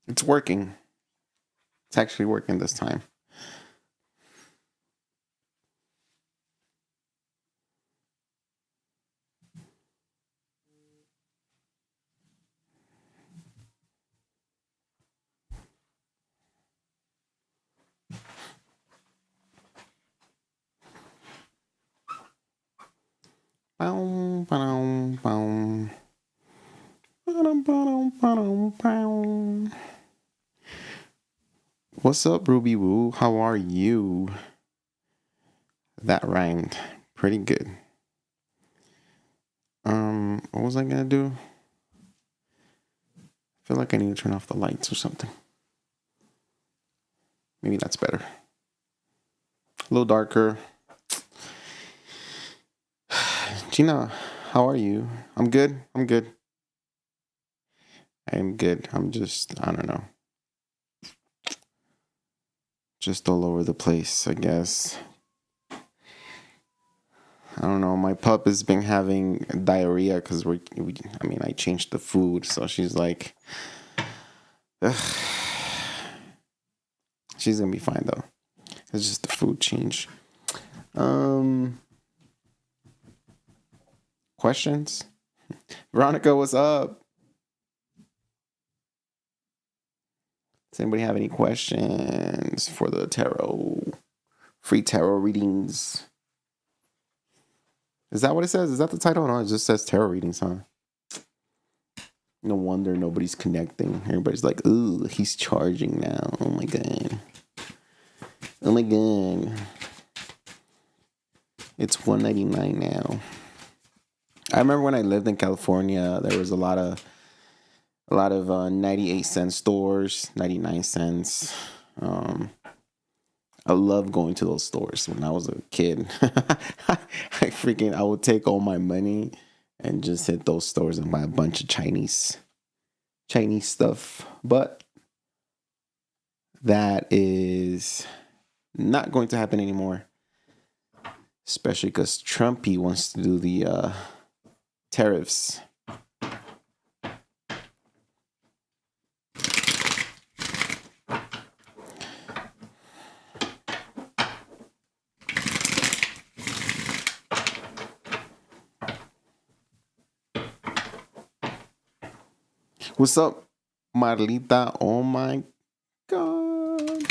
It's working. It's actually working this time. Boom, boom, boom. What's up, Ruby Woo? How are you? That rhymed pretty good. What was I gonna do? I feel like I need to turn off the lights or something. Maybe that's better. A little darker. Gina, how are you? I'm good. I'm good. I'm good. I'm just, I don't know. Just all over the place, I guess. I don't know. My pup has been having diarrhea because I changed the food. So she's like, ugh. She's going to be fine, though. It's just the food change. Questions? Veronica, what's up? Does anybody have any questions for the tarot? Free tarot readings. Is that what it says? Is that the title? No, it just says tarot readings, huh? No wonder nobody's connecting. Everybody's like, ooh, he's charging now. Oh my god. Oh my god. It's $1.99 now. I remember when I lived in California, there was a lot of 98-cent stores, 99 cents. I loved going to those stores when I was a kid. I would take all my money and just hit those stores and buy a bunch of Chinese stuff. But that is not going to happen anymore. Especially because Trumpy wants to do the tariffs. What's up, Marlita? Oh my god.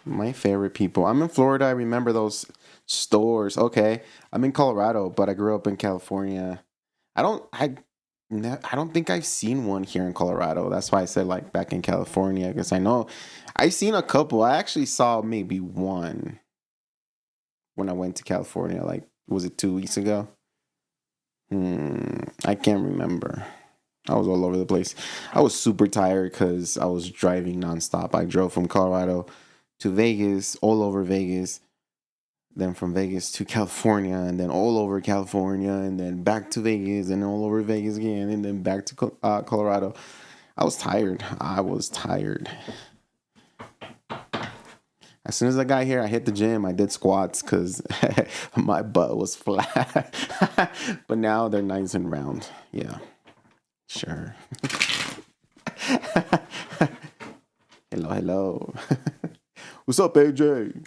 My favorite people. I'm in Florida. I remember those stores. Okay. I'm in Colorado, but I grew up in California. I don't think I've seen one here in Colorado. That's why I said like back in California, because I know I've seen a couple. I actually saw maybe one when I went to California. Like, was it 2 weeks ago? I can't remember. I was all over the place. I was super tired because I was driving nonstop. I drove from Colorado to Vegas, all over Vegas, then from Vegas to California, and then all over California, and then back to Vegas, and all over Vegas again, and then back to Colorado. I was tired. As soon as I got here, I hit the gym. I did squats because my butt was flat. But now they're nice and round. Yeah, sure. Hello. What's up, AJ?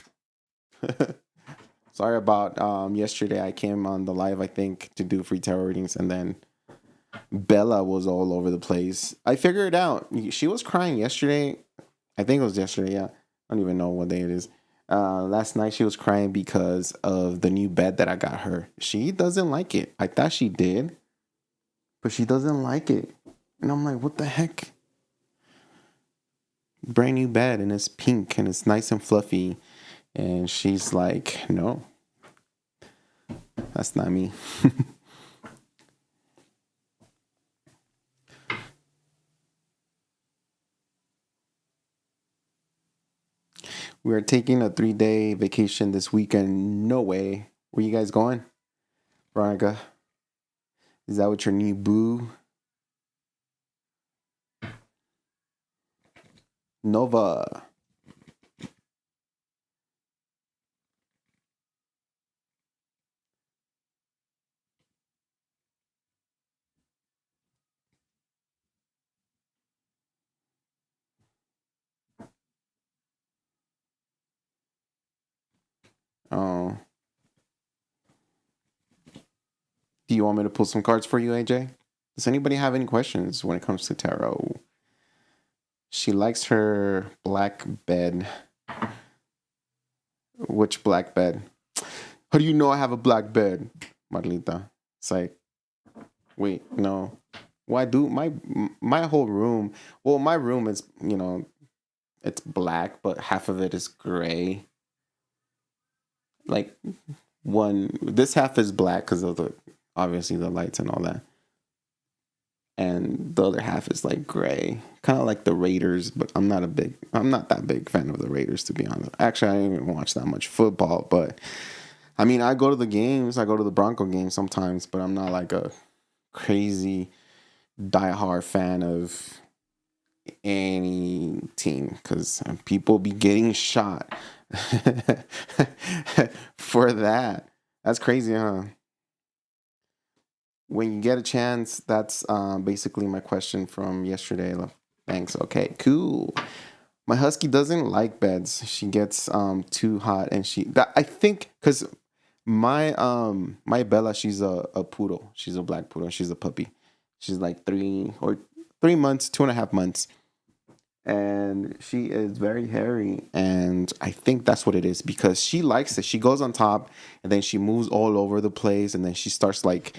Sorry about yesterday. I came on the live, I think, to do free tarot readings, and then Bella was all over the place. I figured it out. She was crying yesterday. I think it was yesterday, yeah. I don't even know what day it is. Last night she was crying because of the new bed that I got her. She doesn't like it. I thought she did, but she doesn't like it. And I'm like, what the heck? Brand new bed, and it's pink, and it's nice and fluffy. And she's like, no, that's not me. We are taking a 3-day vacation this weekend. No way. Where you guys going? Veronica? Is that with your new boo? Nova. Oh, do you want me to pull some cards for you, AJ? Does anybody have any questions when it comes to tarot? She likes her black bed. Which black bed? How do you know I have a black bed, Marlita? It's like, wait, no. Well, I do. My whole room. Well, my room is, it's black, but half of it is gray. Like this half is black because of obviously the lights and all that, and the other half is like gray, kind of like the Raiders. But I'm not that big fan of the Raiders, to be honest. Actually, I don't even watch that much football, but I mean, I go to the games. I go to the Bronco games sometimes, but I'm not like a crazy diehard fan of any team because people be getting shot for that. That's crazy, huh? When you get a chance, that's basically my question from yesterday. Thanks. Okay, cool. My husky doesn't like beds. She gets too hot, and I think because my Bella, she's a poodle. She's a black poodle. She's a puppy. She's like 3 months, 2.5 months. And she is very hairy, and I think that's what it is because she likes it. She goes on top, and then she moves all over the place, and then she starts like,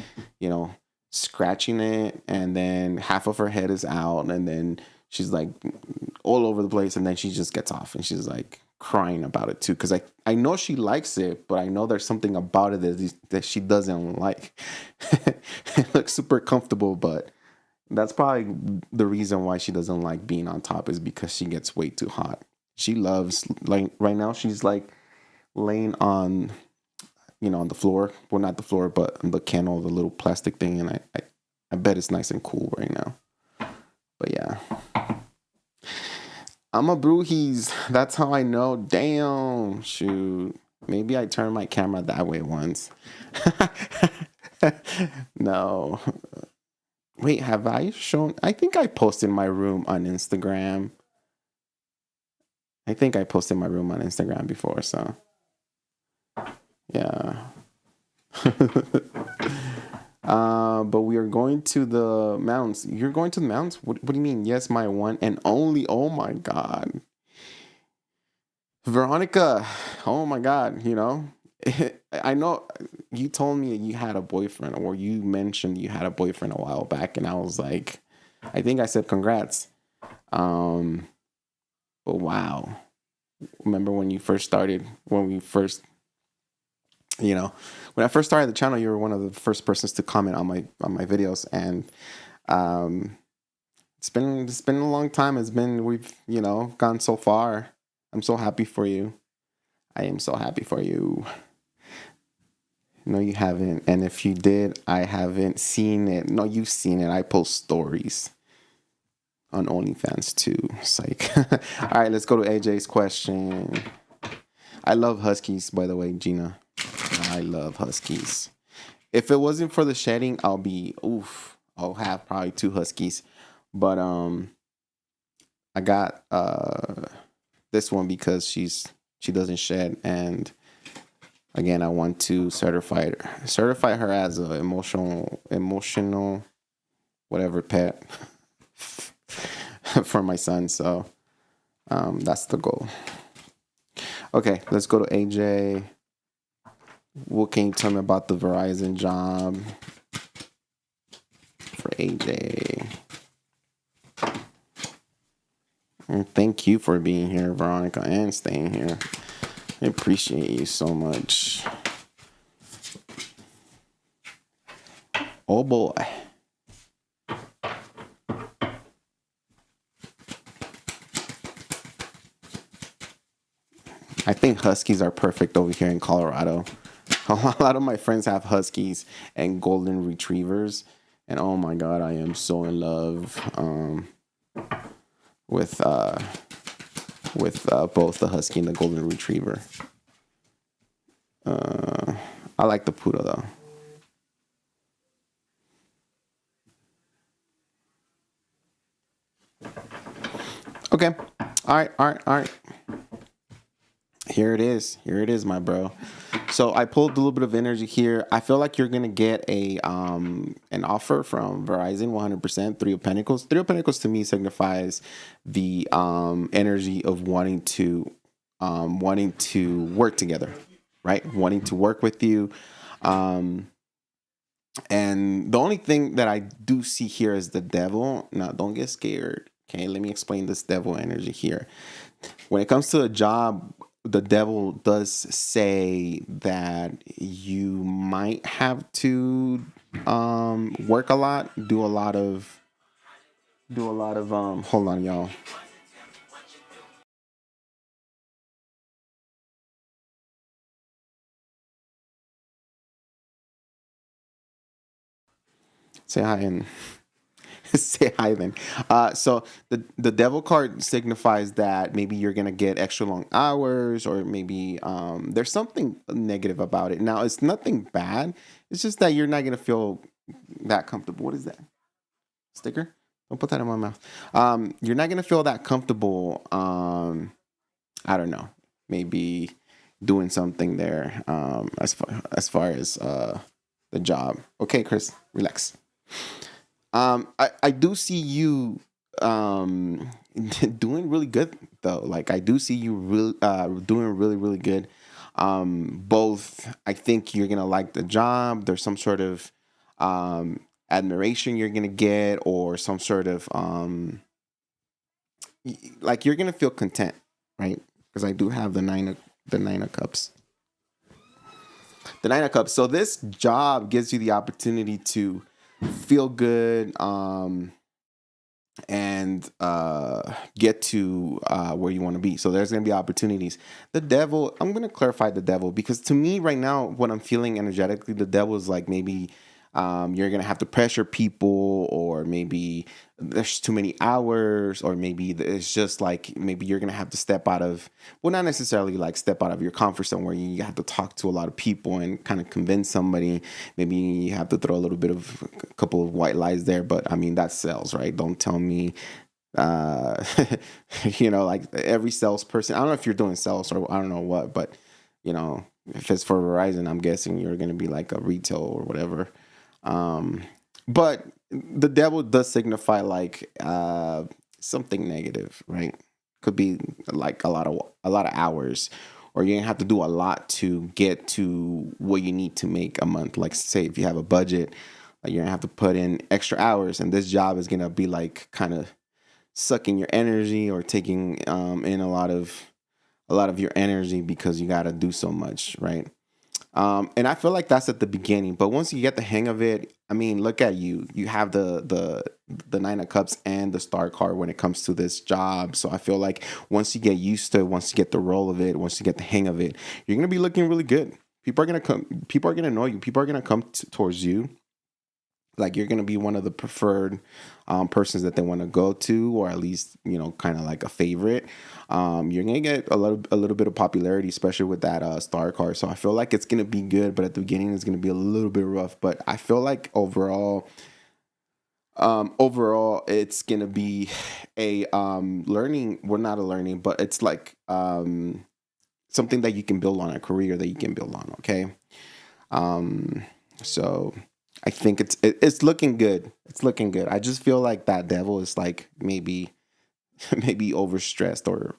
scratching it, and then half of her head is out, and then she's like all over the place, and then she just gets off, and she's like crying about it too because I know she likes it, but I know there's something about it that she doesn't like. It looks super comfortable, but that's probably the reason why she doesn't like being on top is because she gets way too hot. She loves, like, right now she's like laying on, on the floor. Well, not the floor, but the kennel, the little plastic thing. And I bet it's nice and cool right now. But yeah. I'm a Brujis. That's how I know. Damn. Shoot. Maybe I turned my camera that way once. No. Wait, have I shown? I think I posted my room on Instagram. I think I posted my room on Instagram before, so yeah. But we are going to the mountains. You're going to the mountains? What do you mean? Yes, my one and only. Oh my God. Veronica. Oh my God, I know you told me you had a boyfriend, or you mentioned you had a boyfriend a while back, and I was like, I think I said congrats. But wow. Remember when you first started, when I first started the channel, you were one of the first persons to comment on my videos, and it's been a long time. We've gone so far. I'm so happy for you. I am so happy for you. No, you haven't. And if you did, I haven't seen it. No, you've seen it. I post stories on OnlyFans too. Psych. All right, let's go to AJ's question. I love huskies, by the way, Gina. I love huskies. If it wasn't for the shedding, I'll have probably 2 huskies. But I got this one because she doesn't shed, and again, I want to certify her as an emotional whatever pet for my son. So that's the goal. Okay, let's go to AJ. What can you tell me about the Verizon job for AJ? And thank you for being here, Veronica, and staying here. I appreciate you so much. Oh boy. I think huskies are perfect over here in Colorado. A lot of my friends have huskies and golden retrievers, and oh my God, I am so in love with both the husky and the golden retriever. I like the poodle though. Okay. All right. Here it is. Here it is, my bro. So I pulled a little bit of energy here. I feel like you're gonna get a an offer from Verizon, 100%. Three of Pentacles. Three of Pentacles to me signifies the energy of wanting to work together, right? Wanting to work with you. And the only thing that I do see here is the devil. Now, don't get scared. Okay, let me explain this devil energy here. When it comes to a job, the devil does say that you might have to work a lot, do a lot of hold on, y'all. Say hi and say hi then. So the devil card signifies that maybe you're gonna get extra long hours, or maybe there's something negative about it. Now it's nothing bad. It's just that you're not gonna feel that comfortable. What is that? Sticker? Don't put that in my mouth. You're not gonna feel that comfortable. I don't know. Maybe doing something there. As far as the job. Okay, Chris, relax. I do see you doing really good though. Like I do see you doing really, really good. Both I think you're gonna like the job. There's some sort of admiration you're gonna get, or some sort of like you're gonna feel content, right? Because I do have the nine of cups. The nine of cups. So this job gives you the opportunity to feel good and get to where you want to be. So there's going to be opportunities. The devil, I'm going to clarify the devil, because to me right now, what I'm feeling energetically, the devil is like maybe you're going to have to pressure people, or maybe there's too many hours, or maybe it's just like maybe you're going to have to step out of, well, not necessarily like step out of your comfort zone where you have to talk to a lot of people and kind of convince somebody. Maybe you have to throw a little bit of a couple of white lies there, but I mean, that's sales, right? Don't tell me like every salesperson, I don't know if you're doing sales or I don't know what, but if it's for Verizon, I'm guessing you're going to be like a retail or whatever. But the devil does signify like something negative, right? Could be like a lot of hours, or you're gonna have to do a lot to get to what you need to make a month. Like say if you have a budget, like you're gonna have to put in extra hours, and this job is gonna be like kind of sucking your energy, or taking in a lot of your energy, because you got to do so much, right? And I feel like that's at the beginning, but once you get the hang of it, I mean, look at you. You have the Nine of Cups and the Star card when it comes to this job. So I feel like once you get used to it, once you get the roll of it, once you get the hang of it, you're gonna be looking really good. People are gonna come. People are gonna know you. People are gonna come towards you. Like you're gonna be one of the preferred persons that they want to go to, or at least kind of like a favorite. You're gonna get a little bit of popularity, especially with that star card. So I feel like it's gonna be good, but at the beginning it's gonna be a little bit rough. But I feel like overall it's gonna be a learning. Well, not a learning, but it's like something that you can build on, a career that you can build on. Okay, so I think it's looking good. It's looking good. I just feel like that devil is like maybe overstressed, or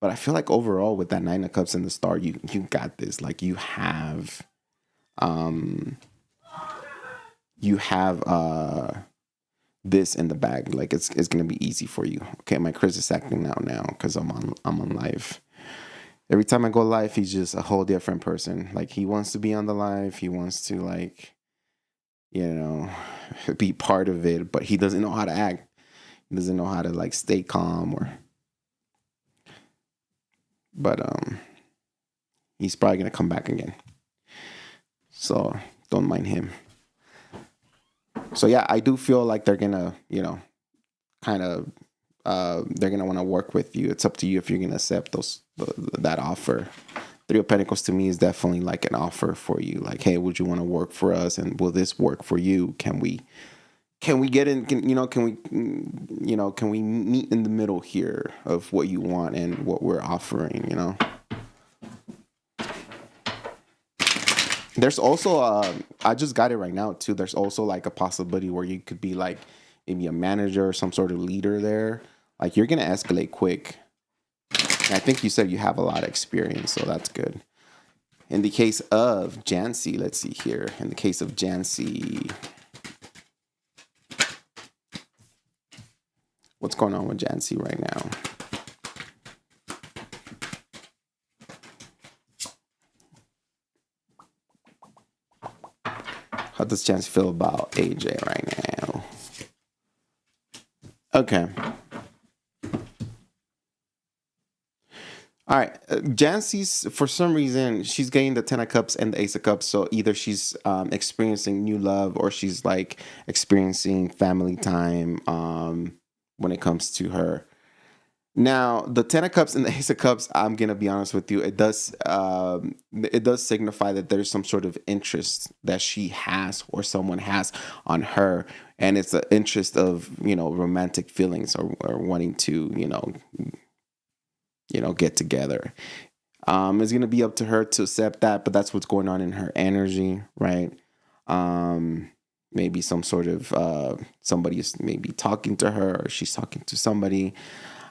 But I feel like overall with that Nine of Cups and the Star, you got this. Like you have this in the bag. Like it's gonna be easy for you. Okay, my Chris is acting out now because I'm on live. Every time I go live, he's just a whole different person. Like he wants to be on the live. He wants to be part of it, but he doesn't know how to act. He doesn't know how to like stay calm but he's probably gonna come back again. So don't mind him. So yeah, I do feel like they're gonna, kind of they're gonna want to work with you. It's up to you if you're gonna accept that offer. Three of Pentacles to me is definitely like an offer for you. Like, hey, would you want to work for us? And will this work for you? Can we can we get in? Can we meet in the middle here of what you want and what we're offering? There's also I just got it right now too. There's also like a possibility where you could be like maybe a manager or some sort of leader there. Like you're gonna escalate quick. And I think you said you have a lot of experience, so that's good. In the case of Jancy, let's see here. In the case of Jancy, what's going on with Jancy right now? How does Jancy feel about AJ right now? Okay. All right. Jancy's, for some reason, she's getting the Ten of Cups and the Ace of Cups. So either she's experiencing new love or she's like experiencing family time when it comes to her. Now, the Ten of Cups and the Ace of Cups, I'm gonna be honest with you, it does signify that there's some sort of interest that she has or someone has on her, and it's the interest of romantic feelings or wanting to get together. It's gonna be up to her to accept that, but that's what's going on in her energy, right? Maybe some sort of somebody is maybe talking to her or she's talking to somebody.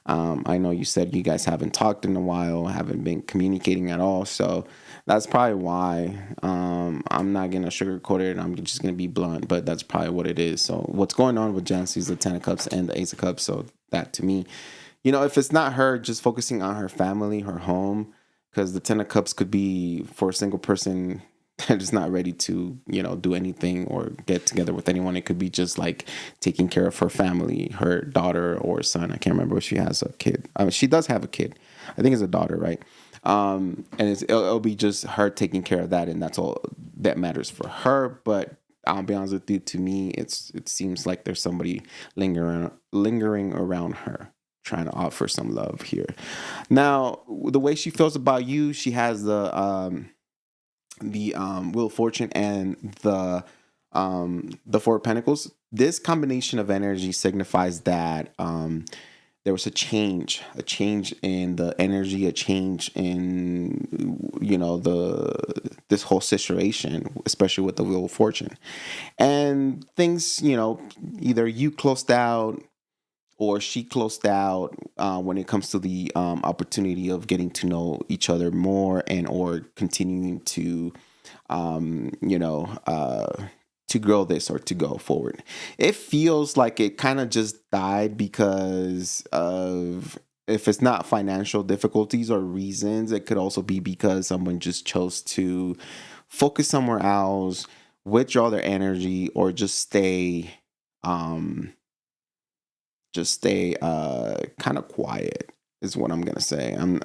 I know you said you guys haven't talked in a while, haven't been communicating at all. So that's probably why. I'm not going to sugarcoat it. I'm just going to be blunt, but that's probably what it is. So what's going on with Jancy is the Ten of Cups and the Ace of Cups. So that to me, if it's not her just focusing on her family, her home, because the Ten of Cups could be for a single person that is not ready to, do anything or get together with anyone. It could be just like taking care of her family, her daughter or son. I can't remember if she has a kid. She does have a kid. I think it's a daughter, right? And it'll be just her taking care of that, and that's all that matters for her. But I'll be honest with you, to me, it seems like there's somebody lingering around her, trying to offer some love here. Now, the way she feels about you, she has the Wheel of Fortune and the Four of Pentacles. This combination of energy signifies that there was a change in the energy, a change in this whole situation, especially with the Wheel of Fortune, and things. Either you closed out or she closed out when it comes to the opportunity of getting to know each other more and or continuing to, to grow this or to go forward. It feels like it kind of just died because of, if it's not financial difficulties or reasons, it could also be because someone just chose to focus somewhere else, withdraw their energy, or just stay kind of quiet is what I'm gonna say. I'm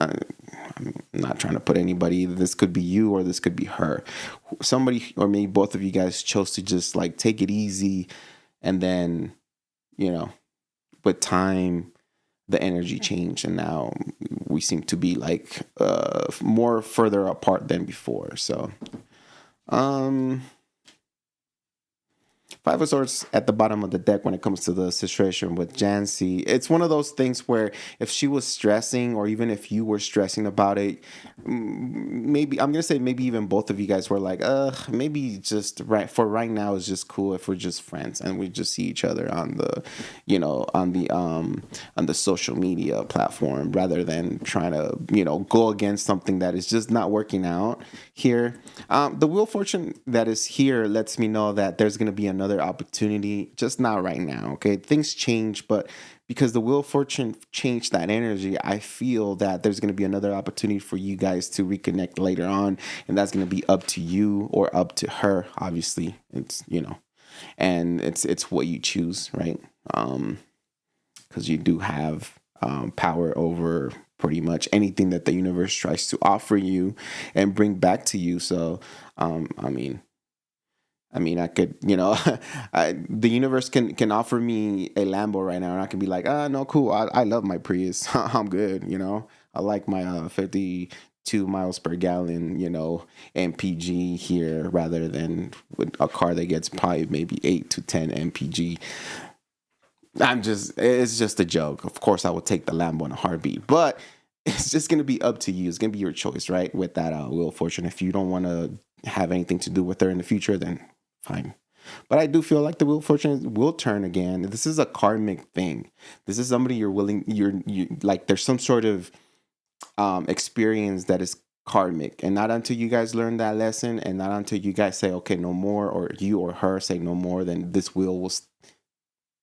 not trying to put anybody. This could be you or this could be her. Somebody or maybe both of you guys chose to just like take it easy, and then with time the energy changed, and now we seem to be like more further apart than before. So Five of Swords at the bottom of the deck when it comes to the situation with Jancy. It's one of those things where if she was stressing, or even if you were stressing about it, maybe I'm gonna say maybe even both of you guys were like, maybe just right now it's just cool if we're just friends and we just see each other on the, on the social media platform, rather than trying to go against something that is just not working out here. The Wheel of Fortune that is here lets me know that there's gonna be another opportunity, just not right now. Okay, things change, but because the Wheel of Fortune changed that energy, I feel that there's going to be another opportunity for you guys to reconnect later on, and that's going to be up to you or up to her. Obviously, it's and it's what you choose, right? Because you do have power over pretty much anything that the universe tries to offer you and bring back to you. So, I could, the universe can offer me a Lambo right now, and I can be like, no, cool. I love my Prius. I'm good. I like my 50 2 miles per gallon, MPG here, rather than with a car that gets probably maybe 8 to 10 MPG. It's just a joke. Of course, I would take the Lambo in a heartbeat, but it's just going to be up to you. It's going to be your choice, right? With that Wheel of Fortune. If you don't want to have anything to do with her in the future, then fine. But I do feel like the Wheel of Fortune will turn again. This is a karmic thing. This is somebody you're like, there's some sort of experience that is karmic, and not until you guys learn that lesson, and not until you guys say, okay, no more, or you or her say no more, then this wheel will,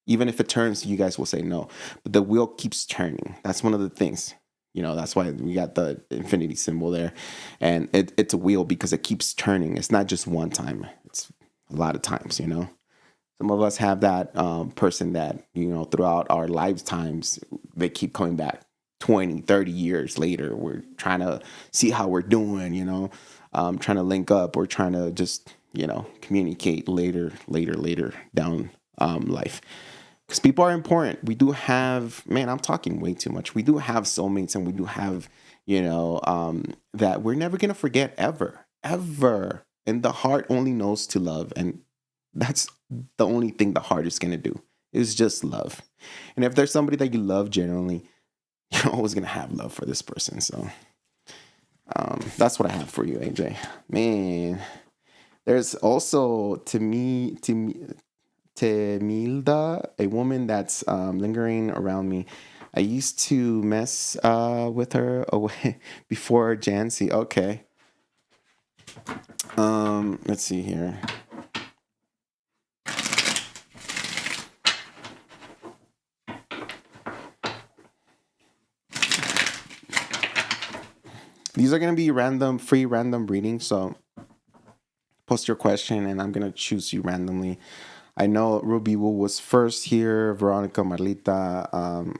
even if it turns, you guys will say no. But the wheel keeps turning. That's one of the things. That's why we got the infinity symbol there. And it's a wheel because it keeps turning. It's not just one time. It's a lot of times, Some of us have that person that, throughout our lifetimes, they keep coming back 20, 30 years later. We're trying to see how we're doing, trying to link up, or trying to just, communicate later down life. Because people are important. We do have, man, I'm talking way too much. We do have soulmates, and we do have, that we're never going to forget ever. And the heart only knows to love. And that's the only thing the heart is going to do, is just love. And if there's somebody that you love genuinely, you're always going to have love for this person. So that's what I have for you, AJ. Man, there's also Temilda, a woman that's lingering around me. I used to mess with her away before Jancy. Okay. Let's see here. These are going to be free random readings. So post your question and I'm going to choose you randomly. I know Ruby Wu was first here. Veronica, Marlita,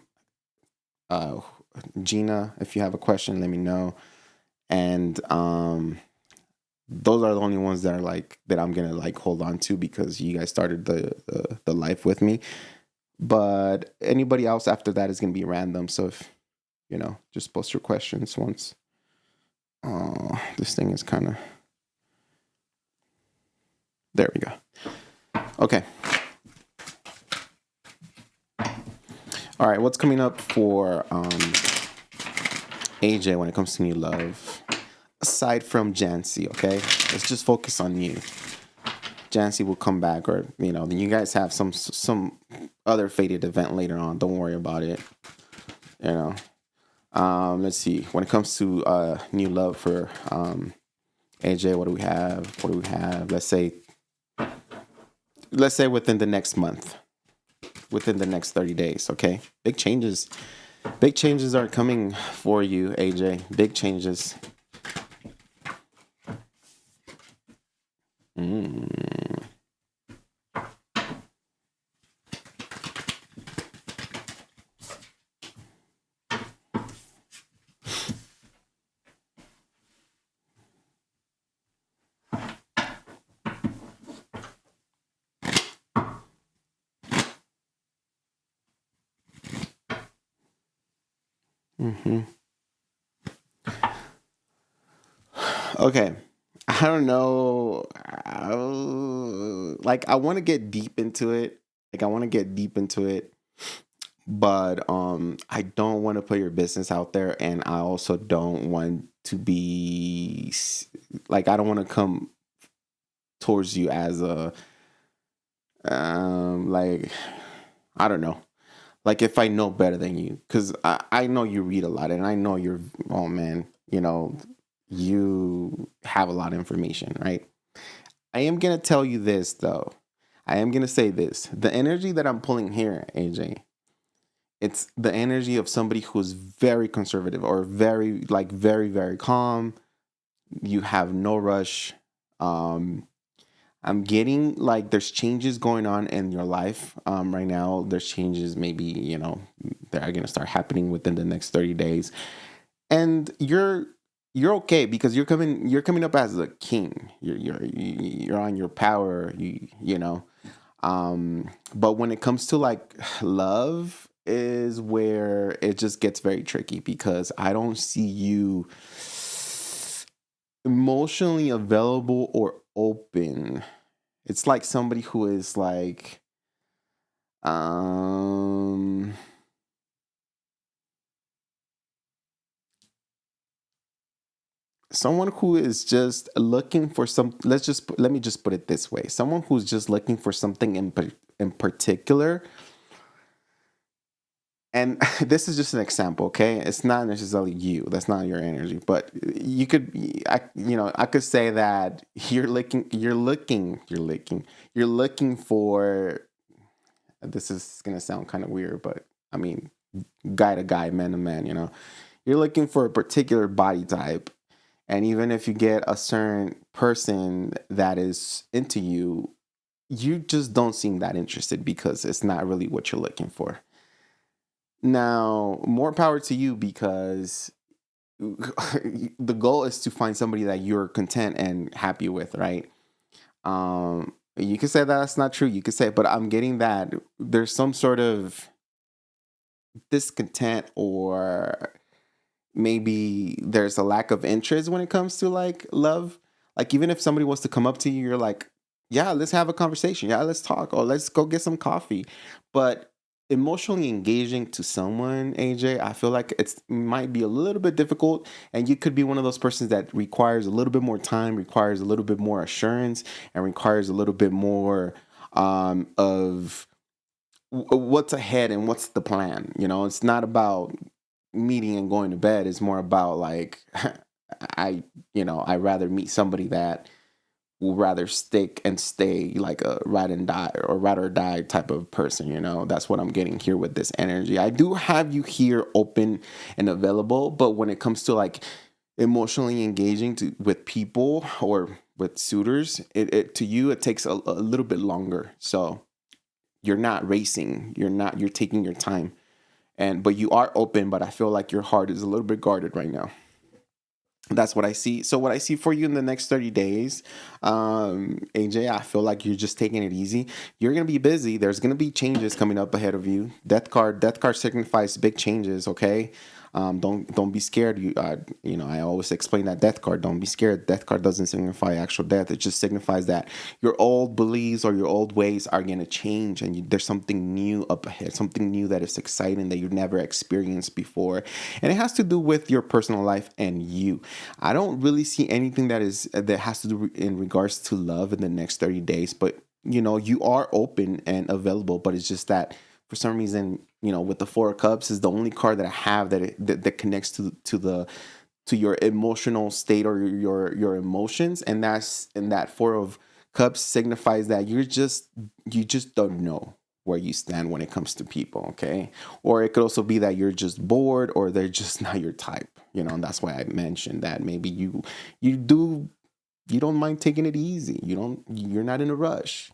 Gina, if you have a question, let me know. And those are the only ones that are that I'm going to hold on to, because you guys started the life with me. But anybody else after that is going to be random. So if, just post your questions once. This thing is kind of, there we go. Okay. All right, what's coming up for AJ when it comes to new love? Aside from Jancy, okay? Let's just focus on you. Jancy will come back, or, then you guys have some other fated event later on. Don't worry about it. Let's see. When it comes to new love for AJ, what do we have? Let's say within the next month, within the next 30 days, okay? Big changes are coming for you, AJ. Big changes. Okay. I don't know. I want to get deep into it. But I don't want to put your business out there, and I also don't want to be I don't want to come towards you as a I don't know. If I know better than you, because I know you read a lot, and I know you're, oh man, you have a lot of information, right? I am going to tell you this, though. I am going to say this. The energy that I'm pulling here, AJ, it's the energy of somebody who's very conservative, or very, very, very calm. You have no rush. I'm getting there's changes going on in your life right now. There's changes, maybe, that are going to start happening within the next 30 days. And you're okay, because you're coming up as a king. You're on your power, but when it comes to love is where it just gets very tricky, because I don't see you emotionally available or open. It's like somebody who is like, um, someone who is just looking for some. Let me just put it this way: someone who's just looking for something in particular. And this is just an example, okay? It's not necessarily you. That's not your energy, but I could say that you're looking for. This is gonna sound kind of weird, but I mean, guy to guy, man to man. You're looking for a particular body type, and even if you get a certain person that is into you, you just don't seem that interested because it's not really what you're looking for. Now, more power to you because the goal is to find somebody that you're content and happy with, right? You could say that that's not true. You could say, but I'm getting that there's some sort of discontent, or maybe there's a lack of interest when it comes to like love. Like, even if somebody wants to come up to you, you're like, yeah, let's have a conversation. Yeah, let's talk, or let's go get some coffee. But emotionally engaging to someone, AJ, I feel like it might be a little bit difficult, and you could be one of those persons that requires a little bit more time, requires a little bit more assurance, and requires a little bit more of what's ahead and what's the plan. It's not about meeting and going to bed. It's more about like I rather meet somebody that will rather stick and stay, like a ride and die or ride or die type of person. That's what I'm getting here with this energy. I do have you here open and available, but when it comes to like emotionally engaging with people or with suitors, it to you it takes a little bit longer. So you're not racing, you're taking your time, but you are open, but I feel like your heart is a little bit guarded right now. That's what I see. So what I see for you in the next 30 days, AJ, I feel like you're just taking it easy. You're going to be busy. There's going to be changes coming up ahead of you. Death card signifies big changes, okay? Don't be scared. I always explain that death card. Don't be scared. Death card doesn't signify actual death. It just signifies that your old beliefs or your old ways are going to change, and there's something new up ahead, something new that is exciting that you've never experienced before, and it has to do with your personal life and you. I don't really see anything that has to do in regards to love in the next 30 days, but you are open and available, but it's just that for some reason, with the Four of Cups is the only card that I have that connects to your emotional state or your emotions, and that Four of Cups signifies that you just don't know where you stand when it comes to people, okay? Or it could also be that you're just bored, or they're just not your type, and that's why I mentioned that maybe you don't mind taking it easy. You're not in a rush,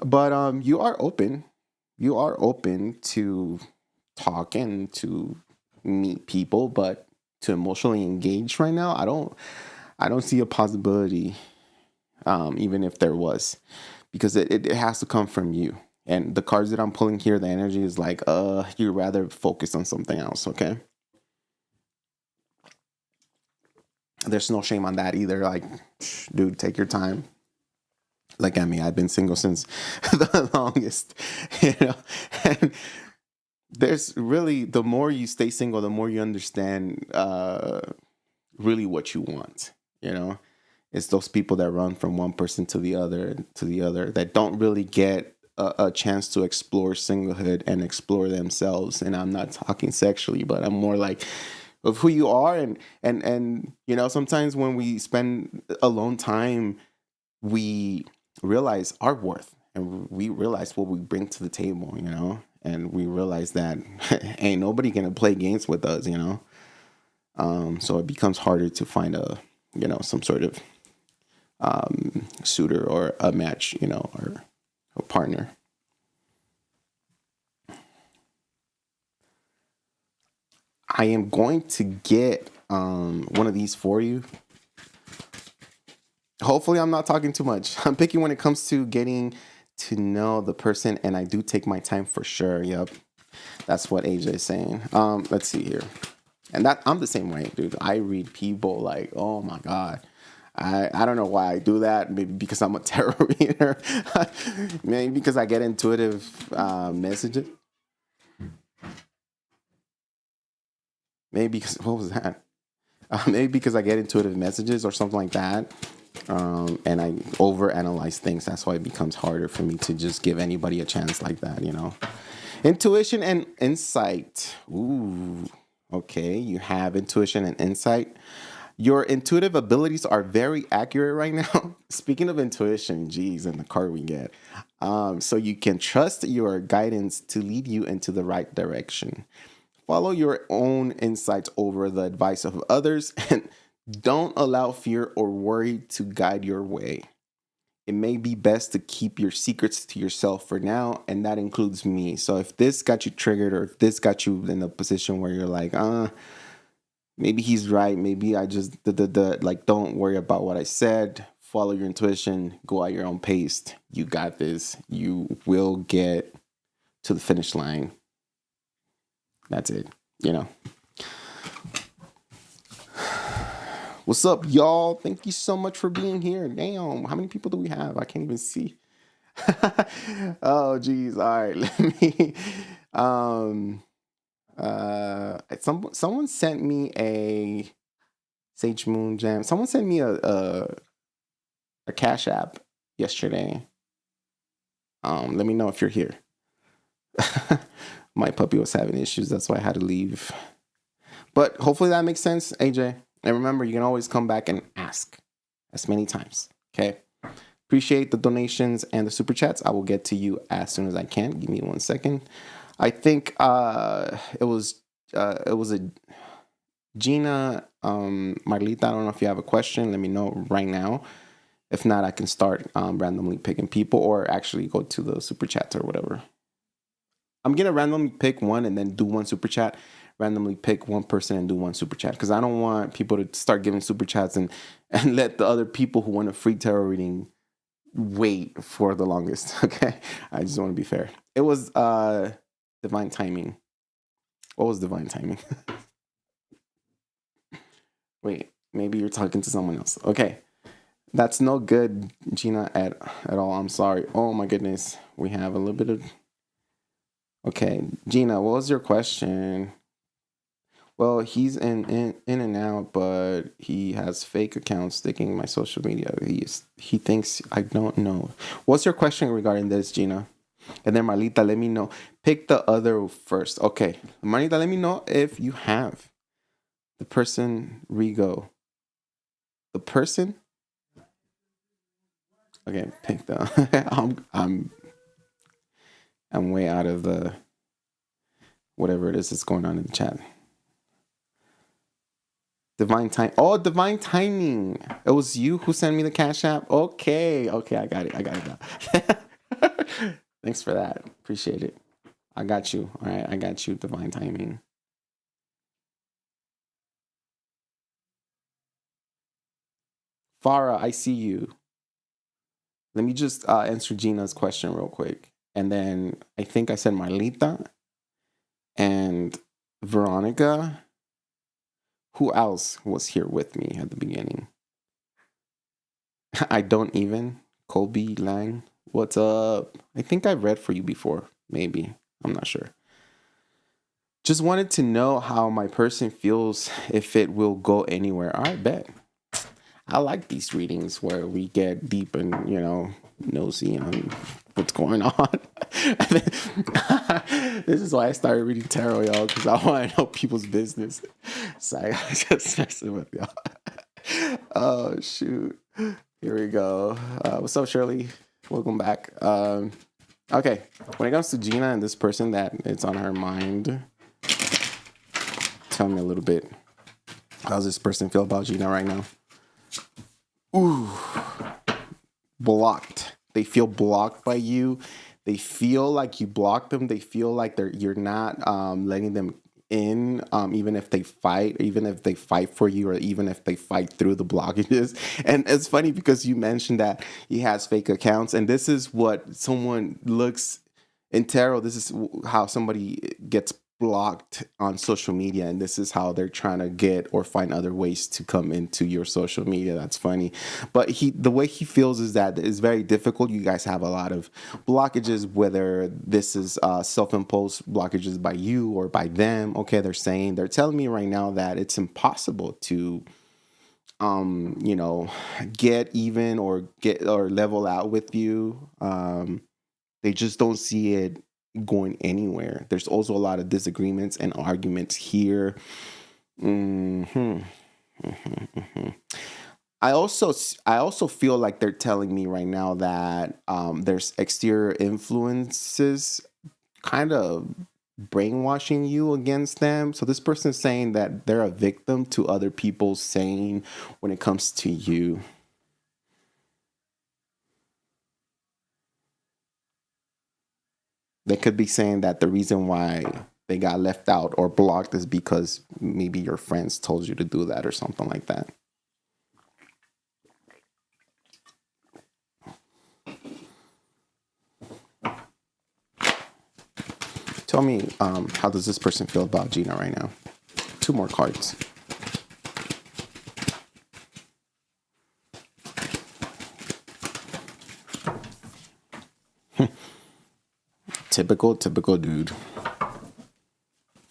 but you are open. You are open to talk and to meet people, but to emotionally engage right now, I don't see a possibility, even if there was, because it has to come from you. And the cards that I'm pulling here, the energy is like, you'd rather focus on something else, okay? There's no shame on that either. Like, dude, take your time. Like, I mean, I've been single since the longest, and there's really, the more you stay single, the more you understand really what you want. It's those people that run from one person to the other that don't really get a chance to explore singlehood and explore themselves. And I'm not talking sexually, but I'm more like of who you are, and sometimes when we spend alone time, we realize our worth, and we realize what we bring to the table, and we realize that ain't nobody gonna play games with us, so it becomes harder to find some sort of suitor or a match, or a partner. I am going to get one of these for you. Hopefully I'm not talking too much. I'm picky when it comes to getting to know the person, and I do take my time for sure. Yep. That's what AJ is saying. Let's see here. And that I'm the same way, dude. I read people like, oh my God. I don't know why I do that. Maybe because I'm a tarot reader. Maybe because I get intuitive messages. Maybe because, what was that? Maybe because I get intuitive messages or something like that. And I overanalyze things. That's why it becomes harder for me to just give anybody a chance like that, you know? Intuition and insight. Ooh, okay. You have intuition and insight. Your intuitive abilities are very accurate right now. Speaking of intuition, geez, and the card we get. So you can trust your guidance to lead you into the right direction. Follow your own insights over the advice of others and don't allow fear or worry to guide your way. It may be best to keep your secrets to yourself for now, and that includes me. So if this got you triggered or if this got you in a position where you're like, maybe he's right, maybe I just, like, don't worry about what I said. Follow your intuition, go at your own pace. You got this. You will get to the finish line. That's it, you know. What's up, y'all? Thank you so much for being here. Damn, how many people do we have? I can't even see. Oh, geez. All right, let me. Someone sent me a Sage Moon Jam. Someone sent me a Cash App yesterday. Let me know if you're here. My puppy was having issues. That's why I had to leave. But hopefully that makes sense, AJ. And remember, you can always come back and ask as many times. Okay. Appreciate the donations and the super chats. I will get to you as soon as I can. Give me 1 second. I think it was a Gina, Marlita. I don't know if you have a question. Let me know right now. If not, I can start randomly picking people or actually go to the super chats or whatever. I'm going to randomly pick one and then do one super chat. Randomly pick one person and do one super chat. Because I don't want people to start giving super chats and let the other people who want a free tarot reading wait for the longest. Okay? I just want to be fair. It was divine timing. What was divine timing? Wait, maybe you're talking to someone else. Okay. That's no good, Gina, at all. I'm sorry. Oh, my goodness. We have a little bit of... Okay, Gina, what was your question? Well, he's in and out, but he has fake accounts sticking in my social media. He thinks I don't know. What's your question regarding this, Gina? And then Marlita, let me know. Pick the other first. Okay, Marlita, let me know if you have the person Rigo. The person? Okay, pick the. I'm way out of the whatever it is that's going on in the chat. Divine time. Oh, divine timing. It was you who sent me the Cash App. Okay, I got it now. Thanks for that. Appreciate it. I got you. All right, I got you. Divine timing. Farah, I see you. Let me just answer Gina's question real quick. And then I think I said Marlita and Veronica. Who else was here with me at the beginning? I don't even. Colby Lang. What's up? I think I've read for you before. Maybe. I'm not sure. Just wanted to know how my person feels, if it will go anywhere. All right, bet. I like these readings where we get deep and, nosy on what's going on. This is why I started reading tarot, y'all, because I want to know people's business. So I just messing with y'all. Oh, shoot. Here we go. What's up, Shirley? Welcome back. Okay. When it comes to Gina and this person that it's on her mind, tell me a little bit. How does this person feel about Gina right now? Ooh. Blocked. They feel blocked by you. They feel like you blocked them. They feel like you're not letting them in, even if they fight for you, or even if they fight through the blockages. And it's funny because you mentioned that he has fake accounts, and this is what someone looks in tarot. This is how somebody gets blocked on social media, and this is how they're trying to get or find other ways to come into your social media. That's funny. But the way he feels is that it's very difficult. You guys have a lot of blockages, whether this is self-imposed blockages by you or by them. Okay, they're telling me right now that it's impossible to get even or get or level out with you. They just don't see it going anywhere. There's also a lot of disagreements and arguments here. I also feel like they're telling me right now that there's exterior influences kind of brainwashing you against them. So this person is saying that they're a victim to other people's saying when it comes to you. They could be saying that the reason why they got left out or blocked is because maybe your friends told you to do that or something like that. Tell me, how does this person feel about Gina right now? 2 more cards. Typical dude.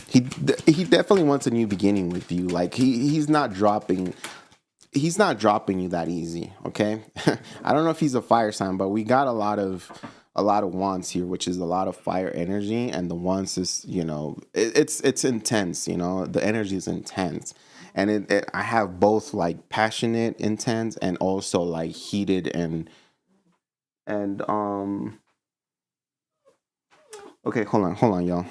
He definitely wants a new beginning with you. Like he's not dropping you that easy, okay? I don't know if he's a fire sign, but we got a lot of wands here, which is a lot of fire energy, and the wands is, it's intense, the energy is intense. And I have both like passionate, intense, and also like heated and okay, hold on, y'all.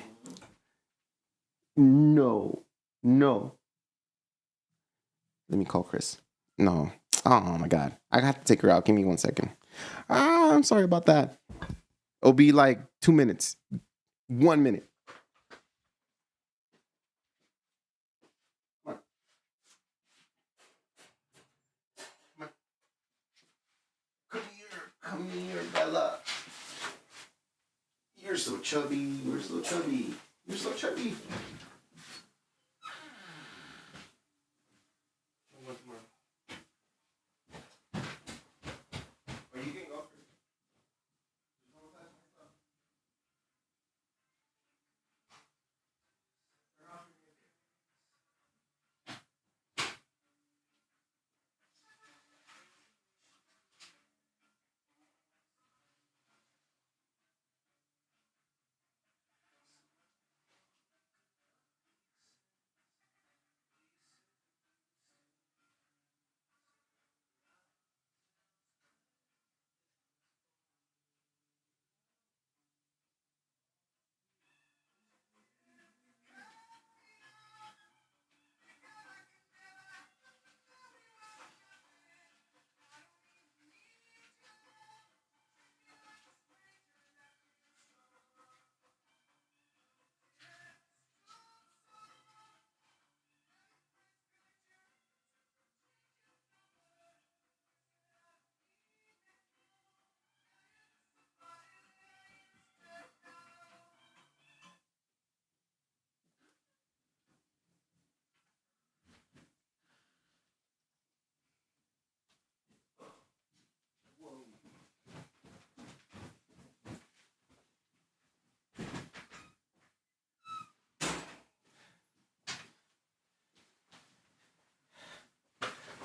No. Let me call Chris. No. Oh my God. I got to take her out. Give me 1 second. I'm sorry about that. It'll be like 2 minutes. 1 minute. Come here, Bella. You're so chubby. You're so chubby.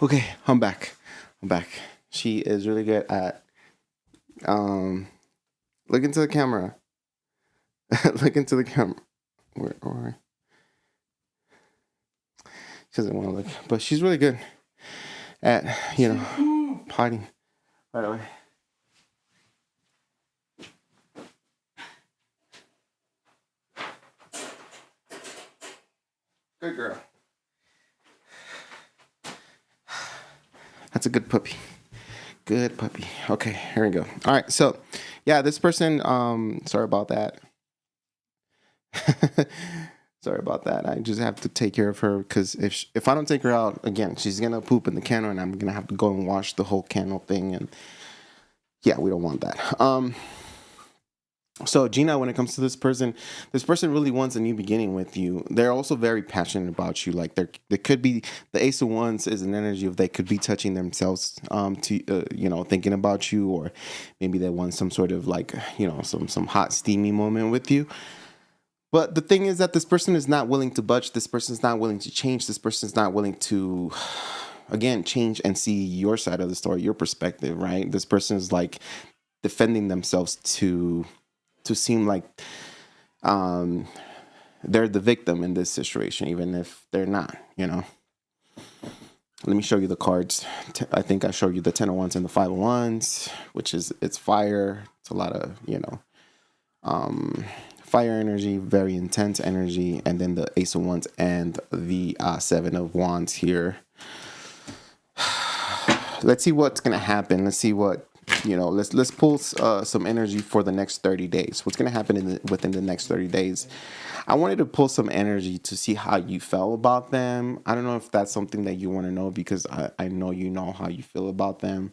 Okay, I'm back. She is really good at look into the camera. Look into the camera. Where? She doesn't want to look, but she's really good at potting. By the way. Good girl. That's a good puppy. Good puppy. Okay, here we go. All right, so yeah, this person, sorry about that. Sorry about that. I just have to take care of her because if I don't take her out, again, she's going to poop in the kennel and I'm going to have to go and wash the whole kennel thing. And yeah, we don't want that. So Gina, when it comes to this person really wants a new beginning with you. They're also very passionate about you. Like there could be the Ace of Wands is an energy of they could be touching themselves to thinking about you, or maybe they want some sort of like some hot steamy moment with you. But the thing is that this person is not willing to budge. This person is not willing to change. This person is not willing to again change and see your side of the story, your perspective, right? This person is like defending themselves to seem like they're the victim in this situation, even if they're not, Let me show you the cards. I think I showed you the 10 of Wands and the 5 of Wands, which is, it's fire. It's a lot of, fire energy, very intense energy. And then the Ace of Wands and the 7 of Wands here. Let's see what's going to happen. Let's see what, let's pull some energy for the next 30 days. What's going to happen within the next 30 days? I wanted to pull some energy to see how you felt about them. I don't know if that's something that you want to know, because I know you know how you feel about them.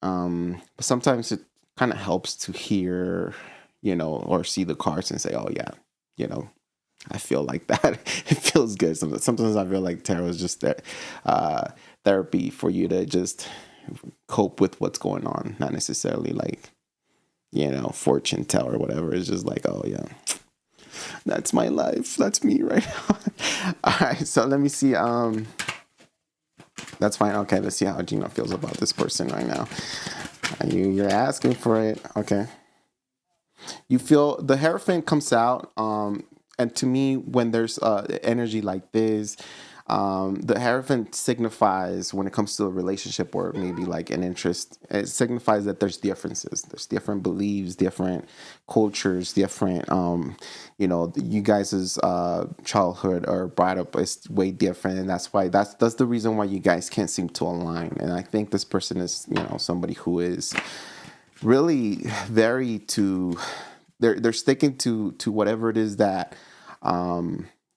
But sometimes it kind of helps to hear, or see the cards and say, oh yeah, I feel like that. It feels good. Sometimes I feel like tarot is just therapy for you to just cope with what's going on, not necessarily like fortune tell or whatever. It's just like, oh yeah, that's my life, that's me right now. All right, so let me see. That's fine. Okay, let's see how Gina feels about this person right now. You're asking for it. Okay, you feel the Hierophant comes out, and to me, when there's energy like this, the Hierophant signifies, when it comes to a relationship or maybe like an interest, it signifies that there's differences. There's different beliefs, different cultures, different, you guys' childhood or brought up is way different. And that's why that's the reason why you guys can't seem to align. And I think this person is, somebody who is really very they're sticking to whatever it is that,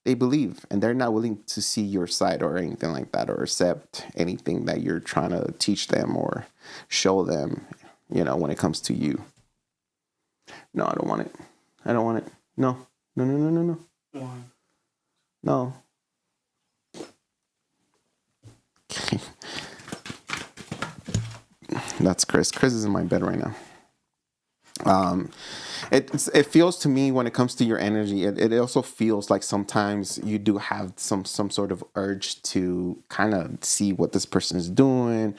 they believe, and they're not willing to see your side or anything like that, or accept anything that you're trying to teach them or show them, when it comes to you. No, I don't want it. I don't want it. No. Why? No. Okay. That's Chris. Chris is in my bed right now. It feels to me, when it comes to your energy, it also feels like sometimes you do have some sort of urge to kind of see what this person is doing.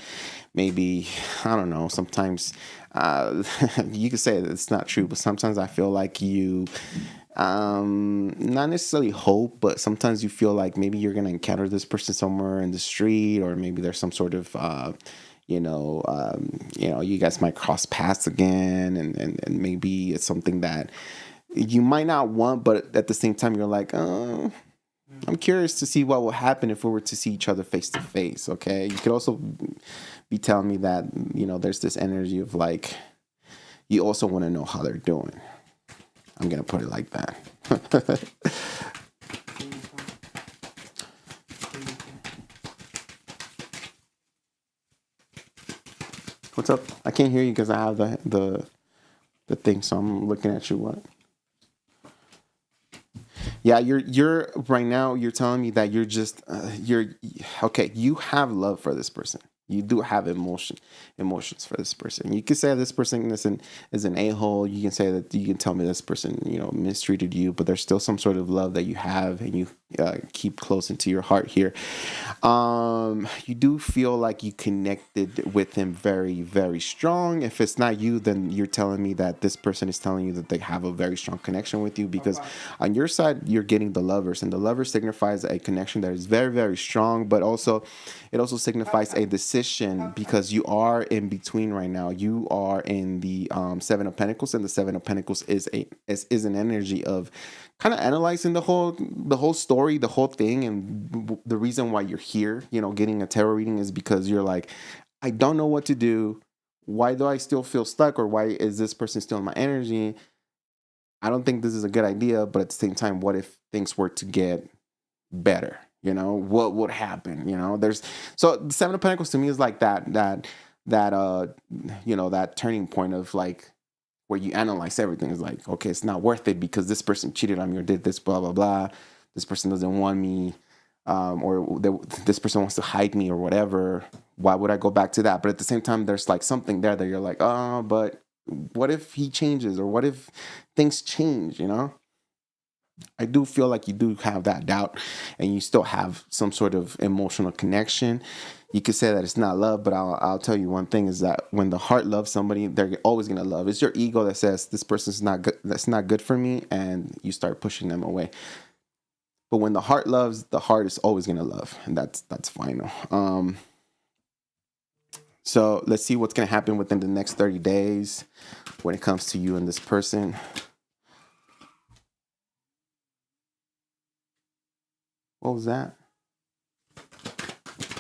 Maybe, I don't know, sometimes you could say that it's not true, but sometimes I feel like you not necessarily hope, but sometimes you feel like maybe you're going to encounter this person somewhere in the street, or maybe there's some sort of you guys might cross paths again, and maybe it's something that you might not want, but at the same time you're like, oh, I'm curious to see what will happen if we were to see each other face to face. Okay, you could also be telling me that there's this energy of like you also want to know how they're doing. I'm gonna put it like that. What's up? I can't hear you because I have the thing, so I'm looking at you. What? Yeah, you're right now. You're telling me that you're just you're okay. You have love for this person. You do have emotions for this person. You can say this person is an a-hole. You can say that, you can tell me this person mistreated you, but there's still some sort of love that you have, and you keep close into your heart here. You do feel like you connected with him very, very strong. If it's not you, then you're telling me that this person is telling you that they have a very strong connection with you, because on your side, you're getting the Lovers, and the Lovers signifies a connection that is very, very strong, but also it also signifies a decision, because you are in between right now. You are in the 7 of Pentacles, and the 7 of Pentacles is an energy of kind of analyzing the whole story, the whole thing, and the reason why you're here. Getting a tarot reading is because you're like, I don't know what to do. Why do I still feel stuck, or why is this person still in my energy? I don't think this is a good idea, but at the same time, what if things were to get better? What would happen? So the 7 of Pentacles to me is like that turning point of like, where you analyze everything. It's like, okay, it's not worth it because this person cheated on me or did this, blah, blah, blah. This person doesn't want me, this person wants to hide me or whatever. Why would I go back to that? But at the same time, there's like something there that you're like, oh, but what if he changes, or what if things change, you know? I do feel like you do have that doubt, and you still have some sort of emotional connection. You could say that it's not love, but I'll tell you one thing is that when the heart loves somebody, they're always going to love. It's your ego that says this person's not good, that's not good for me, and you start pushing them away. But when the heart loves, the heart is always going to love, and that's final. So let's see what's going to happen within the next 30 days when it comes to you and this person. What was that?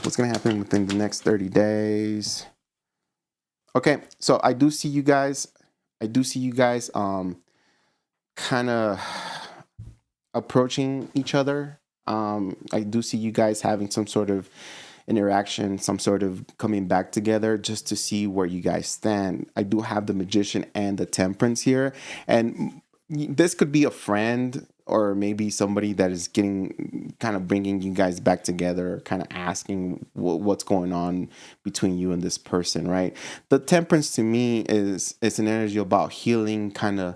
What's going to happen within the next 30 days? Okay, so I do see you guys kind of approaching each other. I do see you guys having some sort of interaction, some sort of coming back together just to see where you guys stand. I do have the Magician and the Temperance here, and this could be a friend or maybe somebody that is bringing you guys back together, kind of asking what's going on between you and this person, right? The Temperance to me is an energy about healing, kind of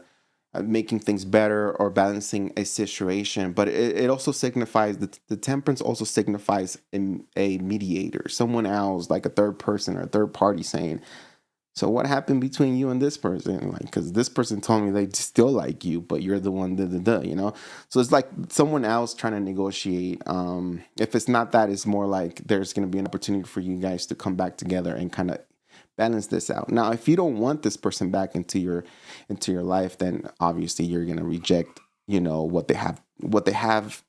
making things better or balancing a situation. But it also signifies that the Temperance also signifies a mediator, someone else, like a third person or a third party saying, so what happened between you and this person? Like, because this person told me they still like you, but you're the one, you know? So it's like someone else trying to negotiate. If it's not that, it's more like there's going to be an opportunity for you guys to come back together and kind of balance this out. Now, if you don't want this person back into your life, then obviously you're going to reject, you know, what they have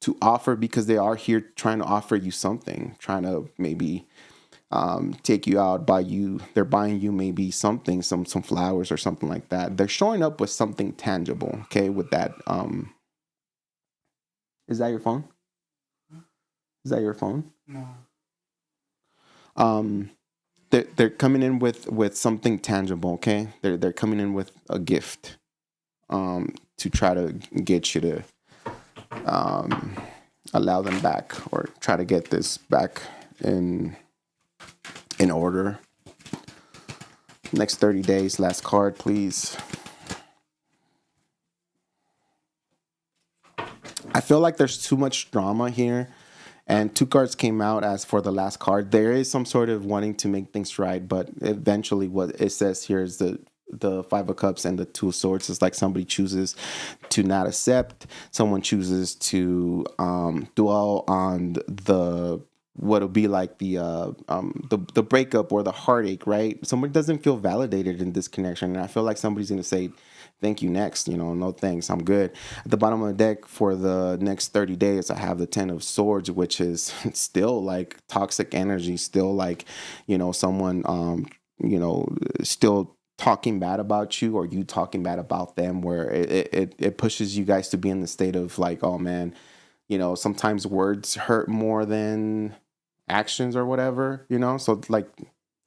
to offer, because they are here trying to offer you something, trying to maybe take you out, they're buying you maybe something, some flowers or something like that. They're showing up with something tangible, okay, with that. Is that your phone? Is that your phone? No. They're coming in with something tangible, okay? They're coming in with a gift to try to get you to allow them back, or try to get this back in order. Next 30 days, last card, please. I feel like there's too much drama here, and 2 cards came out as for the last card. There is some sort of wanting to make things right, but eventually what it says here is the 5 of Cups and the 2 of Swords. Is like somebody chooses to not accept, someone chooses to dwell on what'll be like the breakup or the heartache, right? Somebody doesn't feel validated in this connection, and I feel like somebody's gonna say, thank you next, you know, no thanks, I'm good. At the bottom of the deck for the next 30 days, I have the 10 of Swords, which is still like toxic energy, still like, you know, someone you know, still talking bad about you, or you talking bad about them, where it pushes you guys to be in the state of like, oh man, you know, sometimes words hurt more than actions or whatever, you know? So like,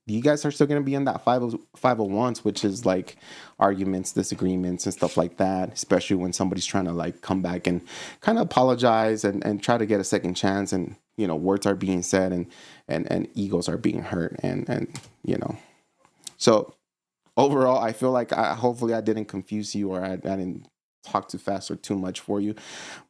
you guys are still going to be in that 5 of Wands, which is like arguments, disagreements and stuff like that, especially when somebody's trying to like come back and kind of apologize and try to get a second chance, and, you know, words are being said and egos are being hurt, and you know. So overall, I feel like hopefully I didn't confuse you, or I didn't talk too fast or too much for you,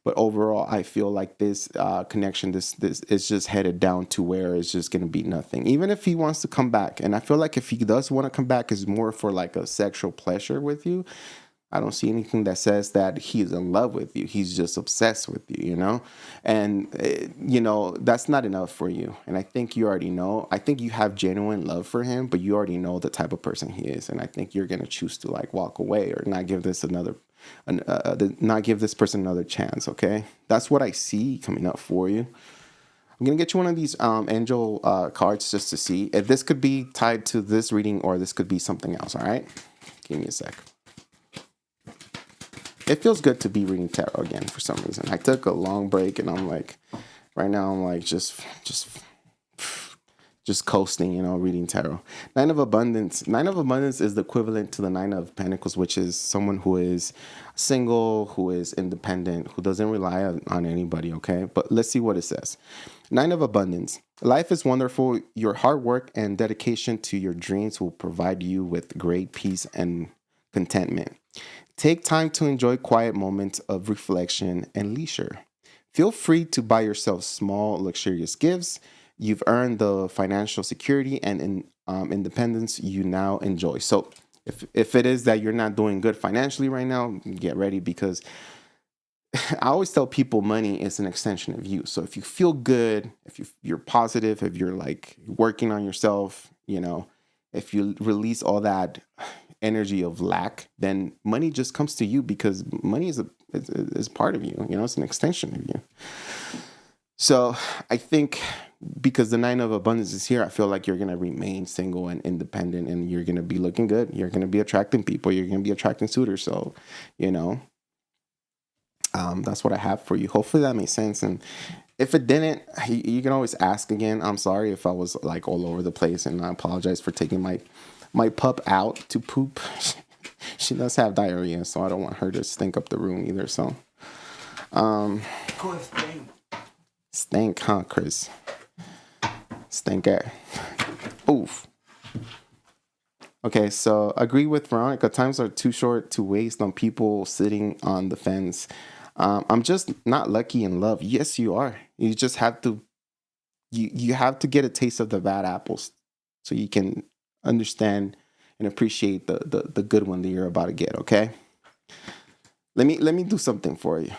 but overall I feel like this connection, this is just headed down to where it's just going to be nothing, even if he wants to come back. And I feel like if he does want to come back, is more for like a sexual pleasure with you. I don't see anything that says that he's in love with you. He's just obsessed with you, you know? And, you know, that's not enough for you. And I think you already know. I think you have genuine love for him, but you already know the type of person he is. And I think you're going to choose to like walk away, or not give this not give this person another chance, okay? That's what I see coming up for you. I'm going to get you one of these angel cards just to see if this could be tied to this reading, or this could be something else, all right? Give me a sec. It feels good to be reading tarot again for some reason. I took a long break, and I'm like, right now I'm like just just coasting, reading tarot. Nine of Abundance. Nine of Abundance is the equivalent to the Nine of Pentacles, which is someone who is single, who is independent, who doesn't rely on anybody, okay? But let's see what it says. Nine of Abundance. Life is wonderful. Your hard work and dedication to your dreams will provide you with great peace and contentment. Take time to enjoy quiet moments of reflection and leisure. Feel free to buy yourself small, luxurious gifts. You've earned the financial security and independence you now enjoy. So if it is that you're not doing good financially right now, get ready, because I always tell people money is an extension of you. So if you feel good, if you're positive, if you're like working on yourself, if you release all that energy of lack, then money just comes to you, because money is part of you. It's an extension of you. So I think because the Nine of Abundance is here, I feel like you're going to remain single and independent, and you're going to be looking good. You're going to be attracting people. You're going to be attracting suitors. So, that's what I have for you. Hopefully that makes sense. And if it didn't, you can always ask again. I'm sorry if I was like all over the place, and I apologize for taking my pup out to poop. She does have diarrhea, so I don't want her to stink up the room either. So, stink, huh, Chris? Stinker. Oof. Okay, so agree with Veronica. Times are too short to waste on people sitting on the fence. I'm just not lucky in love. Yes, you are. You just have to. You have to get a taste of the bad apples, so you can understand and appreciate the good one that you're about to get. Okay. Let me do something for you.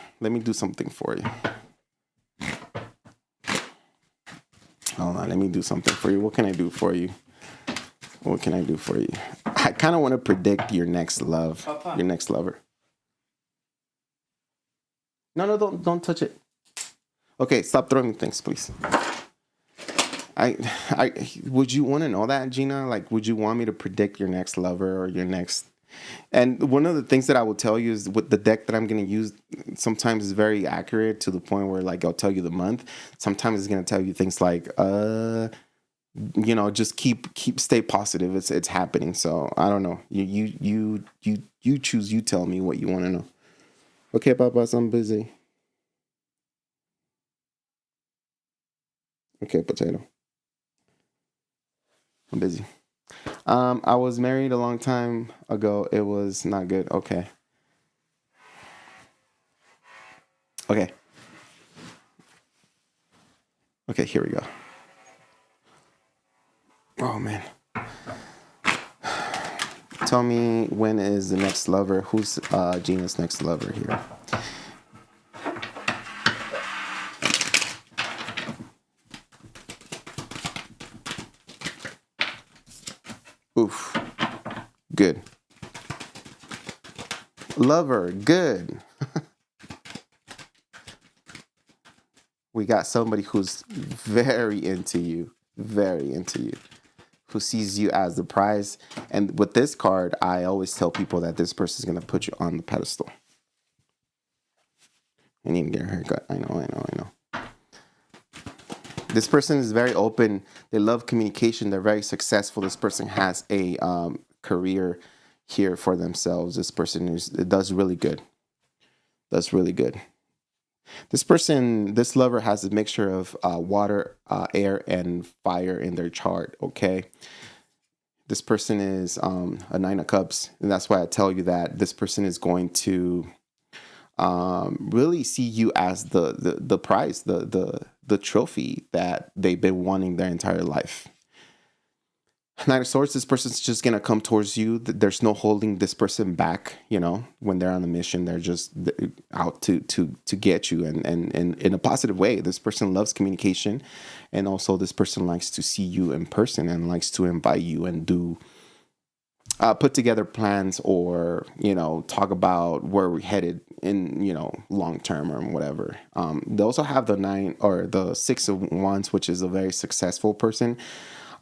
Hold on, let me do something for you. What can I do for you? I kind of want to predict your next love, Papa. Your next lover. No, don't touch it. Okay, stop throwing things, please. I would you want to know that, Gina? Like, would you want me to predict your next lover or your next? And one of the things that I will tell you is with the deck that I'm going to use, sometimes is very accurate to the point where like I'll tell you the month. Sometimes it's going to tell you things like, just stay positive. It's happening. So I don't know. You choose. You tell me what you want to know. Okay, Papas, I'm busy. Okay, potato. I'm busy. I was married a long time ago. It was not good. Okay. Okay, here we go. Oh, man. Tell me, when is the next lover? Who's Gina's next lover here? Oof. Good. Lover. Good. We got somebody who's very into you, who sees you as the prize. And with this card, I always tell people that this person is going to put you on the pedestal. I need to get a haircut. I know. This person is very open. They love communication. They're very successful. This person has a career here for themselves. This person does really good. This lover has a mixture of water, air, and fire in their chart, okay? This person is a Nine of Cups, and that's why I tell you that this person is going to really see you as the prize, the trophy that they've been wanting their entire life. Knight of Swords, this person's just going to come towards you. There's no holding this person back, when they're on a mission. They're just out to get you, and in a positive way. This person loves communication, and also this person likes to see you in person and likes to invite you and do put together plans, or talk about where we're headed in long term or whatever. They also have the 9 or the 6 of Wands, which is a very successful person.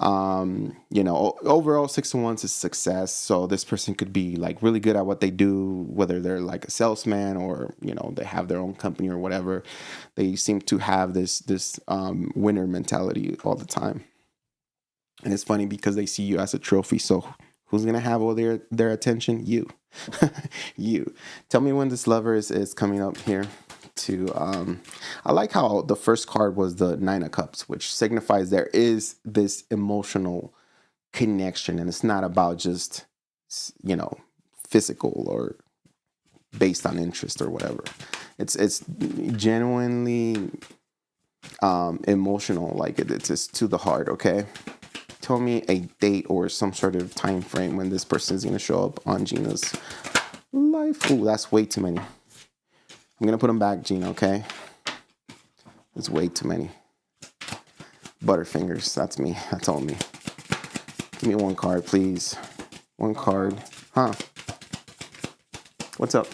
Overall 6 of Wands is success. So this person could be like really good at what they do, whether they're like a salesman or, they have their own company or whatever. They seem to have this winner mentality all the time. And it's funny because they see you as a trophy. So who's going to have all their attention? You. You. Tell me when this lover is coming up here to I like how the first card was the Nine of Cups, which signifies there is this emotional connection, and it's not about just, you know, physical or based on interest or whatever. It's genuinely emotional, like it's to the heart. Okay, tell me a date or some sort of time frame when this person is going to show up on Gina's life. Oh, that's way too many. I'm going to put them back, Gina, okay? It's way too many. Butterfingers, that's me. That's all me. Give me one card, please. One card. Huh? What's up?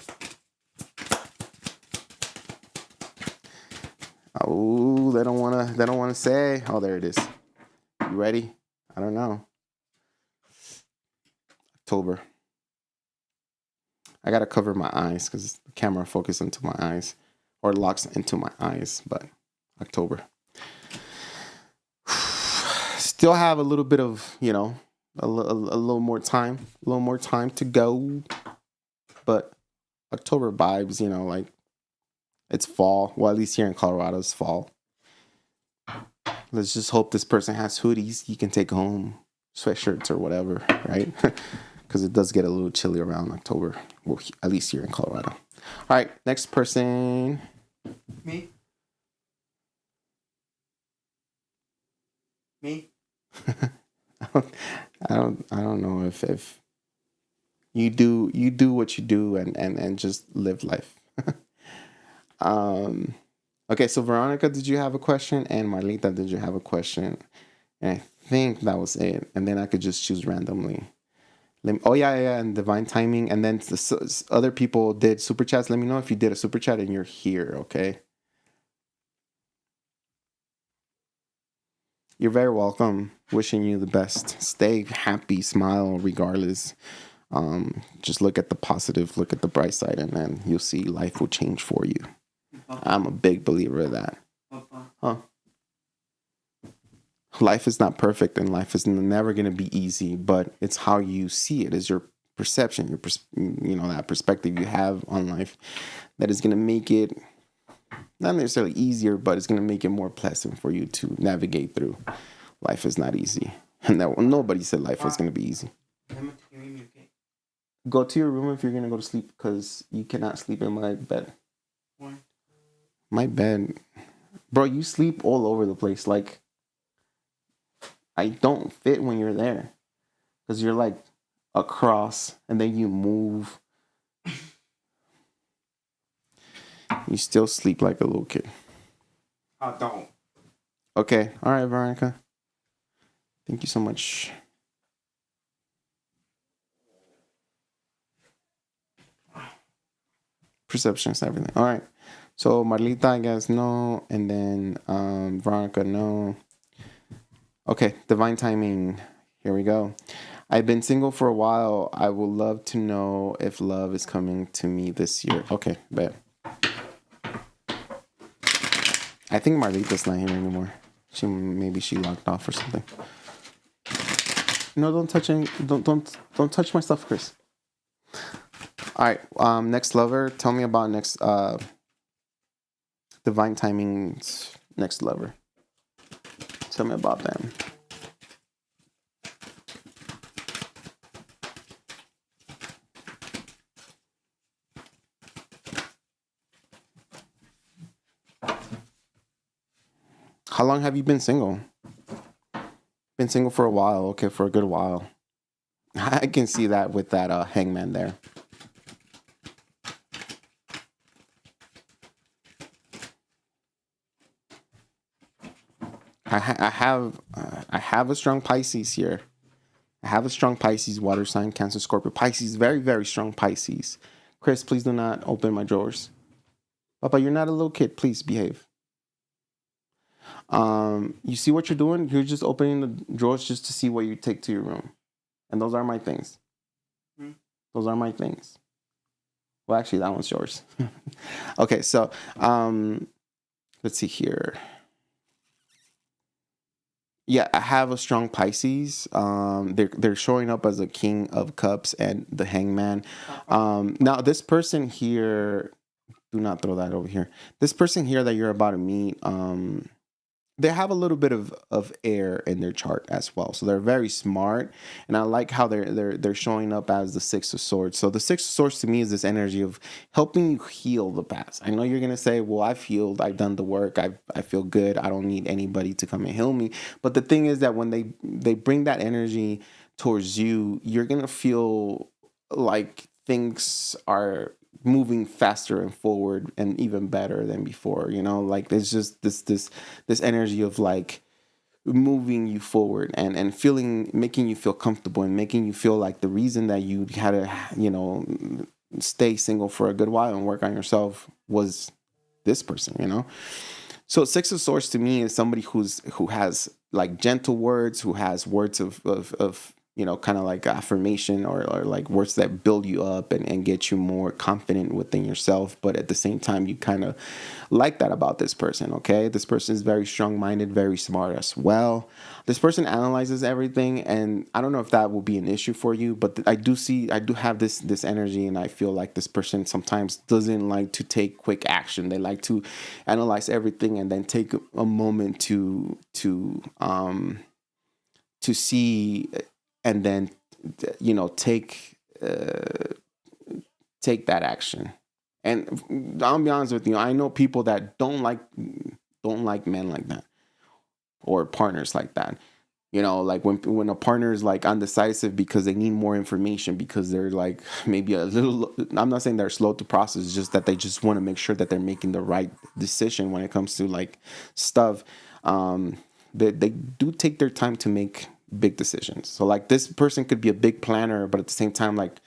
Oh, they don't wanna say. Oh, there it is. You ready? I don't know. October. I gotta cover my eyes because the camera focuses into my eyes or locks into my eyes, but October. Still have a little bit of, you know, a little more time to go, but October vibes, you know, like it's fall. Well, at least here in Colorado, it's fall. Let's just hope this person has hoodies you can take home, sweatshirts or whatever, right? Because it does get a little chilly around October, well, at least here in Colorado. All right, next person. Me. I don't know if you do what you do and just live life. Okay, so Veronica, did you have a question? And Marlita, did you have a question? And I think that was it. And then I could just choose randomly. Oh yeah, and divine timing. And then other people did super chats. Let me know if you did a super chat and you're here. Okay. You're very welcome. Wishing you the best. Stay happy, smile regardless. Just look at the positive, look at the bright side, and then you'll see life will change for you. I'm a big believer of that. Huh? Life is not perfect, and life is never going to be easy, but it's how you see it. Is your perception, you know, that perspective you have on life that is going to make it not necessarily easier, but it's going to make it more pleasant for you to navigate through. Life is not easy. And nobody said life was going to be easy. Go to your room if you're going to go to sleep, because you cannot sleep in my bed. Why? My bed. Bro, you sleep all over the place. Like, I don't fit when you're there. Because you're like across and then you move. You still sleep like a little kid. I don't. Okay. All right, Veronica. Thank you so much. Perceptions, everything. All right. So Marlita, I guess no. And then Veronica, no. Okay. Divine timing. Here we go. I've been single for a while. I would love to know if love is coming to me this year. Okay, bet. I think Marlita's not here anymore. Maybe she locked off or something. No, don't touch any. Don't touch my stuff, Chris. All right. Next lover. Tell me about next. Divine timing's next lover. Tell me about them. How long have you been single? Been single for a while. Okay, for a good while. I can see that with that hangman there. I have a strong Pisces here. I have a strong Pisces, water sign, Cancer, Scorpio. Pisces, very, very strong Pisces. Chris, please do not open my drawers. Papa, you're not a little kid. Please behave. You see what you're doing? You're just opening the drawers just to see what you take to your room. And those are my things. Those are my things. Well, actually, that one's yours. Okay, so let's see here. Yeah, I have a strong Pisces. They're showing up as a King of Cups and the Hangman. Now this person here, do not throw that over here. This person here that you're about to meet, they have a little bit of air in their chart as well, so they're very smart, and I like how they're showing up as the Six of Swords. So the Six of Swords to me is this energy of helping you heal the past. I know you're gonna say, well, I've healed, I've done the work, I feel good, I don't need anybody to come and heal me. But the thing is that when they bring that energy towards you, you're gonna feel like things are moving faster and forward and even better than before. Like there's just this energy of like moving you forward and feeling, making you feel comfortable and making you feel like the reason that you had to stay single for a good while and work on yourself was this person. So Six of Swords to me is somebody who has like gentle words, who has words of kind of like affirmation, or like words that build you up and get you more confident within yourself. But at the same time, you kind of like that about this person, okay? This person is very strong-minded, very smart as well. This person analyzes everything, and I don't know if that will be an issue for you, but I do have this energy, and I feel like this person sometimes doesn't like to take quick action. They like to analyze everything and then take a moment to see, and then take that action. And I'll be honest with you, I know people that don't like men like that, or partners like that. Like when a partner is like undecisive because they need more information, because they're like maybe a little, I'm not saying they're slow to process, it's just that they just want to make sure that they're making the right decision when it comes to like stuff. They do take their time to make big decisions. So like this person could be a big planner, but at the same time, like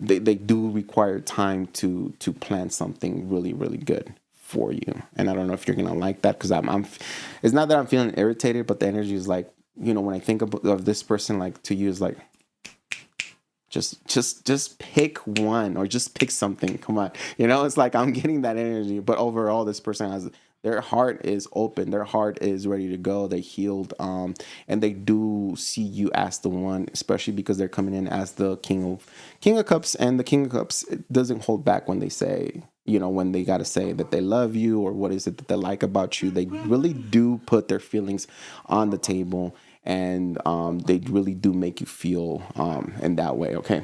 they do require time to plan something really, really good for you. And I don't know if you're gonna like that, because I'm it's not that I'm feeling irritated, but the energy is like, when I think of this person, like to you is like, just pick one, or just pick something. Come on. It's like I'm getting that energy. But overall, this person has, their heart is open. Their heart is ready to go. They healed. And they do see you as the one, especially because they're coming in as the King of Cups. And the King of Cups, it doesn't hold back when they say, when they got to say that they love you, or what is it that they like about you. They really do put their feelings on the table, and they really do make you feel in that way. Okay.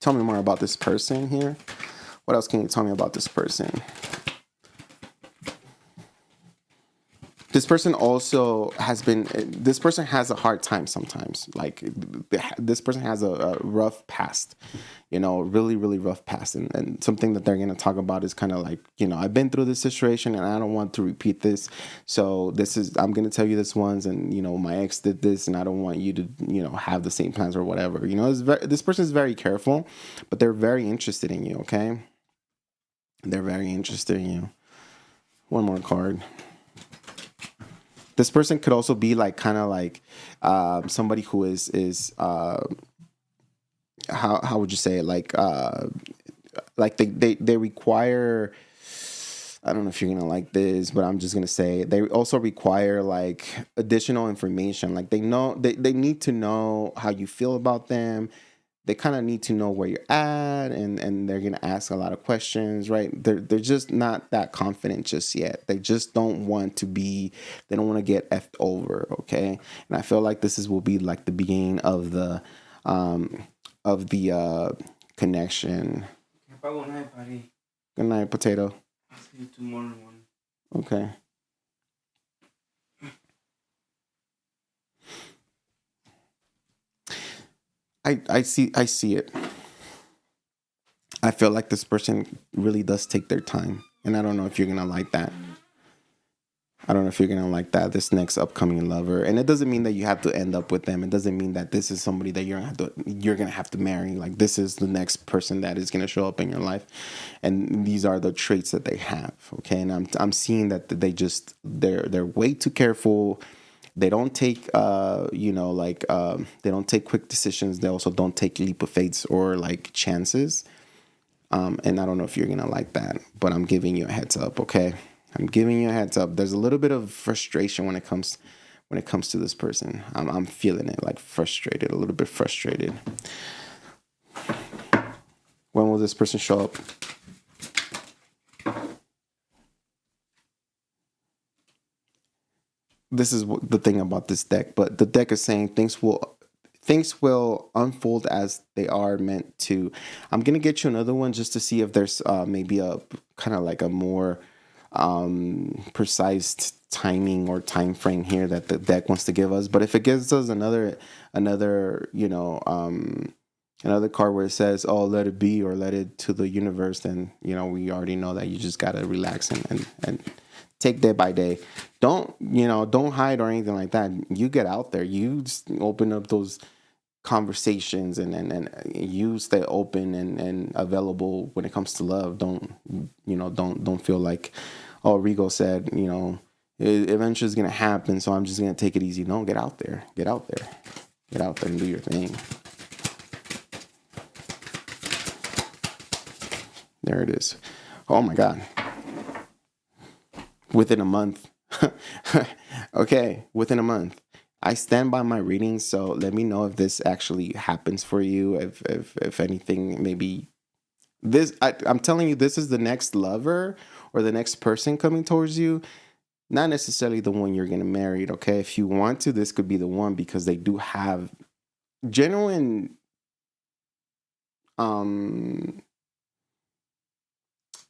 Tell me more about this person here. What else can you tell me about this person? This person also this person has a hard time sometimes. Like this person has a rough past, really, really rough past. And something that they're going to talk about is kind of like, I've been through this situation and I don't want to repeat this. So I'm going to tell you this once, and, my ex did this and I don't want you to, have the same plans or whatever. This person is very careful, but they're very interested in you. Okay. They're very interested in you. One more card. This person could also be like kind of like somebody who is how would you say it? Like they require, I don't know if you're gonna like this, but I'm just gonna say they also require like additional information. Like they need to know how you feel about them. They kind of need to know where you're at, and they're gonna ask a lot of questions, right? They're just not that confident just yet. They just don't want to get effed over, okay? And I feel like will be like the beginning of the connection. Good night, potato. I'll see you tomorrow morning. Okay. I see it. I feel like this person really does take their time, and I don't know if you're gonna like that. This next upcoming lover. And it doesn't mean that you have to end up with them. It doesn't mean that this is somebody that you're gonna have to marry. Like this is the next person that is gonna show up in your life, and these are the traits that they have. Okay, and I'm seeing that they're way too careful. They don't take they don't take quick decisions. They also don't take leap of faith or like chances. And I don't know if you're gonna like that, but I'm giving you a heads up, okay? I'm giving you a heads up. There's a little bit of frustration when it comes to this person. I'm feeling it, like frustrated, a little bit frustrated. When will this person show up? This is the thing about this deck, but the deck is saying things will unfold as they are meant to. I'm gonna get you another one just to see if there's maybe a kind of like a more precise timing or time frame here that the deck wants to give us. But if it gives us another another card where it says, "Oh, let it be," or "let it to the universe," then we already know that you just gotta relax and take day by day. Don't hide or anything like that. You get out there. You just open up those conversations and you stay open and available when it comes to love. Don't feel like, oh, Rigo said, it eventually is gonna happen, so I'm just gonna take it easy. No, get out there. Get out there and do your thing. There it is. Oh my God. Within a month. Okay, within a month. I stand by my readings, so let me know if this actually happens for you. If anything, maybe this. I'm telling you, this is the next lover or the next person coming towards you. Not necessarily the one you're gonna marry. Okay, if you want to, this could be the one because they do have genuine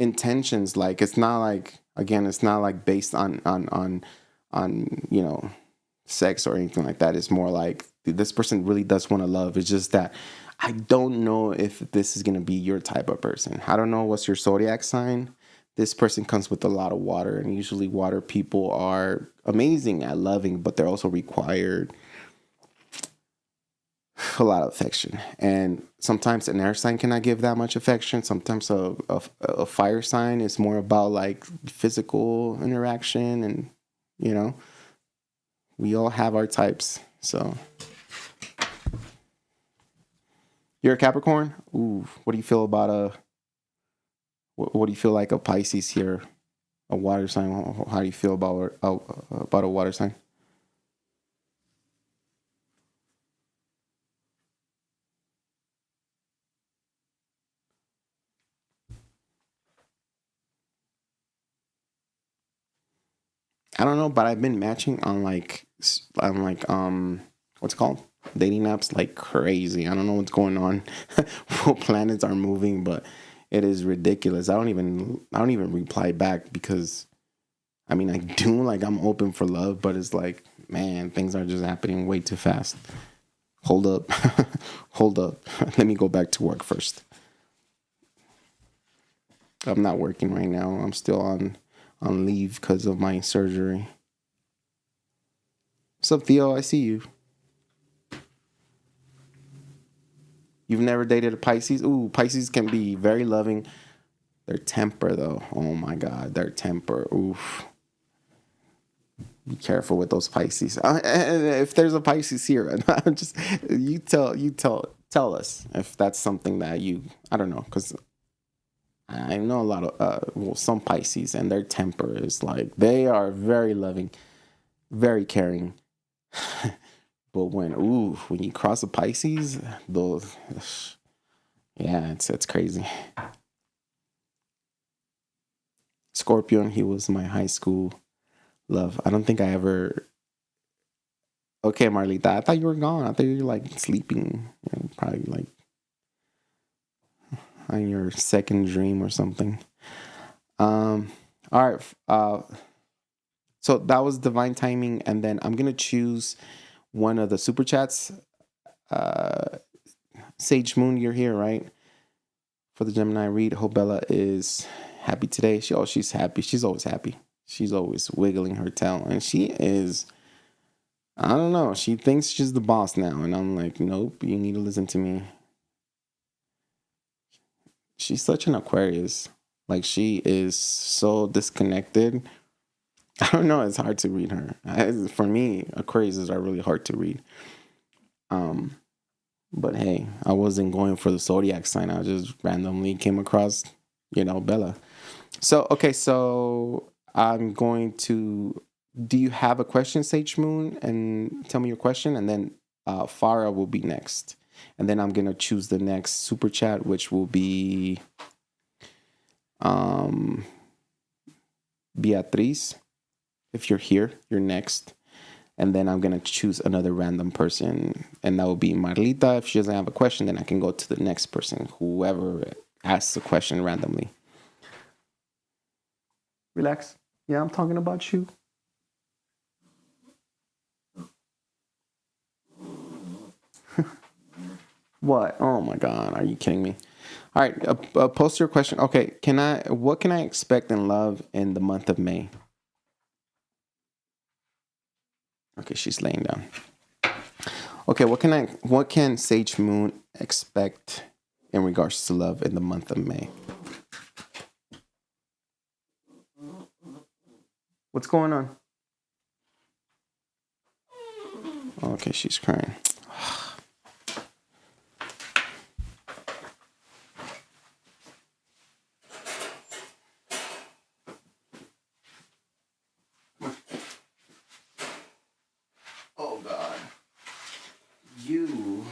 intentions. Like it's not like, again, it's not like based on sex or anything like that. It's more like this person really does want to love. It's just that I don't know if this is going to be your type of person. I don't know what's your zodiac sign. This person comes with a lot of water, and usually water people are amazing at loving, but they're also required a lot of affection. And sometimes an air sign cannot give that much affection. Sometimes a fire sign is more about like physical interaction, and we all have our types. So you're a Capricorn? Ooh, what do you feel about what do you feel like a Pisces here? A water sign. How do you feel about a water sign? I don't know, but I've been matching on what's it called? Dating apps like crazy. I don't know what's going on. What planets are moving, but it is ridiculous. I don't even reply back because I mean I do, like, I'm open for love, but it's like, man, things are just happening way too fast. Hold up. Hold up. Let me go back to work first. I'm not working right now. I'm still on leave because of my surgery. What's up, Theo? I see you. You've never dated a Pisces? Ooh, Pisces can be very loving. Their temper, though. Oh my God, their temper. Oof. Be careful with those Pisces. If there's a Pisces here, I'm just tell us if that's something that I don't know, because I know a lot of some Pisces, and their temper is like, they are very loving, very caring. But when you cross a Pisces, those, yeah, it's crazy. Scorpion, he was my high school love. I don't think I ever. Okay, Marlita, I thought you were gone. I thought you were like sleeping, probably like on your second dream or something. All right. So that was divine timing, and then I'm gonna choose one of the super chats. Sage Moon, you're here, right? For the Gemini read. Hope Bella is happy today. She's happy. She's always happy. She's always wiggling her tail, and she is. I don't know. She thinks she's the boss now, and I'm like, nope. You need to listen to me. She's such an Aquarius. Like, she is so disconnected. I don't know. It's hard to read her. For me, Aquariuses are really hard to read. But hey, I wasn't going for the zodiac sign. I just randomly came across, Bella. So, okay, so I'm going to. Do you have a question, Sage Moon? And tell me your question, and then Farah will be next. And then I'm going to choose the next super chat, which will be Beatriz. If you're here, you're next. And then I'm going to choose another random person. And that will be Marlita. If she doesn't have a question, then I can go to the next person, whoever asks a question randomly. Relax. Yeah, I'm talking about you. What? Oh my God. Are you kidding me? All right. Post your question. Okay. What can I expect in love in the month of May? Okay. She's laying down. Okay. What can Sage Moon expect in regards to love in the month of May? What's going on? Okay. She's crying. Oh God. You.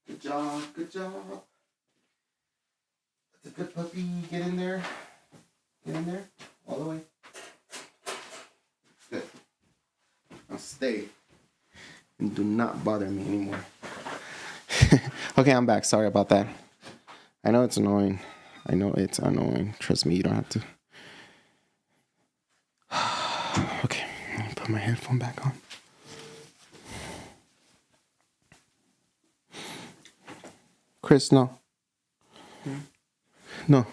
Good job. Good job. That's a good puppy. Get in there. Get in there. All the way. Good. Now stay. And do not bother me anymore. Okay, I'm back. Sorry about that. I know it's annoying. Trust me, you don't have to. Okay, let me put my headphone back on. Chris, no. No.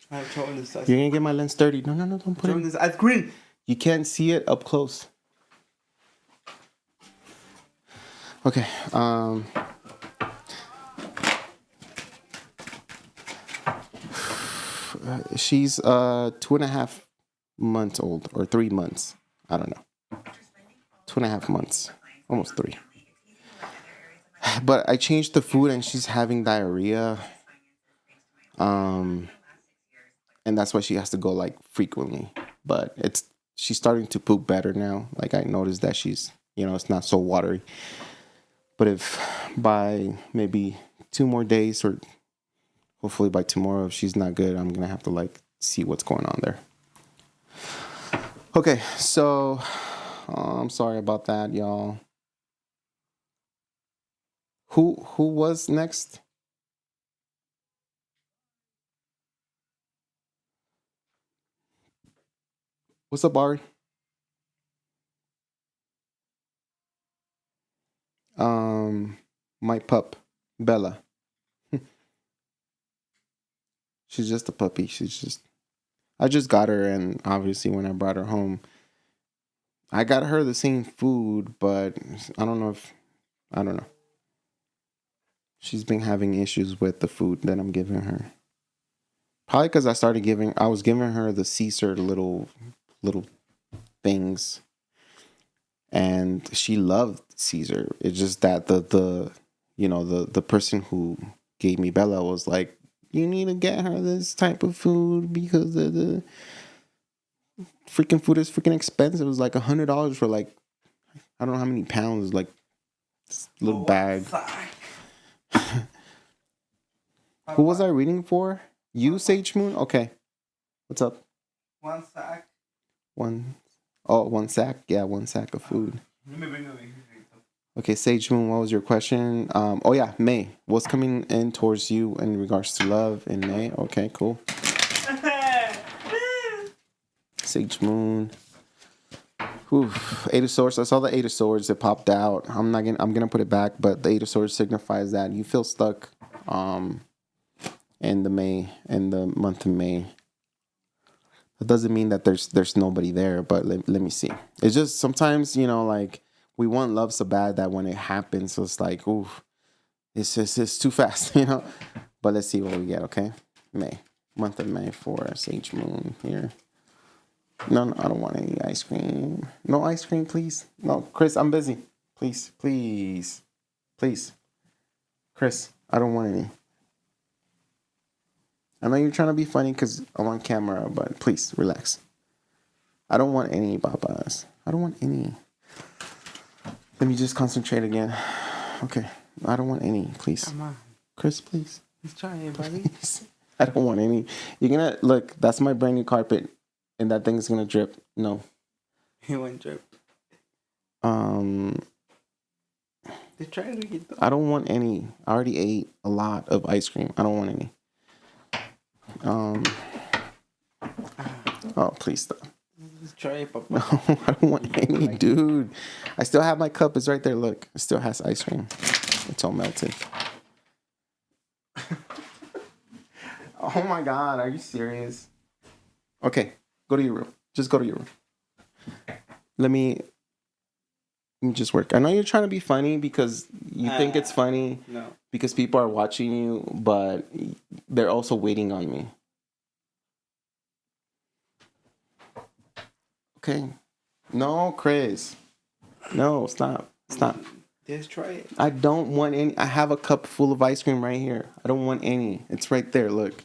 I'm showing this. You're going to get my lens dirty. No, don't put it. This ice cream. You can't see it up close. Okay. She's 2.5 months old, or 3 months. I don't know. 2.5 months. Almost 3. But I changed the food and she's having diarrhea. And that's why she has to go like frequently. But she's starting to poop better now. Like I noticed that she's, it's not so watery. But if by maybe 2 more days, or hopefully by tomorrow, if she's not good, I'm going to have to like see what's going on there. Okay, so I'm sorry about that, y'all. Who was next? What's up, Ari? My pup, Bella. She's just a puppy. I just got her, and obviously when I brought her home, I got her the same food, but I don't know. She's been having issues with the food that I'm giving her. Probably because I was giving her the Caesar little things, and she loved Caesar. It's just that the the person who gave me Bella was like, you need to get her this type of food because the freaking food is freaking expensive. It was like $100 for like, I don't know how many pounds, like this little bag. Who was I reading for? You, Sage Moon? Okay. What's up? One sack. One sack? Yeah, 1 sack of food. Let me bring it. Okay, Sage Moon, what was your question? Oh yeah, May. What's coming in towards you in regards to love in May? Okay, cool. Sage Moon. Oof, 8 of Swords. I saw the 8 of Swords. It popped out. I'm gonna put it back, but the 8 of Swords signifies that you feel stuck in the month of May. It doesn't mean that there's nobody there, but let me see. It's just sometimes, like we want love so bad that when it happens, it's like, ooh, it's too fast, But let's see what we get, okay? May. Month of May for Sage Moon here. No, I don't want any ice cream. No ice cream, please. No, Chris, I'm busy. Please. Chris, I don't want any. I know you're trying to be funny because I'm on camera, but please, relax. I don't want any babas. I don't want any. Let me just concentrate again. Okay. I don't want any, please. Come on. Chris, please. He's trying, buddy. Please. I don't want any. You're going to, look, that's my brand new carpet, and that thing's going to drip. No. He went drip. They tried to get them. I don't want any. I already ate a lot of ice cream. I don't want any. Oh, please stop. Let's try it, Papa. No, I don't want any, dude. I still have my cup. It's right there. Look, it still has ice cream. It's all melted. Oh my God, are you serious? Okay, go to your room. Just go to your room. Let me just work. I know you're trying to be funny because you think it's funny. No. Because people are watching you, but they're also waiting on me. Okay. No, Chris. No, stop. Just try it. I don't want any. I have a cup full of ice cream right here. I don't want any. It's right there. Look.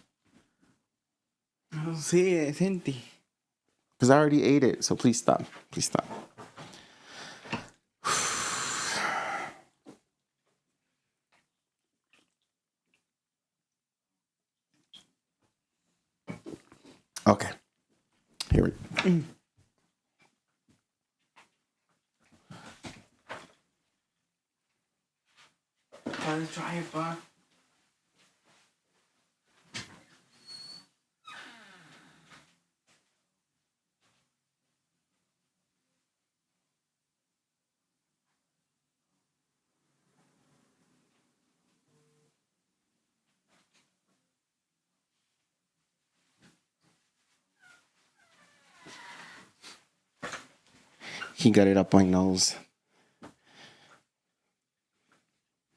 Sí, es empty. Because I already ate it. So please stop. Please stop. Okay. Here we go. Let's try it, bud. He got it up my nose.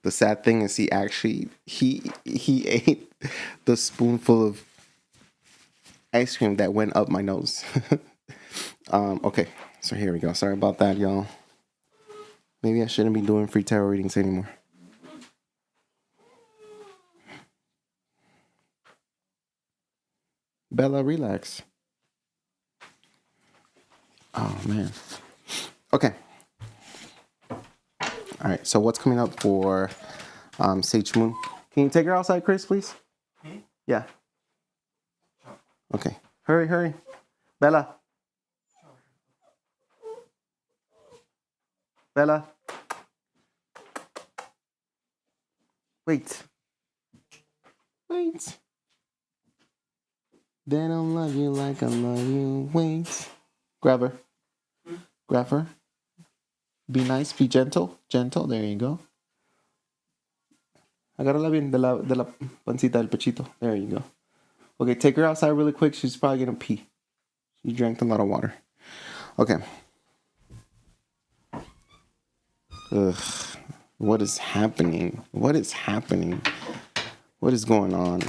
The sad thing is he ate the spoonful of ice cream that went up my nose. Okay, so here we go. Sorry about that, y'all. Maybe I shouldn't be doing free tarot readings anymore. Bella, relax. Oh, man. Okay. All right, so what's coming up for Sage Moon? Can you take her outside, Chris, please? Hmm? Yeah. Okay. Hurry. Bella. Wait. They don't love you like I love you. Wait. Grab her. Grab her. Be nice. Be gentle. There you go. Agárrala bien de la pancita del pechito. There you go. Okay, take her outside really quick. She's probably going to pee. She drank a lot of water. Okay. Ugh. What is happening? What is going on?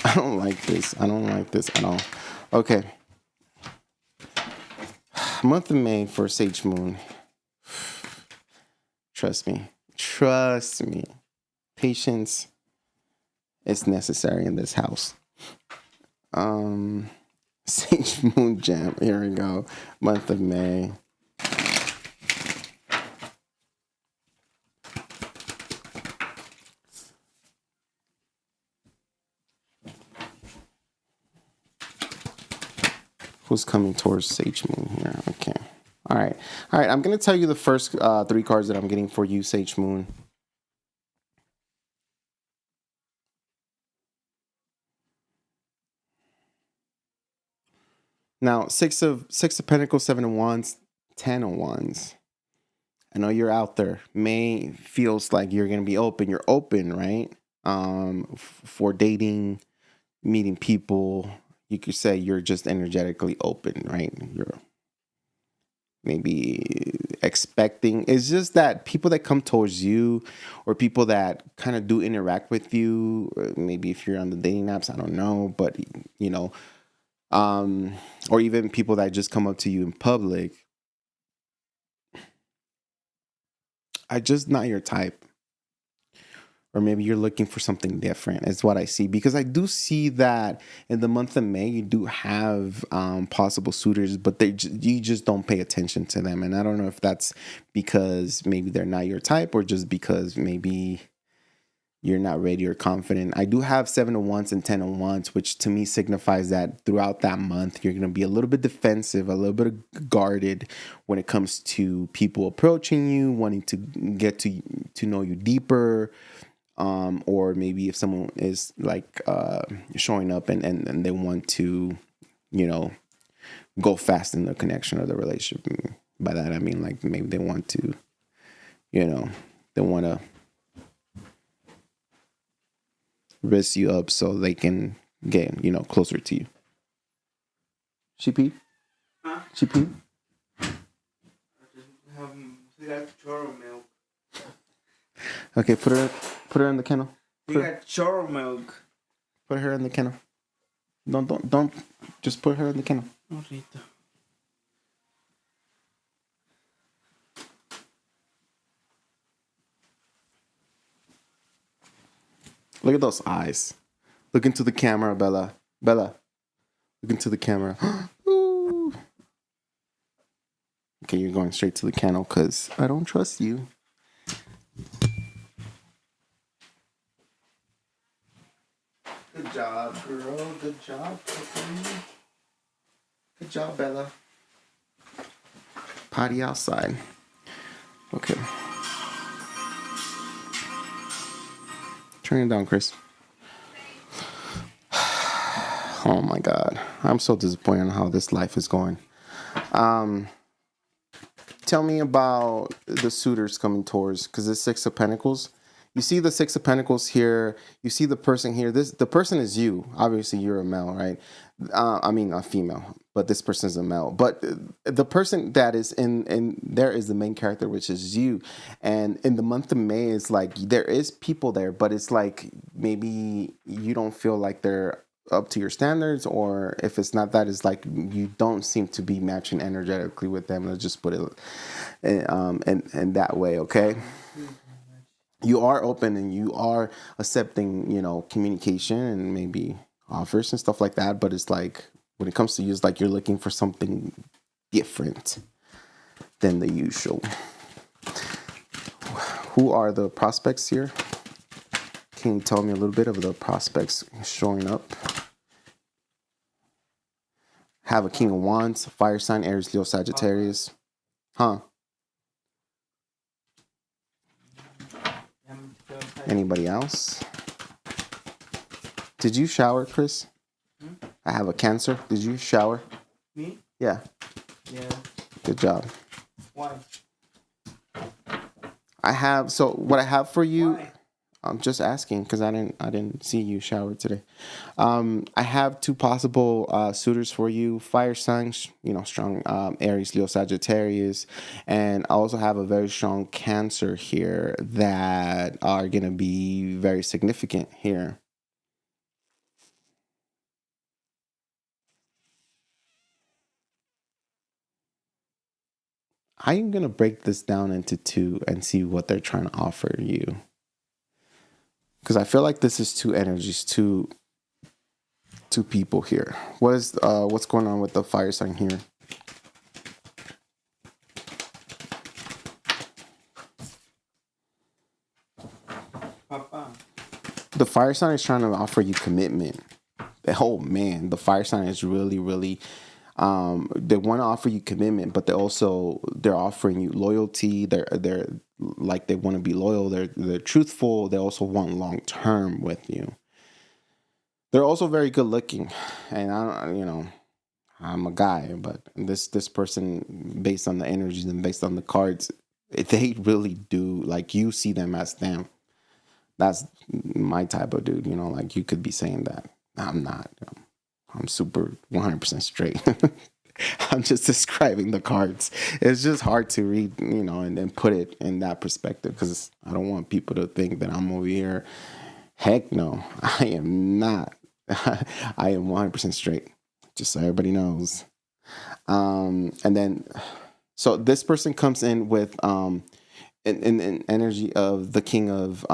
I don't like this at all. Okay. Month of May for Sage Moon. Trust me. Patience is necessary in this house. Sage Moon Jam. Here we go. Month of May. Who's coming towards Sage Moon here? Okay. All right. I'm going to tell you the first 3 cards that I'm getting for you, Sage Moon. Now, six of Pentacles, 7 of Wands, 10 of Wands. I know you're out there. May feels like you're gonna be open. You're open, right? For dating, meeting people. You could say you're just energetically open, right? You're maybe expecting. It's just that people that come towards you, or people that kind of do interact with you. Maybe if you're on the dating apps, I don't know, but you know. Or even people that just come up to you in public, are just not your type. Or maybe you're looking for something different, is what I see. Because I do see that in the month of May, you do have possible suitors, but you just don't pay attention to them. And I don't know if that's because maybe they're not your type, or just because maybe you're not ready or confident. I do have 7 of Wands and 10 of Wands, which to me signifies that throughout that month, you're going to be a little bit defensive, a little bit guarded when it comes to people approaching you, wanting to get to know you deeper. Or maybe if someone is like showing up and they want to, you know, go fast in the connection or the relationship. By that, I mean, like, maybe they want to, you know, they want to risk you up so they can get, you know, closer to you. She peed? Huh? She peed? We got churro milk. Okay, put her in the kennel. We got churro milk. Put her in the kennel. Don't. Just put her in the kennel. Ahorita. Look at those eyes. Look into the camera, Bella. Bella, look into the camera. Ooh. Okay, you're going straight to the kennel because I don't trust you. Good job, girl. Good job. Good job, Bella. Potty outside. Okay. Turn it down, Chris. Oh my God. I'm so disappointed on how this life is going. Tell me about the suitors coming towards, because it's 6 of Pentacles. You see the 6 of Pentacles here. You see the person here. The person is you. Obviously, you're a male, right? I mean, a female, but this person is a male. But the person that is in there is the main character, which is you. And in the month of May, it's like there is people there, but it's like maybe you don't feel like they're up to your standards, or if it's not that, it's like you don't seem to be matching energetically with them. Let's just put it in that way, okay? You are open and you are accepting, you know, communication and maybe offers and stuff like that. But it's like when it comes to you, it's like you're looking for something different than the usual. Who are the prospects here? Can you tell me a little bit of the prospects showing up? Have a King of Wands, fire sign, Aries, Leo, Sagittarius. Huh? Anybody else? Did you shower, Chris? I have a Cancer. Did you shower? Me? Yeah. Yeah. Good job. Why? So what I have for you, Why? I'm just asking because I didn't see you shower today. I have 2 possible suitors for you. Fire signs, you know, strong Aries, Leo, Sagittarius, and I also have a very strong Cancer here that are gonna be very significant here. I'm gonna break this down into 2 and see what they're trying to offer you. Because I feel like this is two energies, two people here. What's going on with the fire sign here? Papa. The fire sign is trying to offer you commitment. Oh man, the fire sign is really, really. They want to offer you commitment, but they're offering you loyalty. They're like they want to be loyal. They're truthful. They also want long term with you. They're also very good looking, and I'm a guy, but this person, based on the energies and based on the cards, they really do like you see them as them. That's my type of dude, like you could be saying that. I'm not. I'm super 100% straight. I'm just describing the cards. It's just hard to read, and then put it in that perspective because I don't want people to think that I'm over here. Heck no, I am not. I am 100% straight, just so everybody knows. And then, so this person comes in with an energy of the King of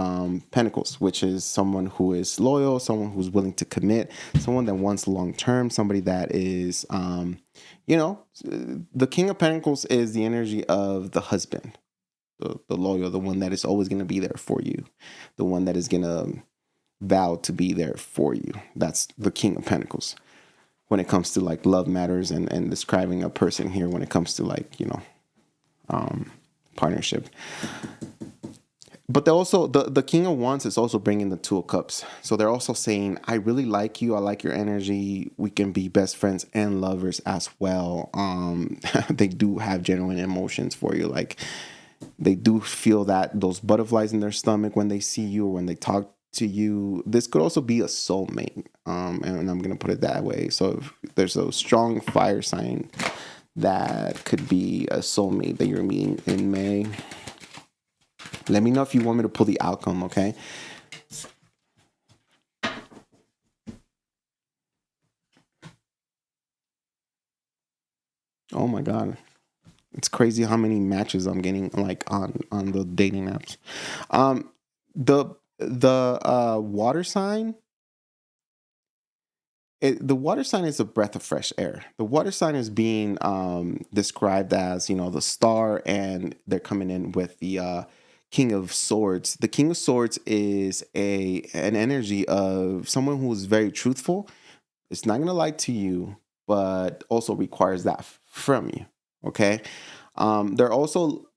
Pentacles, which is someone who is loyal, someone who's willing to commit, someone that wants long term, somebody that is, the King of Pentacles is the energy of the husband, the loyal, the one that is always going to be there for you, the one that is going to vow to be there for you. That's the King of Pentacles when it comes to like love matters and describing a person here when it comes to like, partnership. But they also, the King of Wands is also bringing the Two of Cups. So they're also saying, I really like you. I like your energy. We can be best friends and lovers as well. They do have genuine emotions for you. Like they do feel that those butterflies in their stomach when they see you or when they talk to you. This could also be a soulmate. And I'm going to put it that way. So if there's a strong fire sign, that could be a soulmate that you're meeting in May. Let me know if you want me to pull the outcome, okay? Oh my God. It's crazy how many matches I'm getting like on the dating apps. The water sign, the water sign is a breath of fresh air. The water sign is being described as, the star, and they're coming in with the King of Swords. The King of Swords is an energy of someone who is very truthful. It's not going to lie to you, but also requires that from you. Okay. They're also,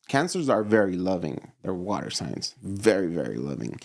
Cancers are very loving. They're water signs, very, very loving.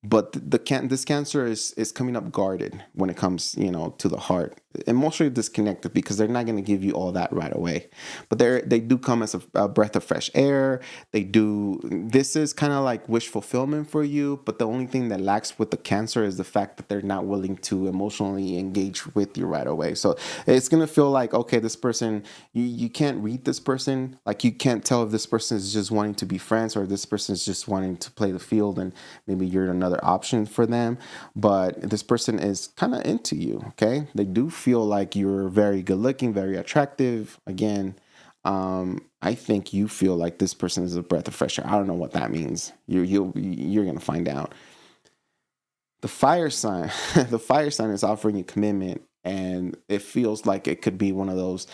But this Cancer is coming up guarded when it comes, to the heart, emotionally disconnected, because they're not going to give you all that right away. But they do come as a breath of fresh air. This is kind of like wish fulfillment for you. But the only thing that lacks with the Cancer is the fact that they're not willing to emotionally engage with you right away. So it's going to feel like, okay, this person, you can't read this person. Like you can't tell if this person is just wanting to be friends or this person is just wanting to play the field and maybe you're another option for them. But this person is kind of into you. Okay, they do feel like you're very good looking, very attractive. Again, I think you feel like this person is a breath of fresh air. I don't know what that means. You're gonna find out. The fire sign, the fire sign is offering you commitment, and it feels like it could be one of those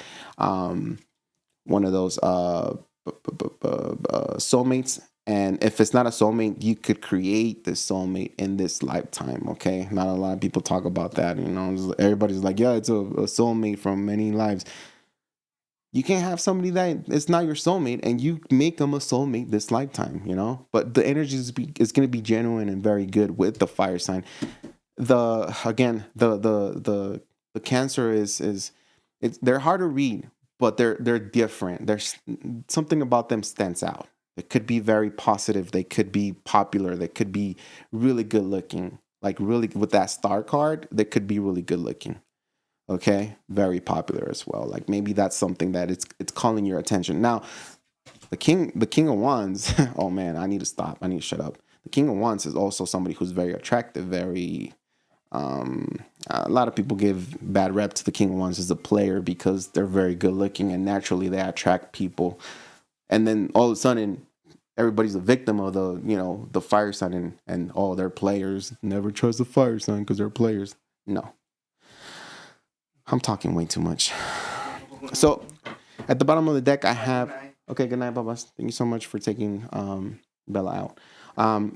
soulmates. And if it's not a soulmate, you could create this soulmate in this lifetime, okay? Not a lot of people talk about that, Everybody's like, yeah, it's a soulmate from many lives. You can't have somebody that it's not your soulmate and you make them a soulmate this lifetime, But the energy is going to be genuine and very good with the fire sign. The Cancer they're hard to read, but they're different. There's something about them stands out. They could be very positive. They could be popular. They could be really good looking. Like really with that star card, they could be really good looking. Okay, very popular as well. Like maybe that's something that it's calling your attention. Now, the King of Wands. Oh man, I need to stop. I need to shut up. The King of Wands is also somebody who's very attractive. Very. A lot of people give bad rep to the King of Wands as a player because they're very good looking and naturally they attract people. And then all of a sudden, everybody's a victim of the fire sign and all their players. Never trust the fire sign because they're players. No, I'm talking way too much. So at the bottom of the deck, I have. Okay, good night, Baba. Thank you so much for taking Bella out.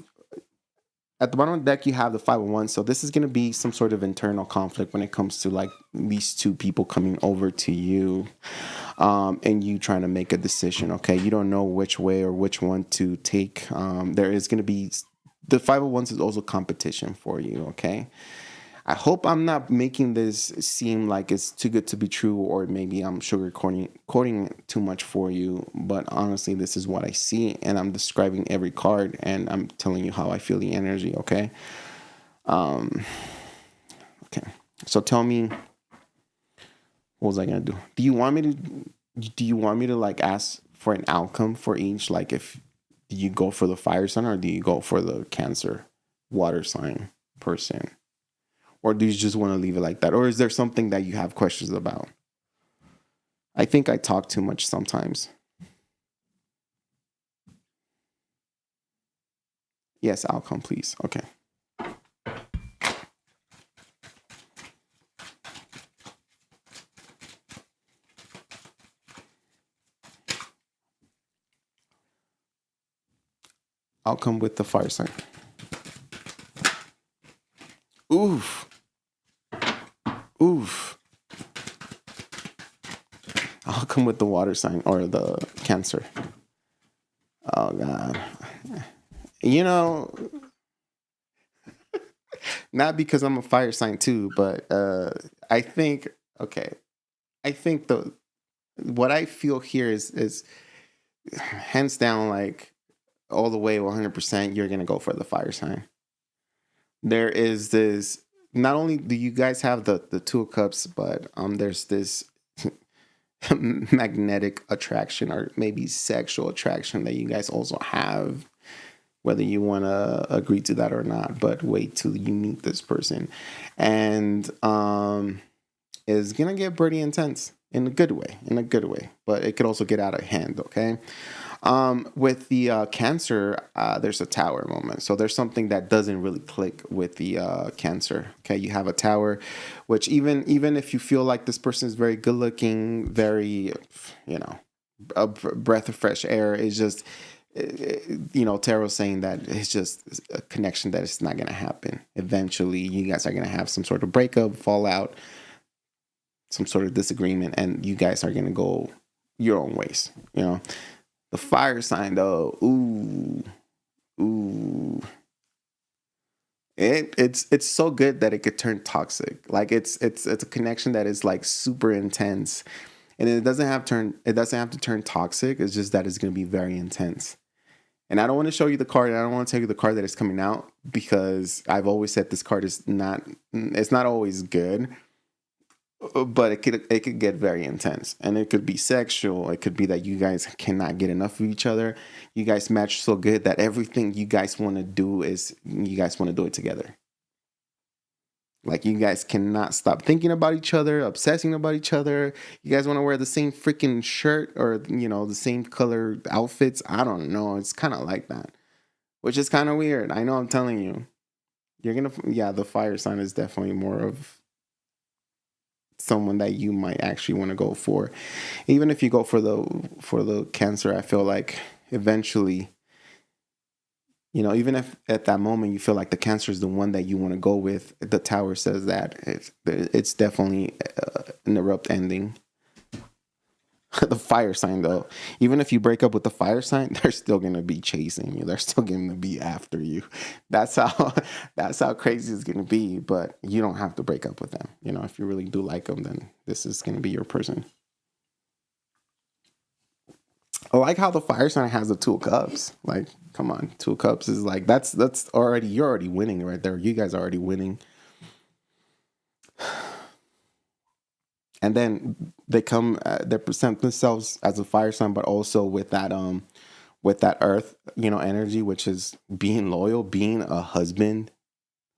At the bottom of the deck, you have the 5 of Wands. So this is going to be some sort of internal conflict when it comes to like these two people coming over to you and you trying to make a decision. Okay, you don't know which way or which one to take. There is going to be the 5 of Wands is also competition for you. Okay. I hope I'm not making this seem like it's too good to be true, or maybe I'm sugarcoating too much for you. But honestly, this is what I see, and I'm describing every card, and I'm telling you how I feel the energy. Okay. Okay. So tell me, what was I gonna do? Do you want me to like ask for an outcome for each? Like, if do you go for the fire sign or do you go for the Cancer water sign person? Or do you just want to leave it like that? Or is there something that you have questions about? I think I talk too much sometimes. Yes, outcome, please. Okay. Outcome with the fire sign. Oof. Oof. I'll come with the water sign or the Cancer. Oh, God. You know, not because I'm a fire sign too, but I think, okay, I think what I feel here is hands down, like all the way 100%, you're going to go for the fire sign. There is this, not only do you guys have the 2 of Cups, but there's this magnetic attraction or maybe sexual attraction that you guys also have, whether you want to agree to that or not. But wait till you meet this person, and it's gonna get pretty intense in a good way, but it could also get out of hand. Okay. With the Cancer, there's a Tower moment. So there's something that doesn't really click with the Cancer. Okay, you have a Tower, which even if you feel like this person is very good looking, very, a breath of fresh air, is just, Tarot's saying that it's just a connection that it's not going to happen. Eventually, you guys are going to have some sort of breakup, fallout, some sort of disagreement, and you guys are going to go your own ways, The fire sign, though, it's so good that it could turn toxic. Like it's a connection that is like super intense, and it doesn't have to turn toxic. It's just that it's going to be very intense. And I don't want to show you the card. And I don't want to tell you the card that is coming out, because I've always said this card is not always good. But it could get very intense, and it could be sexual. It could be that you guys cannot get enough of each other. You guys match so good that everything you guys want to do is you guys want to do it together. Like, you guys cannot stop thinking about each other, obsessing about each other. You guys want to wear the same freaking shirt or, the same color outfits. I don't know. It's kind of like that, which is kind of weird. I know, I'm telling you. The fire sign is definitely more of someone that you might actually want to go for. Even if you go for the Cancer, I feel like eventually, even if at that moment you feel like the Cancer is the one that you want to go with, the Tower says that it's definitely an abrupt ending. The fire sign, though, even if you break up with the fire sign, they're still going to be chasing you. They're still going to be after you. That's how crazy it's going to be. But you don't have to break up with them. If you really do like them, then this is going to be your person. I like how the fire sign has the 2 of Cups. Like, come on, 2 of Cups is like, that's already, you're already winning right there. You guys are already winning. And then they present themselves as a fire sign, but also with that earth, energy, which is being loyal, being a husband.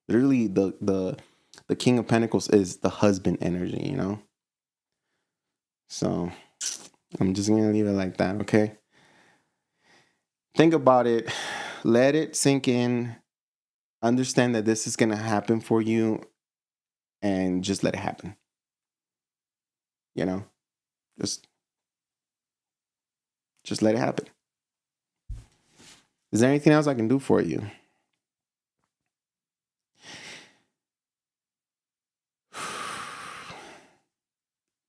Literally, the King of Pentacles is the husband energy, So I'm just gonna leave it like that, okay? Think about it. Let it sink in. Understand that this is going to happen for you and just let it happen. You know, just let it happen. Is there anything else I can do for you?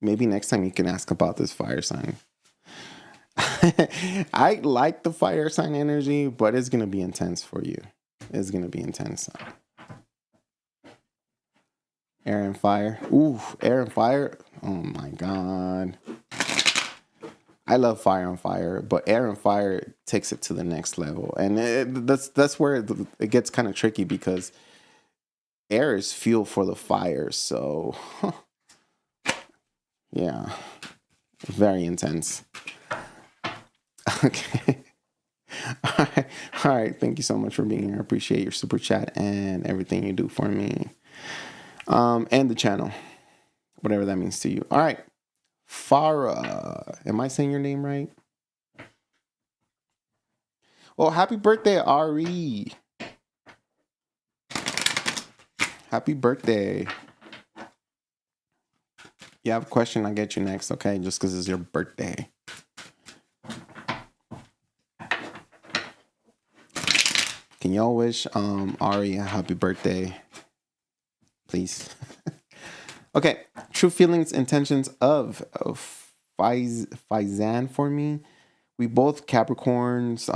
Maybe next time you can ask about this fire sign. I like the fire sign energy, but it's going to be intense for you. It's going to be intense. Air and fire. Ooh, air and fire. Oh my God. I love fire on fire, but air and fire takes it to the next level. And that's where it gets kind of tricky because air is fuel for the fire. So, yeah, very intense. Okay. All right. Thank you so much for being here. I appreciate your super chat and everything you do for me. And the channel, whatever that means to you. All right. Farah. Am I saying your name right? Oh, happy birthday, Ari. Happy birthday. You have a question, I'll get you next, okay? Just because it's your birthday. Can y'all wish Ari a happy birthday? Please. Okay. True feelings, intentions of Faizan for me. We both Capricorns.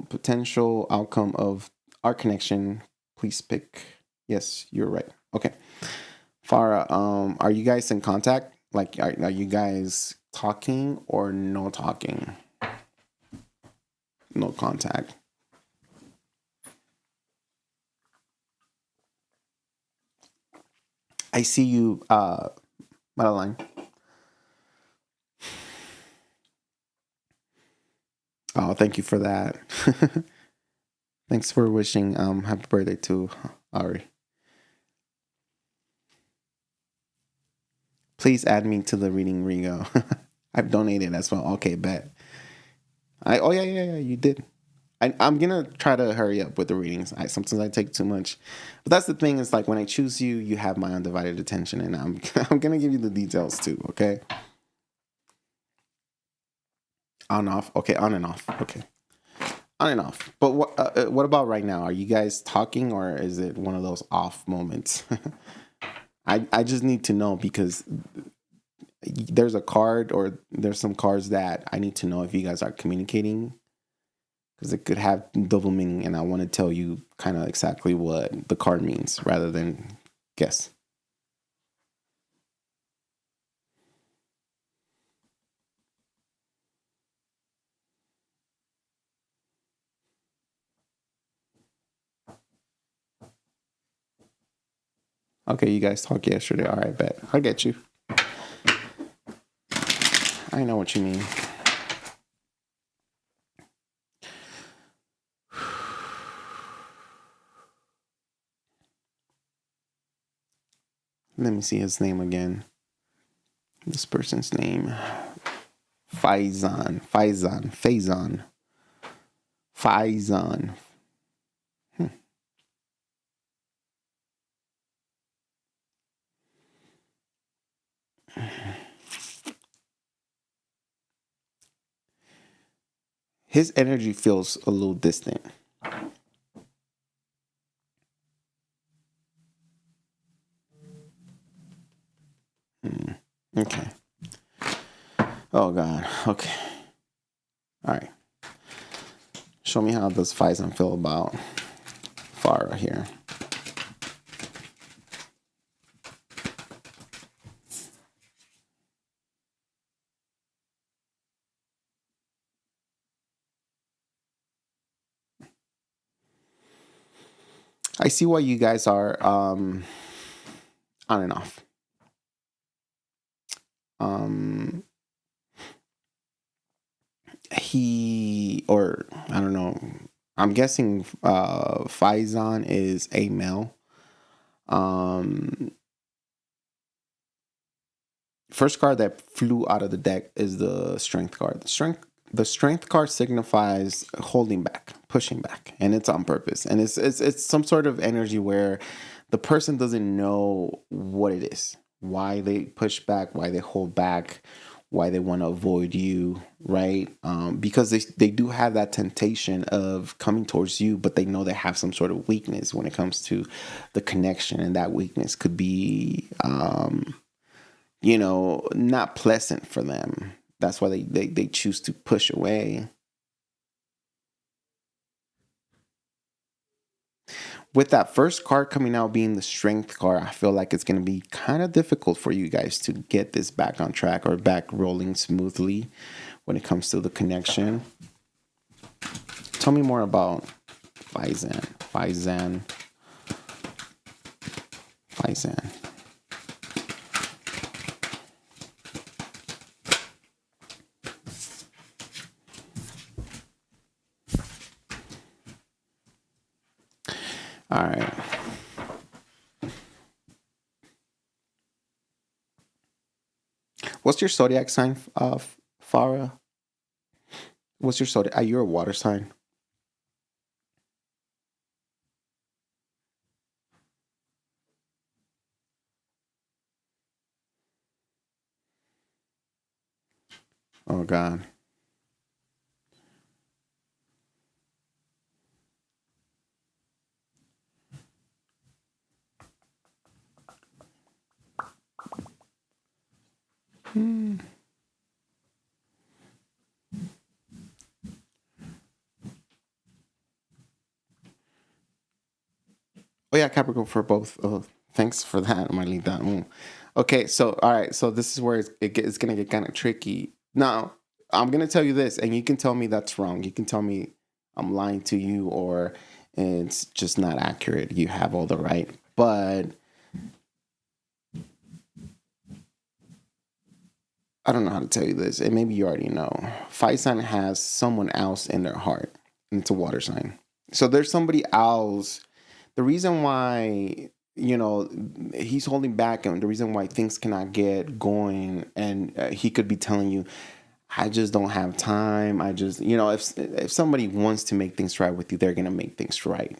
Potential outcome of our connection. Please pick. Yes, you're right. Okay. Farah, are you guys in contact? Like, are you guys talking or no talking? No contact. I see you, Madeline. Oh, thank you for that. Thanks for wishing happy birthday to Ari. Please add me to the reading Rigo. I've donated as well. Okay, bet. Yeah, you did. I'm gonna try to hurry up with the readings. Sometimes I take too much, but that's the thing. Is like when I choose you, you have my undivided attention, and I'm gonna give you the details too. Okay. On off. Okay, on and off. Okay, on and off. But what about right now? Are you guys talking, or is it one of those off moments? I just need to know because there's a card or there's some cards that I need to know if you guys are communicating. Because it could have double meaning, and I want to tell you kind of exactly what the card means rather than guess. Okay, you guys talked yesterday. All right, bet. I'll get you. I know what you mean. Let me see his name again. This person's name. Faizan. His energy feels a little distant. Okay. Oh, God. Okay. All right. Show me how does Faizan feel about Farah here. I see why you guys are on and off. I don't know. I'm guessing Faizan is a male. First card that flew out of the deck is the Strength card. The Strength The Strength card signifies holding back, pushing back, and it's on purpose. And it's some sort of energy where the person doesn't know what it is, why they push back, why they hold back, why they want to avoid you, right? Because they do have that temptation of coming towards you, but they know they have some sort of weakness when it comes to the connection, and that weakness could be, not pleasant for them. That's why they choose to push away. With that first card coming out being the Strength card, I feel like it's going to be kind of difficult for you guys to get this back on track or back rolling smoothly when it comes to the connection. Tell me more about Faizan. All right. What's your zodiac sign, Farah? What's your zodiac? You're a water sign. Oh, God. Oh yeah, Capricorn for both. Oh, thanks for that, Marlita. Okay, so all right, so this is where it's gonna get kind of tricky. Now, I'm gonna tell you this, and you can tell me that's wrong. You can tell me I'm lying to you, or it's just not accurate. You have all the right, but I don't know how to tell you this, and maybe you already know. Fire sign has someone else in their heart, and it's a water sign. So there's somebody else. The reason why, he's holding back, and the reason why things cannot get going, and he could be telling you, I just don't have time. I just, if somebody wants to make things right with you, they're going to make things right.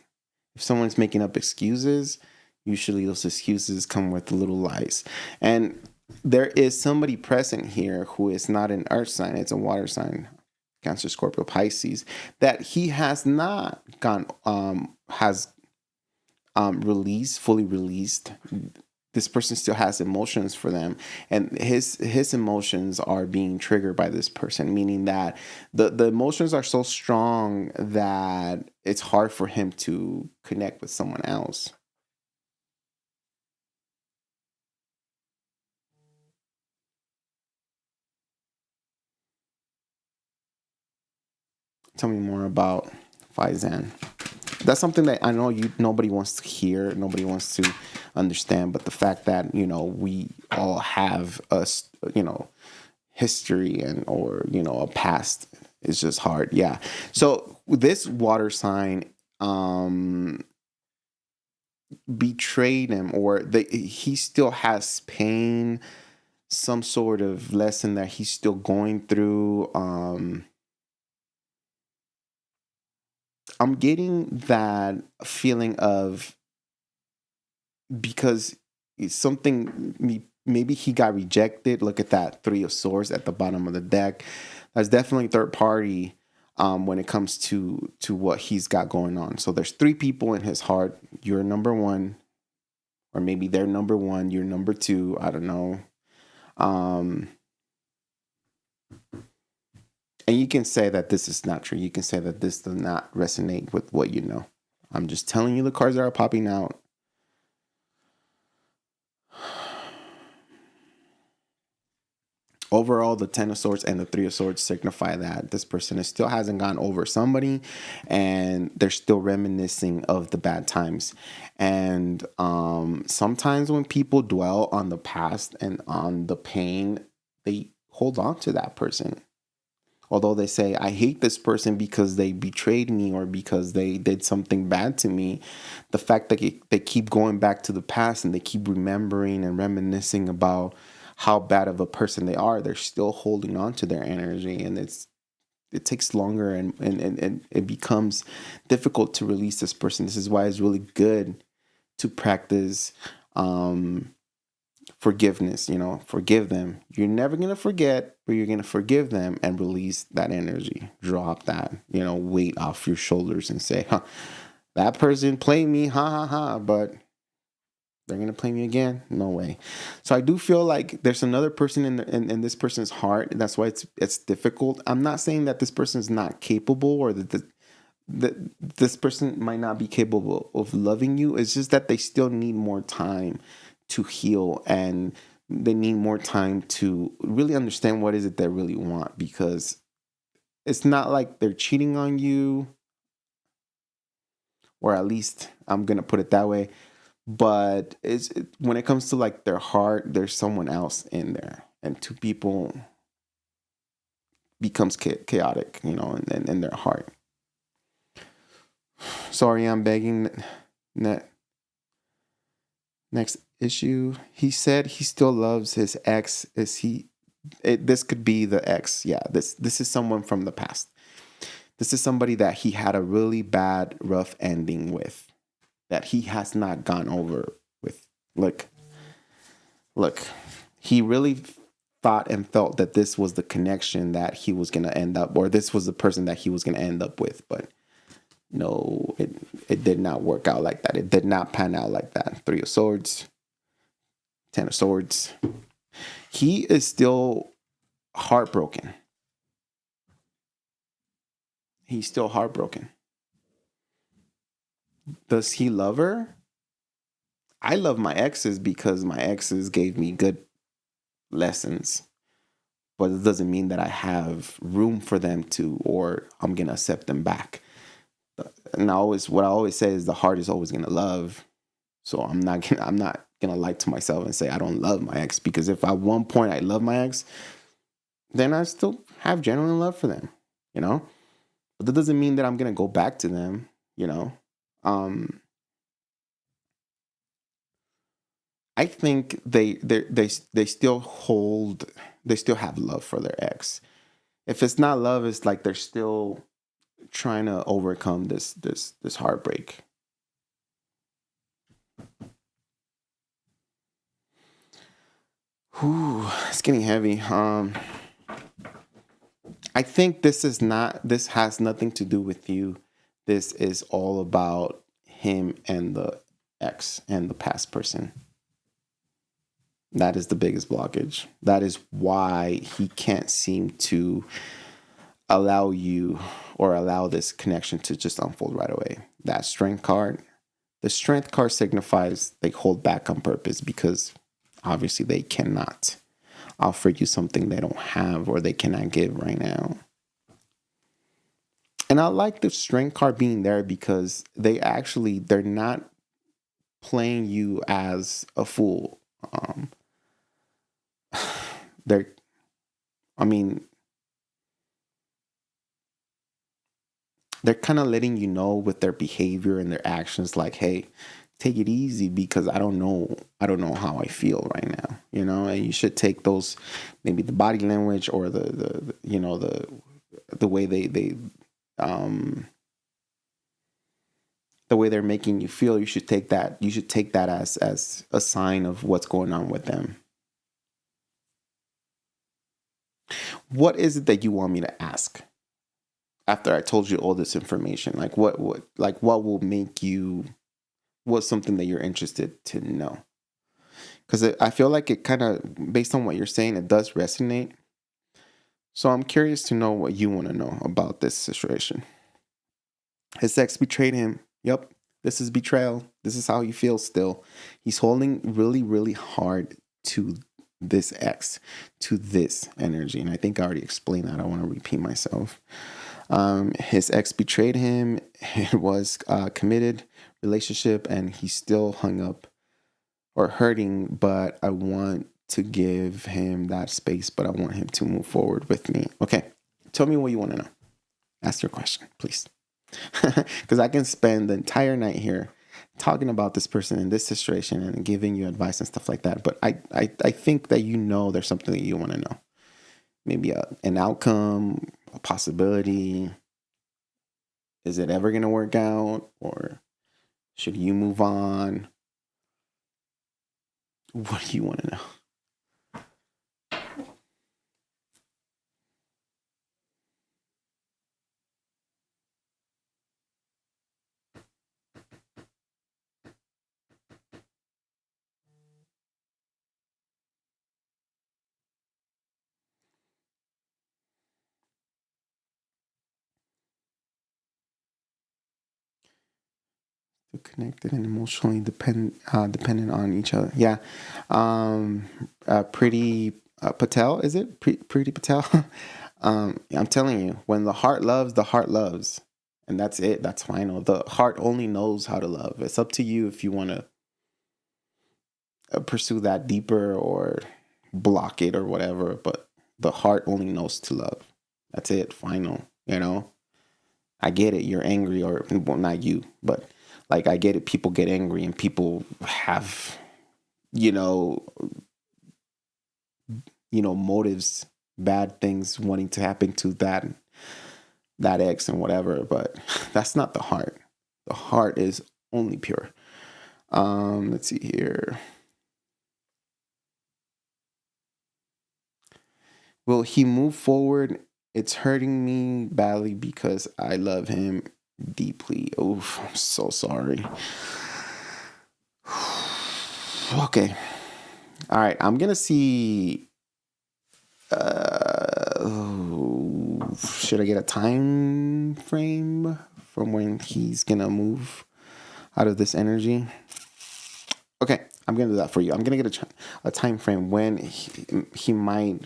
If someone's making up excuses, usually those excuses come with little lies. And there is somebody present here who is not an earth sign, it's a water sign, Cancer, Scorpio, Pisces, that he has not fully released. This person still has emotions for them, and his emotions are being triggered by this person, meaning that the emotions are so strong that it's hard for him to connect with someone else. Tell me more about Faizan. That's something that I know nobody wants to hear, nobody wants to understand, but the fact that we all have history or a past is just hard. Yeah. So this water sign betrayed him, or he still has pain, some sort of lesson that he's still going through. I'm getting that feeling of, because it's something, maybe he got rejected. Look at that 3 of Swords at the bottom of the deck. That's definitely third party when it comes to what he's got going on. So there's 3 people in his heart. You're number 1, or maybe they're number 1. You're number 2. I don't know. And you can say that this is not true. You can say that this does not resonate with what you know. I'm just telling you the cards that are popping out. Overall, the 10 of Swords and the 3 of Swords signify that this person still hasn't gone over somebody, and they're still reminiscing of the bad times. And sometimes when people dwell on the past and on the pain, they hold on to that person. Although they say, I hate this person because they betrayed me or because they did something bad to me, the fact that they keep going back to the past and they keep remembering and reminiscing about how bad of a person they are, they're still holding on to their energy. And it's it takes longer and it becomes difficult to release this person. This is why it's really good to practice forgiveness. Forgive them. You're never going to forget, but you're going to forgive them and release that energy. Drop that, weight off your shoulders and say, that person played me, ha ha ha, but they're going to play me again? No way. So I do feel like there's another person in this person's heart. That's why it's difficult. I'm not saying that this person is not capable or that this person might not be capable of loving you. It's just that they still need more time to heal, and they need more time to really understand what is it they really want, because it's not like they're cheating on you, or at least I'm going to put it that way. But when it comes to like their heart, there's someone else in there, and two people becomes chaotic, in their heart. Sorry, I'm begging. Next issue. He said he still loves his ex. This could be the ex. Yeah, this is someone from the past. This is somebody that he had a really bad, rough ending with, that he has not gone over with. Look, he really thought and felt that this was the connection that he was going to end up, or this was the person that he was going to end up with. But no, it did not work out like that. It did not pan out like that. 3 of Swords, 10 of Swords. He is still heartbroken. He's still heartbroken. Does he love her? I love my exes because my exes gave me good lessons. But it doesn't mean that I have room for them to, or I'm going to accept them back. And what I always say is the heart is always going to love. So I'm not going to lie to myself and say I don't love my ex, because if at one point I love my ex, then I still have genuine love for them, But that doesn't mean that I'm going to go back to them, I think they still have love for their ex. If it's not love, it's like they're still trying to overcome this heartbreak. Whew, it's getting heavy. I think this has nothing to do with you. This is all about him and the ex and the past person. That is the biggest blockage. That is why he can't seem to allow you or allow this connection to just unfold right away. That strength card, the strength card signifies they hold back on purpose, because obviously they cannot offer you something they don't have or they cannot give right now. And I like the strength card being there because they're not playing you as a fool. They're kind of letting you know with their behavior and their actions, like, hey, take it easy, because I don't know how I feel right now, and you should take those, maybe the body language or the way the way they're making you feel. You should take that as a sign of what's going on with them. What is it that you want me to ask after I told you all this information? Like what will make you, what's something that you're interested to know? Because I feel like it kind of, based on what you're saying, it does resonate. So I'm curious to know what you want to know about this situation. His ex betrayed him. Yep, this is betrayal. This is how he feels still. He's holding really, really hard to this ex, to this energy. And I think I already explained that. I don't want to repeat myself. His ex betrayed him. It was a committed relationship, and he's still hung up or hurting, but I want to give him that space, but I want him to move forward with me. Okay, tell me what you want to know. Ask your question, please. Because I can spend the entire night here talking about this person in this situation and giving you advice and stuff like that. But I think that there's something that you want to know. maybe an outcome, a possibility. Is it ever going to work out, or should you move on? What do you want to know? Connected and emotionally dependent on each other. Yeah. Pretty Patel, is it? Pretty Patel? I'm telling you, when the heart loves. And that's it. That's final. The heart only knows how to love. It's up to you if you want to pursue that deeper or block it or whatever. But the heart only knows to love. That's it. Final. You know? I get it. You're angry, or, well, not you, but like, I get it. People get angry and people have, motives, bad things wanting to happen to that ex and whatever. But that's not the heart. The heart is only pure. Let's see here. Will he move forward? It's hurting me badly because I love him deeply. Oof, I'm so sorry. Okay. All right. I'm going to see. Should I get a time frame from when he's going to move out of this energy? Okay. I'm going to do that for you. I'm going to get a time frame when he might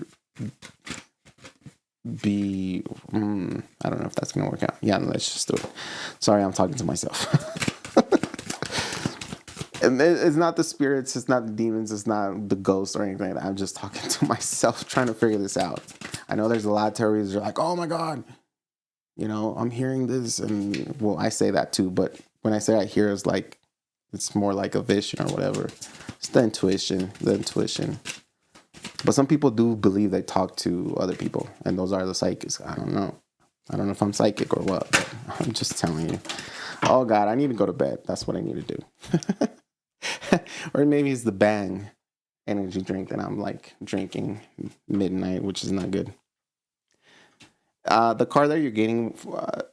be, I don't know if that's gonna work out. Yeah, let's just do it. Sorry, I'm talking to myself. And it's not the spirits, it's not the demons, it's not the ghosts or anything like that. I'm just talking to myself, trying to figure this out. I know there's a lot of theories that are like, oh my God, I'm hearing this, and well, I say that too, but when I say I hear, it's more like a vision or whatever. It's the intuition. But some people do believe they talk to other people, and those are the psychics. I don't know if I'm psychic or what, but I'm just telling you. Oh God, I need to go to bed. That's what I need to do. Or maybe it's the Bang energy drink that I'm drinking midnight, which is not good. The card that you're getting,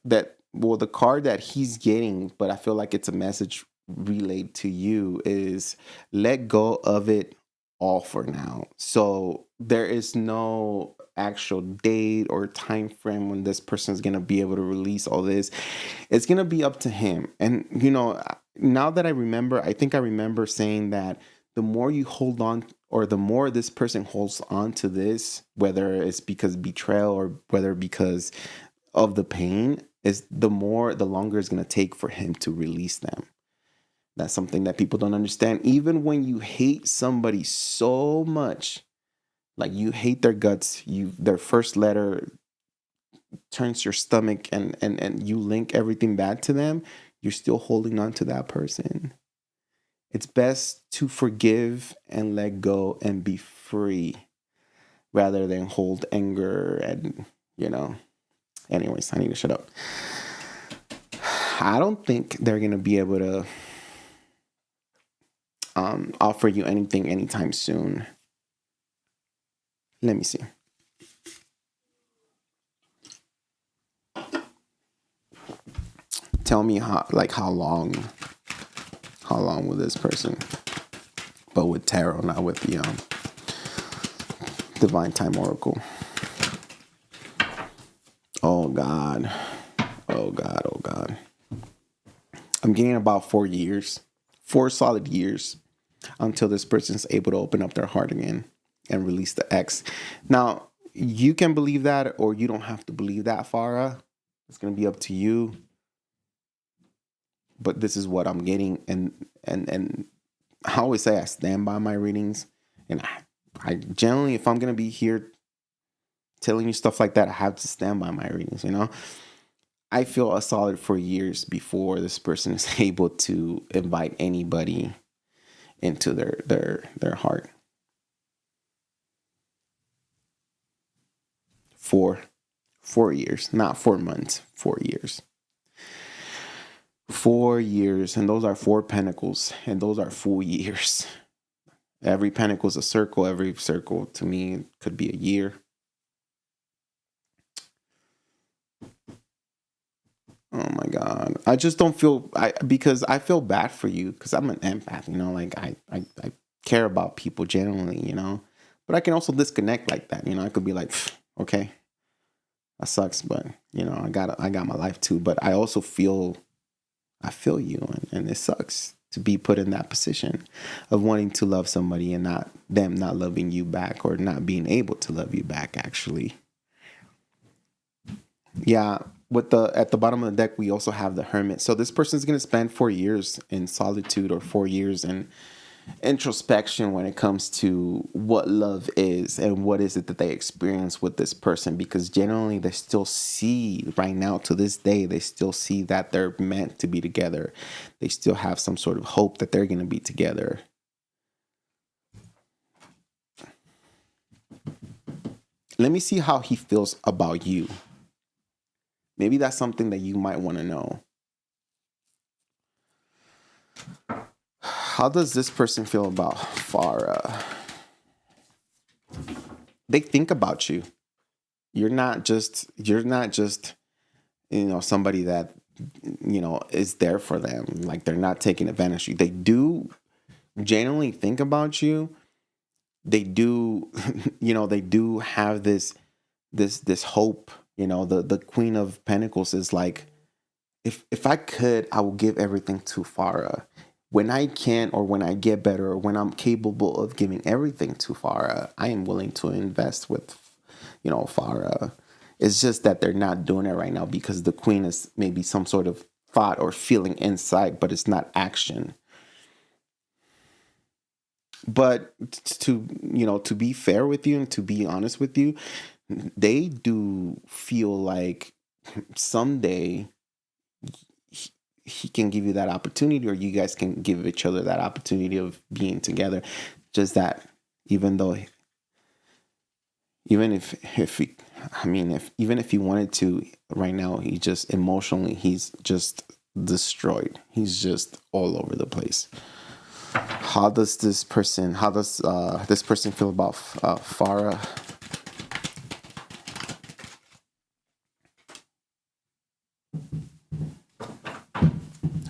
the card that he's getting, but I feel like it's a message relayed to you, is let go of it all for now. So there is no actual date or time frame when this person is going to be able to release all this. It's going to be up to him. And now that I remember, I think I remember saying that the more you hold on, or the more this person holds on to this, whether it's because betrayal or whether because of the pain, is the longer it's going to take for him to release them. That's something that people don't understand. Even when you hate somebody so much, like you hate their guts, their first letter turns your stomach, and you link everything back to them, you're still holding on to that person. It's best to forgive and let go and be free rather than hold anger and, Anyways, I need to shut up. I don't think they're going to be able to offer you anything anytime soon. Let me see. Tell me how long with this person, but with tarot, not with the divine time oracle. Oh God. I'm getting about 4 years, 4 solid years, until this person's able to open up their heart again and release the ex. Now, you can believe that, or you don't have to believe that, Farah. It's going to be up to you. But this is what I'm getting, and I always say I stand by my readings, and I generally, if I'm going to be here telling you stuff like that, I have to stand by my readings, I feel a solid 4 years before this person is able to invite anybody into their heart. 4 years, not 4 months, 4 years. 4 years, and those are 4 pentacles, and those are full years. Every pentacle is a circle. Every circle to me could be a year. Oh my God. I just don't feel, because I feel bad for you, because I'm an empath, you know, like I care about people genuinely, you know, but I can also disconnect like that. You know, I could be like, okay, that sucks, but you know, I got my life too. But I also feel you, and it sucks to be put in that position of wanting to love somebody and not loving you back, or not being able to love you back, actually. Yeah, at the bottom of the deck, we also have the Hermit. So this person's going to spend 4 years in solitude, or 4 years in introspection when it comes to what love is and what is it that they experience with this person, because generally they still see, right now to this day, they still see that they're meant to be together. They still have some sort of hope that they're going to be together. Let me see how he feels about you. Maybe that's something that you might want to know. How does this person feel about Farah? They think about you. You're not just, you know, somebody that, you know, is there for them. Like, they're not taking advantage of you. They do genuinely think about you. They do, you know, they do have this hope. You know, the Queen of Pentacles is like, if I could, I will give everything to Farah. When I can, or when I get better, or when I'm capable of giving everything to Farah, I am willing to invest with, you know, Farah. It's just that they're not doing it right now because the Queen is maybe some sort of thought or feeling inside, but it's not action. But to, you know, to be fair with you and to be honest with you, they do feel like someday he can give you that opportunity, or you guys can give each other that opportunity of being together. Just that, even if he wanted to right now, he just emotionally, he's just destroyed. He's just all over the place. How does this person feel about Farah?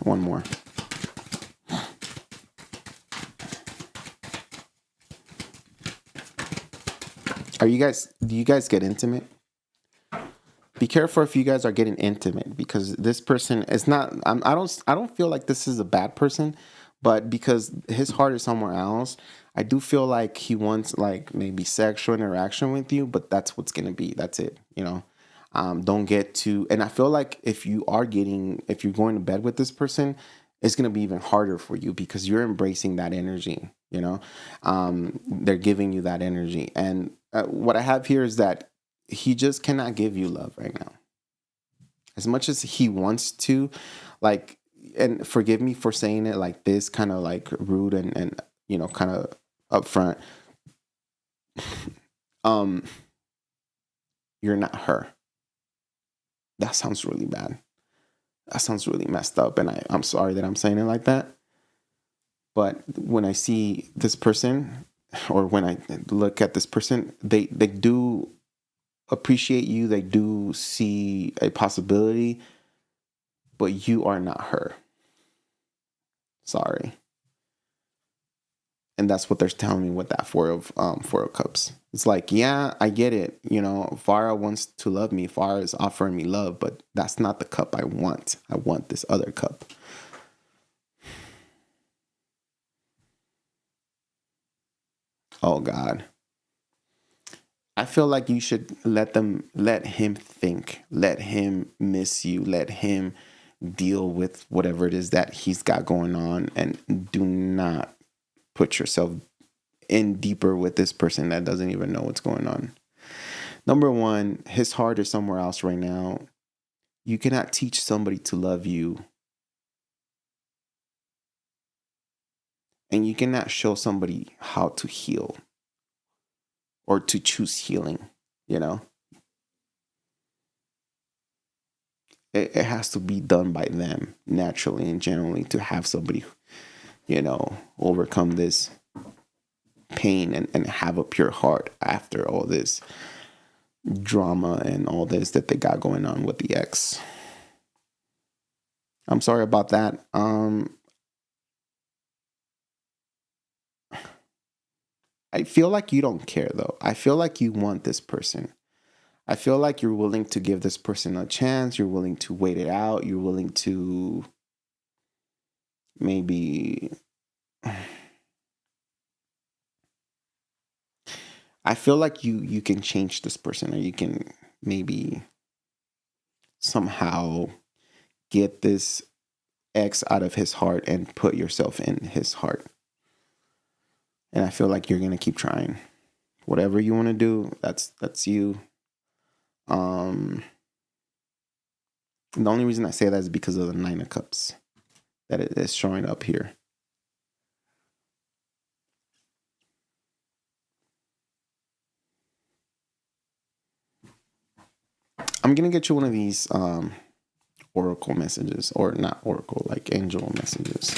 One more. Do you guys get intimate? Be careful if you guys are getting intimate, because this person is not, I don't feel like this is a bad person, but because his heart is somewhere else, I do feel like he wants, like, maybe sexual interaction with you, but that's what's going to be. That's it, you know. Don't get too, and I feel like if you're going to bed with this person, it's going to be even harder for you because you're embracing that energy, you know. They're giving you that energy. And what I have here is that he just cannot give you love right now. As much as he wants to, like, and forgive me for saying it like this, kind of like rude and you know, kind of upfront. You're not her. That sounds really bad. That sounds really messed up, and I'm sorry that I'm saying it like that. But when I see this person, or when I look at this person, they do appreciate you. They do see a possibility, but you are not her. Sorry. And that's what they're telling me with that Four of Cups. It's like, yeah, I get it. You know, Farah wants to love me. Farah is offering me love, but that's not the cup I want. I want this other cup. Oh God. I feel like you should let him think, let him miss you, let him deal with whatever it is that he's got going on, and do not put yourself in deeper with this person that doesn't even know what's going on. Number one, his heart is somewhere else right now. You cannot teach somebody to love you, and you cannot show somebody how to heal or to choose healing, you know? it has to be done by them naturally and generally to have somebody, overcome this pain and have a pure heart after all this drama and all this that they got going on with the ex. I'm sorry about that. I feel like you don't care though. I feel like you want this person. I feel like you're willing to give this person a chance. You're willing to wait it out. You're willing to maybe. I feel like you can change this person, or you can maybe somehow get this ex out of his heart and put yourself in his heart. And I feel like you're gonna keep trying. Whatever you want to do, that's you. The only reason I say that is because of the Nine of Cups that it is showing up here. I'm gonna get you one of these oracle messages, or not oracle, like angel messages.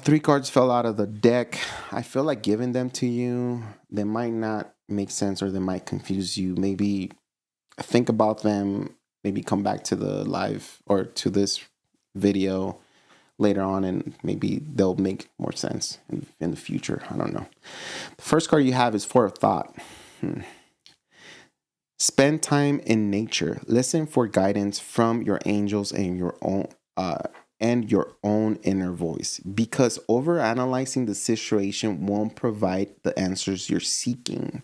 Three cards fell out of the deck. I feel like giving them to you. They might not make sense, or they might confuse you. Maybe think about them. Maybe come back to the live or to this video later on, and maybe they'll make more sense in the future. I don't know. The first card you have is Four of Thought. Spend time in nature. Listen for guidance from your angels and your own inner voice, because overanalyzing the situation won't provide the answers you're seeking.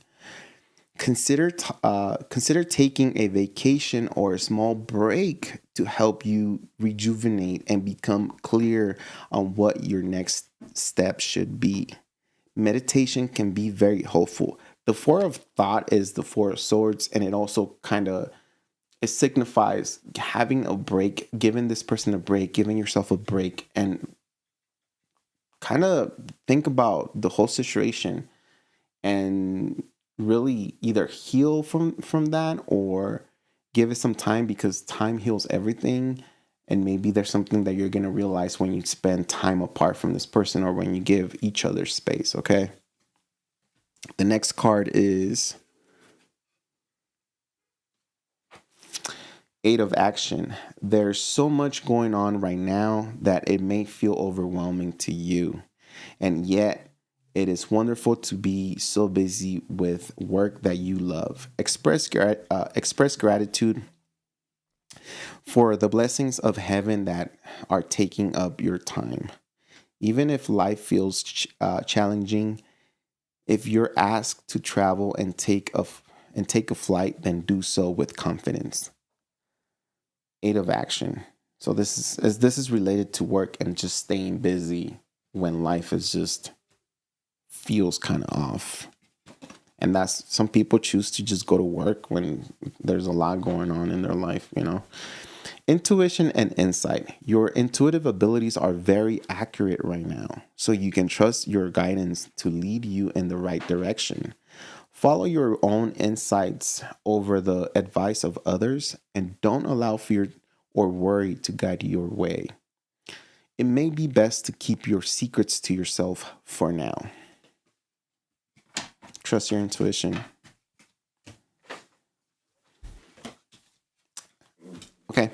Consider taking a vacation or a small break to help you rejuvenate and become clear on what your next step should be. Meditation can be very helpful. The Four of Thought is the Four of Swords, and it also it signifies having a break, giving this person a break, giving yourself a break, and kind of think about the whole situation and really either heal from that or give it some time, because time heals everything. And maybe there's something that you're going to realize when you spend time apart from this person, or when you give each other space, okay? The next card is Eight of Action. There's so much going on right now that it may feel overwhelming to you. And yet, it is wonderful to be so busy with work that you love. Express gratitude for the blessings of heaven that are taking up your time. Even if life feels challenging, if you're asked to travel and take a flight, then do so with confidence. Eight of Action. So this is related to work and just staying busy when life is just feels kind of off. And that's, some people choose to just go to work when there's a lot going on in their life, Intuition and insight. Your intuitive abilities are very accurate right now, so you can trust your guidance to lead you in the right direction. Follow your own insights over the advice of others, and don't allow fear or worry to guide your way. It may be best to keep your secrets to yourself for now. Trust your intuition. Okay.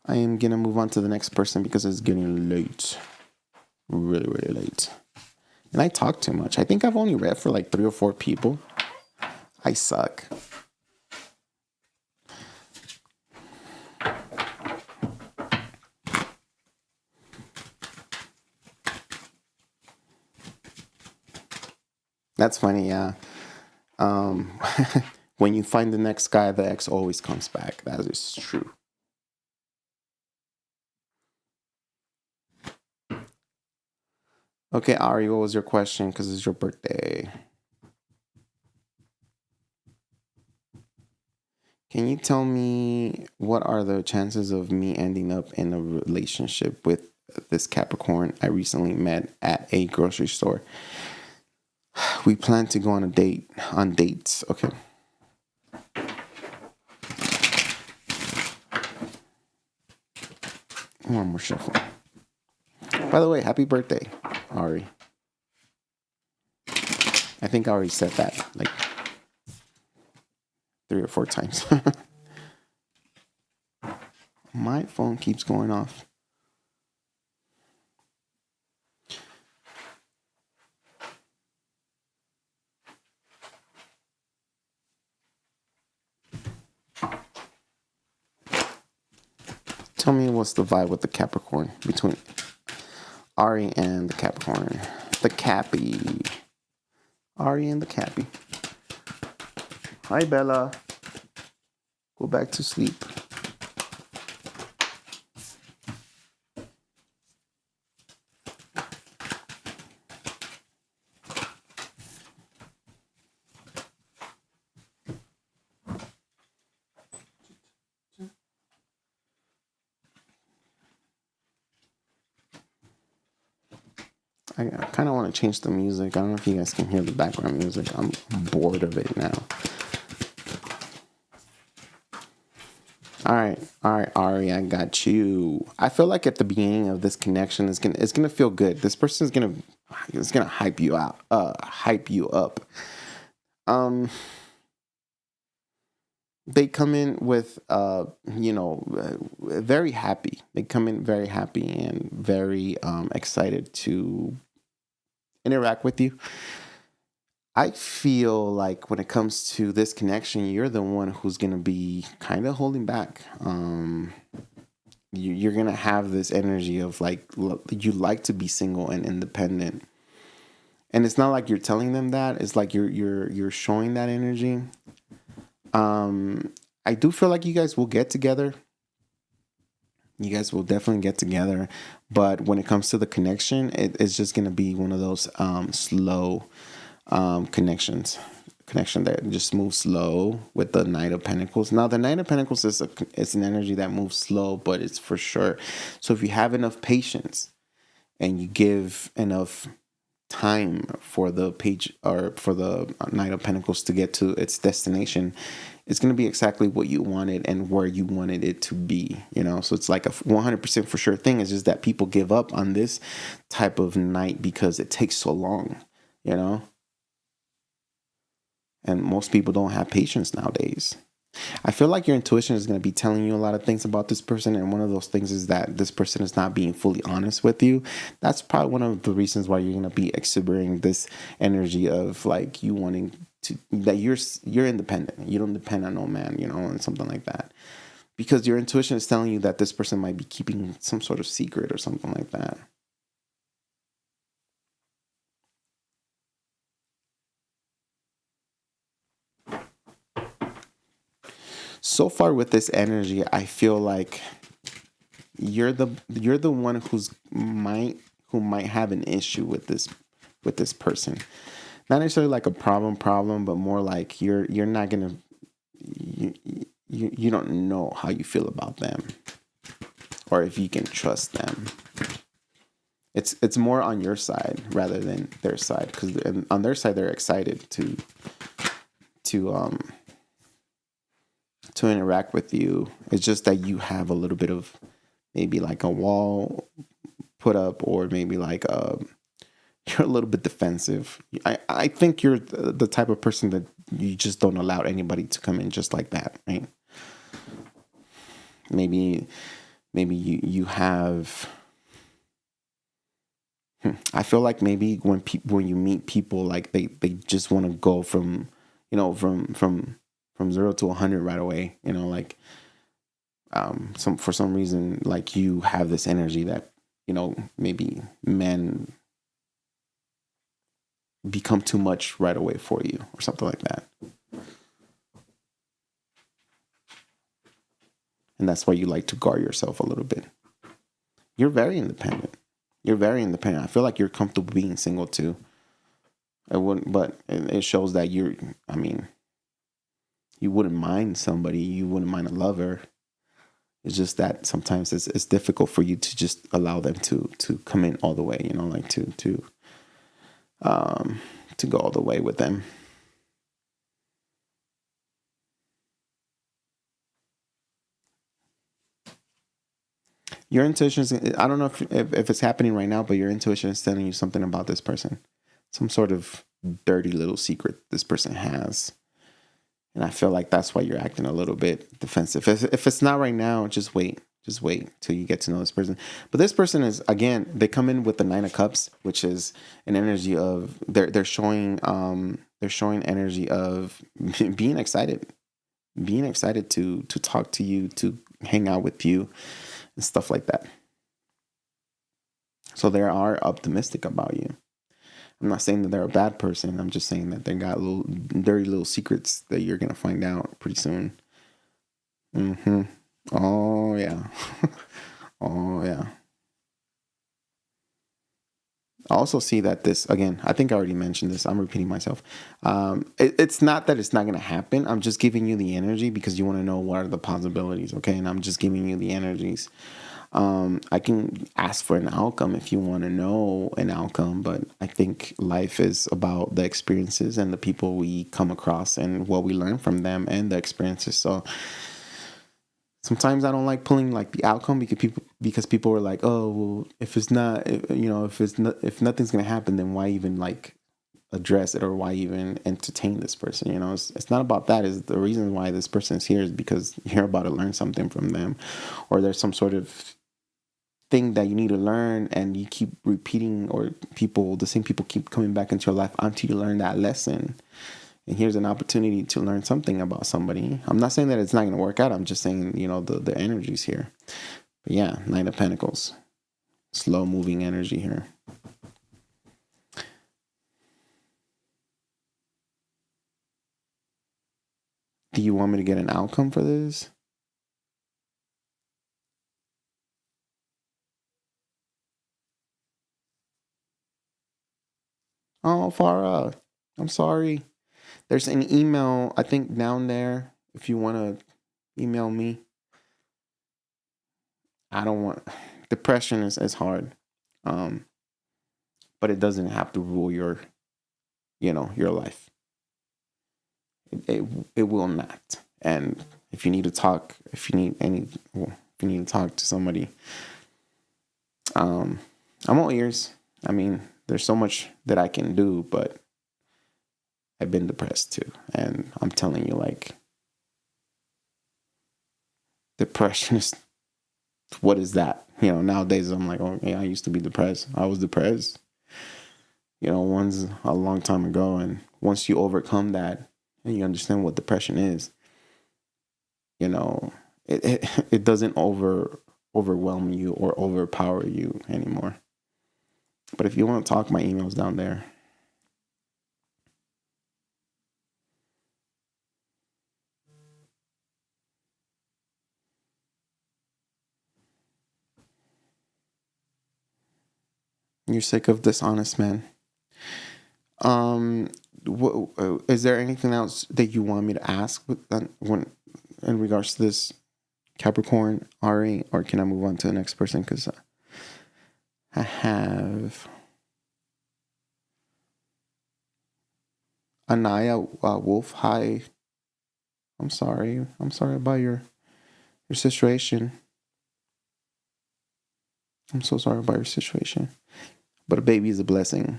I am going to move on to the next person because it's getting late. Really, really late. And I talk too much. I think I've only read for like 3 or 4 people. I suck. That's funny, yeah. When you find the next guy, the ex always comes back. That is true. Okay, Ari, what was your question? Because it's your birthday. Can you tell me what are the chances of me ending up in a relationship with this Capricorn I recently met at a grocery store. We plan to go on dates. Okay. One more shuffle. By the way, happy birthday, Ari. I think I already said that like 3 or 4 times. My phone keeps going off. Tell me what's the vibe with the Capricorn between Ari and the Capricorn. The Cappy. Ari and the Cappy. Hi, Bella. Go back to sleep. I kind of want to change the music. I don't know if you guys can hear the background music. I'm bored of it now. All right, Ari, I got you. I feel like at the beginning of this connection, it's gonna feel good. This person is gonna hype you out, hype you up. They come in with, very happy. They come in very happy and very excited to interact with you. I feel like when it comes to this connection, you're the one who's going to be kind of holding back. You're going to have this energy of like, you like to be single and independent. And it's not like you're telling them that. It's like you're showing that energy. I do feel like you guys will get together. You guys will definitely get together. But when it comes to the connection, it's just going to be one of those slow connection that just moves slow with the Knight of Pentacles. Now, the Knight of Pentacles it's an energy that moves slow, but it's for sure. So if you have enough patience and you give enough time for the page or for the Knight of Pentacles to get to its destination, it's going to be exactly what you wanted and where you wanted it to be, so it's like a 100% for sure thing. It's just that people give up on this type of night because it takes so long, and most people don't have patience nowadays. I feel like your intuition is going to be telling you a lot of things about this person. And one of those things is that this person is not being fully honest with you. That's probably one of the reasons why you're going to be exhibiting this energy of like you wanting to, that you're independent. You don't depend on no man, and something like that. Because your intuition is telling you that this person might be keeping some sort of secret or something like that. So far with this energy, I feel like you're the one who might have an issue with this person. Not necessarily like a problem, but more like you're not gonna you don't know how you feel about them or if you can trust them. It's more on your side rather than their side, because on their side they're excited to interact with you. It's just that you have a little bit of maybe like a wall put up, or maybe like you're a little bit defensive. I think you're the type of person that you just don't allow anybody to come in just like that, right? Maybe you have. I feel like maybe when you meet people, like they just want to go from 0 to 100 right away, like for some reason, like you have this energy that maybe men become too much right away for you or something like that. And that's why you like to guard yourself a little bit. You're very independent. I feel like you're comfortable being single too. But it shows that you wouldn't mind somebody. You wouldn't mind a lover. It's just that sometimes it's difficult for you to just allow them to come in all the way, you know, like to go all the way with them. Your intuition is, I don't know if it's happening right now, but your intuition is telling you something about this person. Some sort of dirty little secret this person has. And I feel like that's why you're acting a little bit defensive. If it's not right now, just wait. Just wait till you get to know this person. But this person is, again, they come in with the 9 of Cups, which is an energy of they're showing energy of being excited to talk to you, to hang out with you, and stuff like that. So they are optimistic about you. I'm not saying that they're a bad person. I'm just saying that they got little dirty little secrets that you're gonna find out pretty soon. Oh yeah. Oh yeah. I also see that this, again, I think I already mentioned this. I'm repeating myself. It's not that it's not going to happen. I'm just giving you the energy because you want to know what are the possibilities, okay? And I'm just giving you the energies. I can ask for an outcome if you want to know an outcome, but I think life is about the experiences and the people we come across and what we learn from them and the experiences. So sometimes I don't like pulling like the outcome because people are like, oh, well, if nothing's gonna happen, then why even like address it, or why even entertain this person? You know, it's not about that. Is the reason why this person is here is because you're about to learn something from them, or there's some sort of thing that you need to learn, and you keep repeating, or the same people keep coming back into your life until you learn that lesson. And here's an opportunity to learn something about somebody. I'm not saying that it's not going to work out. I'm just saying, you know, the energy's here. But yeah, 9 of Pentacles. Slow moving energy here. Do you want me to get an outcome for this? Oh, Farah, I'm sorry. There's an email, I think, down there if you want to email me. I don't want... Depression is hard. But it doesn't have to rule your life. It will not. And if you need to talk, if you need to talk to somebody, I'm all ears. I mean, there's so much that I can do, but I've been depressed too. And I'm telling you, like, depression is, what is that? You know, nowadays I'm like, oh yeah, I used to be depressed. I was depressed, you know, once a long time ago. And once you overcome that and you understand what depression is, you know, it doesn't overwhelm you or overpower you anymore. But if you want to talk, my email's down there. You're sick of dishonest men. Is there anything else that you want me to ask when in regards to this Capricorn, Ari, or can I move on to the next person? Because I have Anaya Wolf. Hi. I'm sorry about your situation. I'm so sorry about your situation. But a baby is a blessing.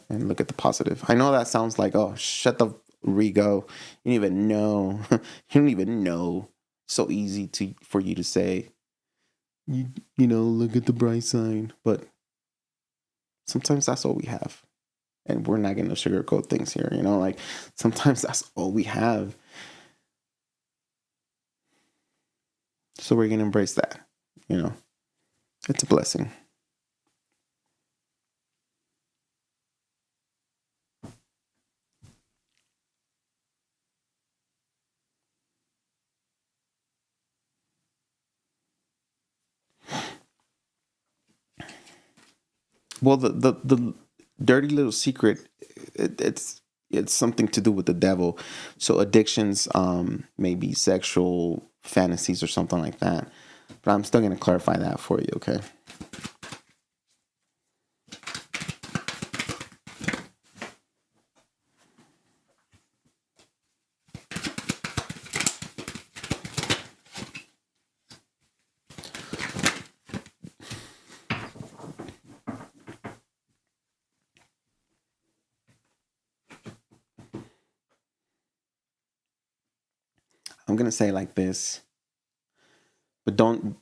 And look at the positive. I know that sounds like, oh, shut the Rigo. You don't even know. You don't even know. So easy for you to say, you know, look at the bright side. But sometimes that's all we have. And we're not going to sugarcoat things here. You know, like sometimes that's all we have. So we're going to embrace that. You know, it's a blessing. Well, the dirty little secret, it's something to do with the devil. So addictions, maybe sexual, fantasies or something like that. But I'm still going to clarify that for you, okay? I'm going to say it like this, but don't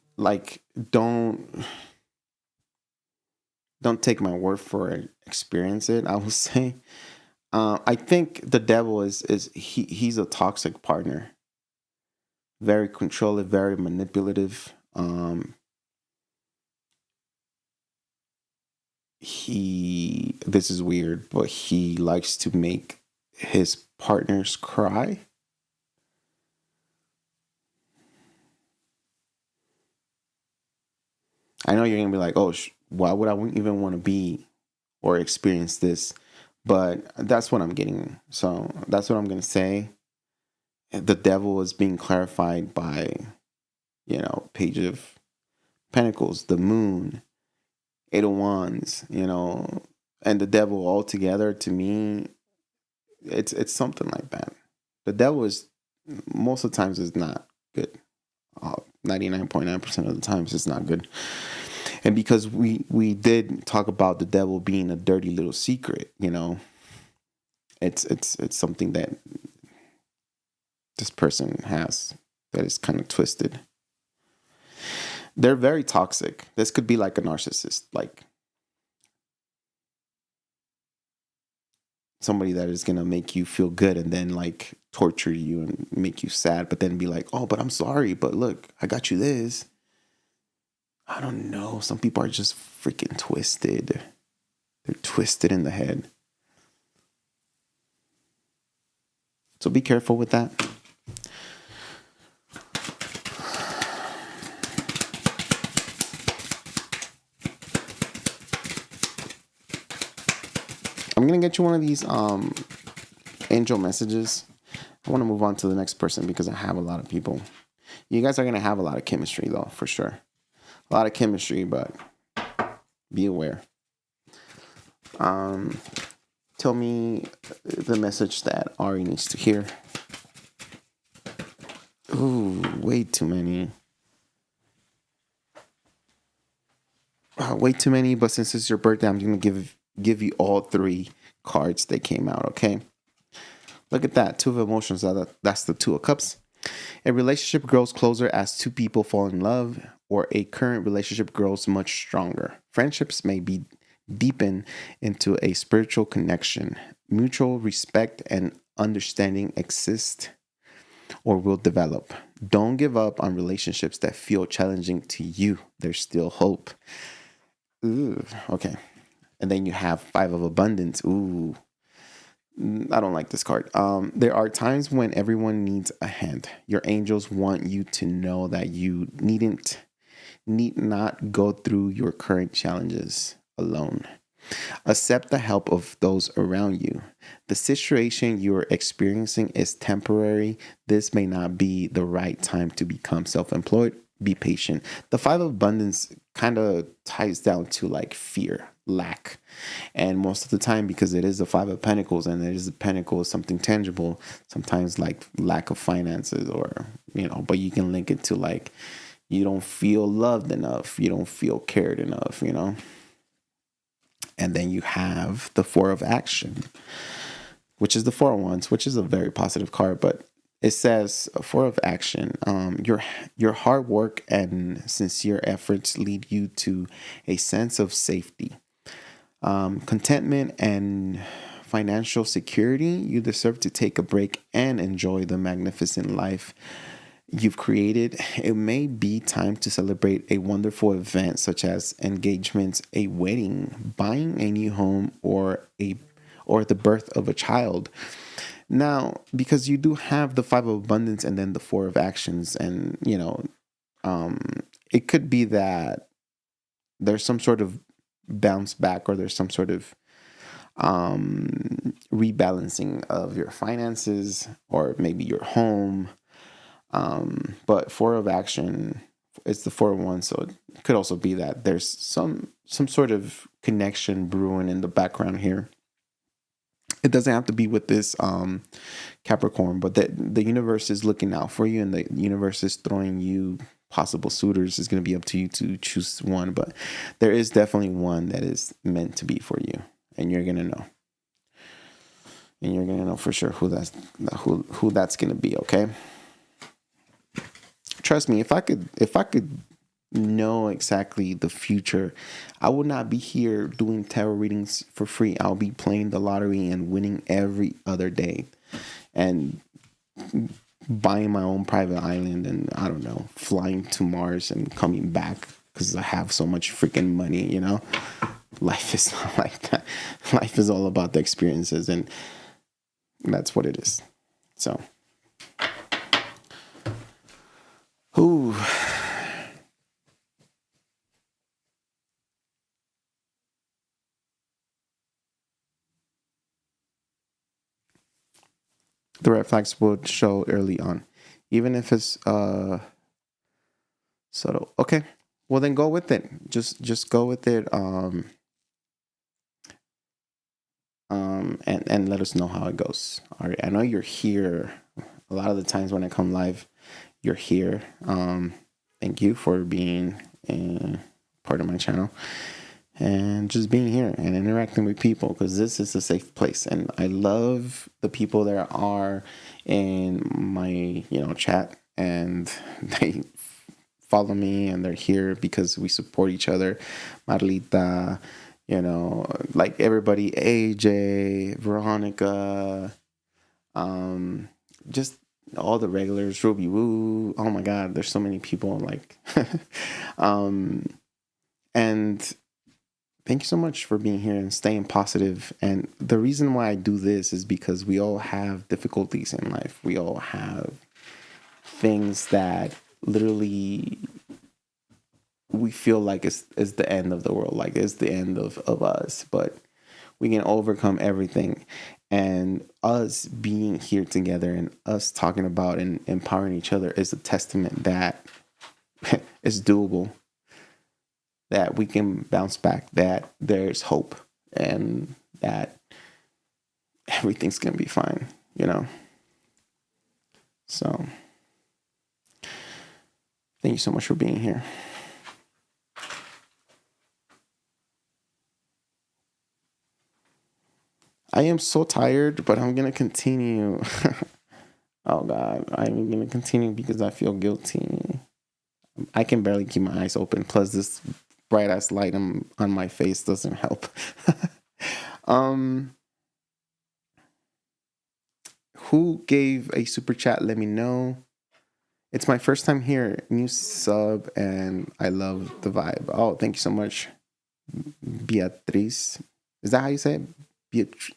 take my word for it. Experience it, I will say. I think the devil he's a toxic partner. Very controlling, very manipulative. This is weird, but he likes to make his partners cry. I know you're going to be like, oh, why would I even want to be or experience this? But that's what I'm getting. So that's what I'm going to say. The devil is being clarified by, Page of Pentacles, the moon, Eight of Wands, and the devil altogether. To me, it's something like that. The devil is, most of the times, is not good. 99.9% of the times it's not good. And because we did talk about the devil being a dirty little secret, it's something that this person has that is kind of twisted. They're very toxic. This could be like a narcissist, like somebody that is going to make you feel good and then like torture you and make you sad, but then be like, oh, but I'm sorry, but look, I got you this. I don't know. Some people are just freaking twisted. They're twisted in the head. So be careful with that. I'm going to get you one of these angel messages. I want to move on to the next person because I have a lot of people. You guys are going to have a lot of chemistry, though, for sure. A lot of chemistry, but be aware. Tell me the message that Ari needs to hear. Ooh, way too many. Way too many, but since it's your birthday, I'm going to give you all three cards that came out, okay? Look at that. Two of emotions. That's the Two of Cups. A relationship grows closer as two people fall in love, or a current relationship grows much stronger. Friendships may be deepened into a spiritual connection. Mutual respect and understanding exist or will develop. Don't give up on relationships that feel challenging to you. There's still hope. Ooh, okay. And then you have Five of Abundance. Ooh, I don't like this card. There are times when everyone needs a hand. Your angels want you to know that you need not go through your current challenges alone. Accept the help of those around you. The situation you're experiencing is temporary. This may not be the right time to become self-employed. Be patient. The Five of Abundance kind of ties down to like fear, lack. And most of the time, because it is the Five of Pentacles and it is the Pentacle is something tangible, sometimes like lack of finances or, but you can link it to like, you don't feel loved enough. You don't feel cared enough, And then you have the Four of Action, which is the Four of Wands, which is a very positive card, but it says Four of Action. Your hard work and sincere efforts lead you to a sense of safety, contentment, and financial security. You deserve to take a break and enjoy the magnificent life you've created. It may be time to celebrate a wonderful event such as engagements, a wedding, buying a new home, or the birth of a child. Now, because you do have the Five of Abundance and then the Four of Actions, and it could be that there's some sort of bounce back or there's some sort of rebalancing of your finances or maybe your home. But four of action, it's the 4 of Wands, so it could also be that there's some sort of connection brewing in the background here. It doesn't have to be with this Capricorn, but the universe is looking out for you, and the universe is throwing you possible suitors. It's going to be up to you to choose one, but there is definitely one that is meant to be for you, and you're going to know. And you're going to know for sure who that's going to be, okay? Trust me, if I could know exactly the future, I would not be here doing tarot readings for free. I'll be playing the lottery and winning every other day, and buying my own private island, and I don't know, flying to Mars and coming back because I have so much freaking money, you know? Life is not like that. Life is all about the experiences, and that's what it is. So, ooh. The red flags will show early on, even if it's subtle. Okay, well then go with it. Just go with it. And let us know how it goes. All right, I know you're here. A lot of the times when I come live, you're here. Thank you for being a part of my channel and just being here and interacting with people, because this is a safe place, and I love the people that are in my chat, and they follow me and they're here because we support each other. Marlita, like everybody, AJ, Veronica, just all the regulars, Ruby Woo. Oh my God, there's so many people, like, and thank you so much for being here and staying positive. And the reason why I do this is because we all have difficulties in life. We all have things that literally we feel like is the end of the world, like it's the end of us, but we can overcome everything. And us being here together and us talking about and empowering each other is a testament that it's doable, that we can bounce back, that there's hope, and that everything's gonna be fine, So thank you so much for being here. I am so tired, but I'm gonna continue. Oh God, I'm gonna continue because I feel guilty. I can barely keep my eyes open. Plus, this bright ass light on my face doesn't help. Who gave a super chat? Let me know. It's my first time here. New sub, and I love the vibe. Oh, thank you so much, Beatriz. Is that how you say it? Beatriz.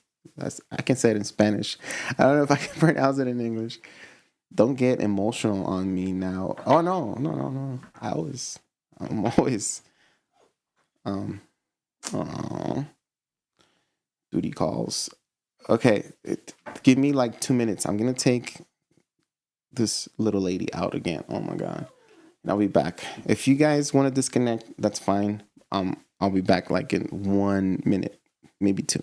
I can say it in Spanish. I don't know if I can pronounce it in English. Don't get emotional on me now. Oh no. I'm always duty calls. Okay, give me like 2 minutes. I'm gonna take this little lady out again. Oh my God. And I'll be back. If you guys want to disconnect, that's fine. I'll be back like in 1 minute, maybe 2.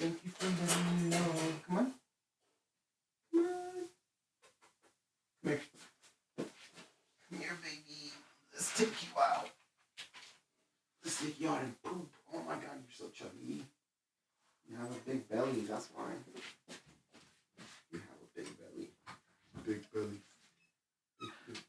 Thank you for letting me know. Come on. Come here. Come here, baby. Let's take you out. Let's take you out and poop. Oh my God, you're so chubby. You have a big belly, that's why. You have a big belly. Big belly. Big belly.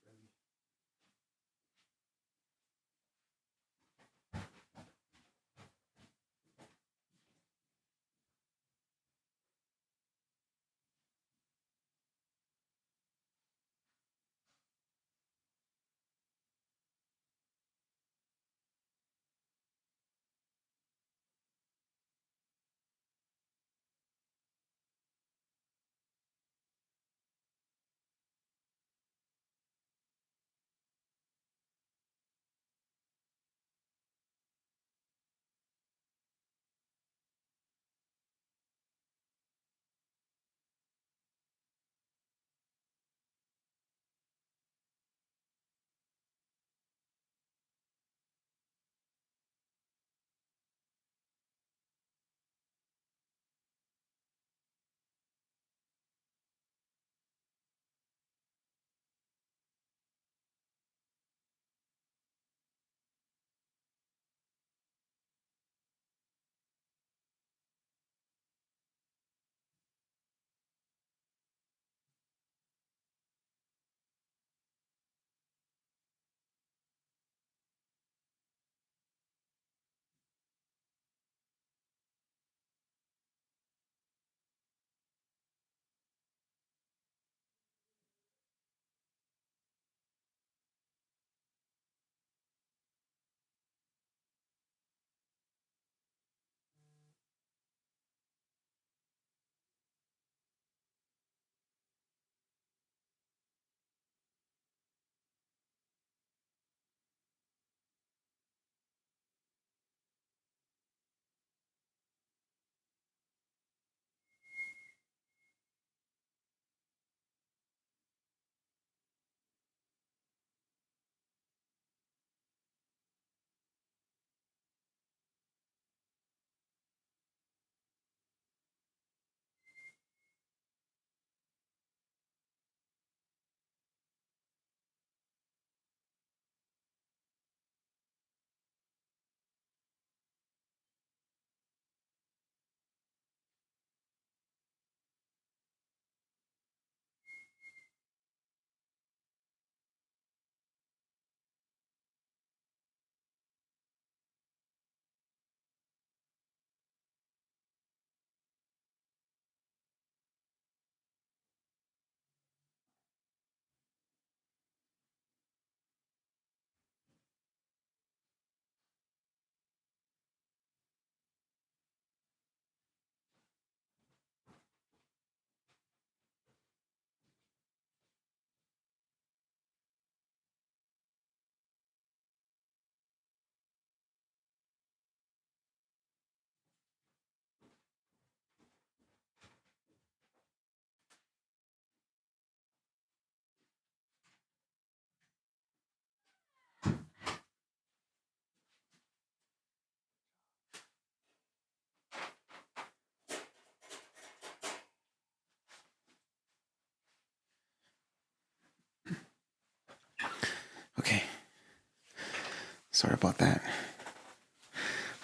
Sorry about that.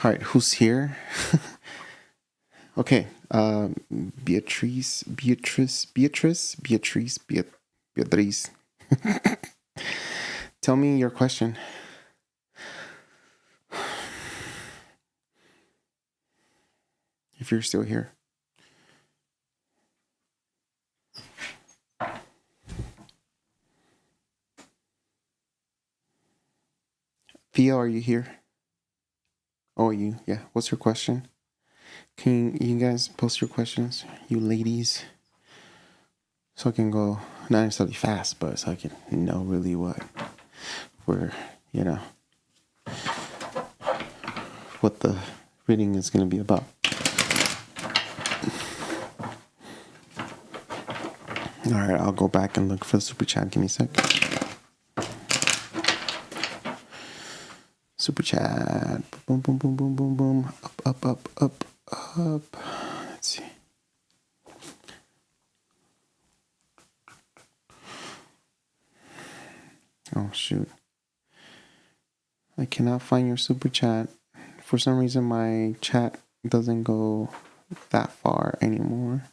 All right, who's here? Okay, Beatrice. Tell me your question. If you're still here. Theo, are you here? Oh, you? Yeah. What's your question? Can you guys post your questions, you ladies? So I can go, not necessarily fast, but so I can know really what what the reading is going to be about. All right, I'll go back and look for the super chat. Give me a sec. Super chat. Boom, boom, boom, boom, boom, boom. Up. Let's see. Oh, shoot. I cannot find your super chat. For some reason, my chat doesn't go that far anymore.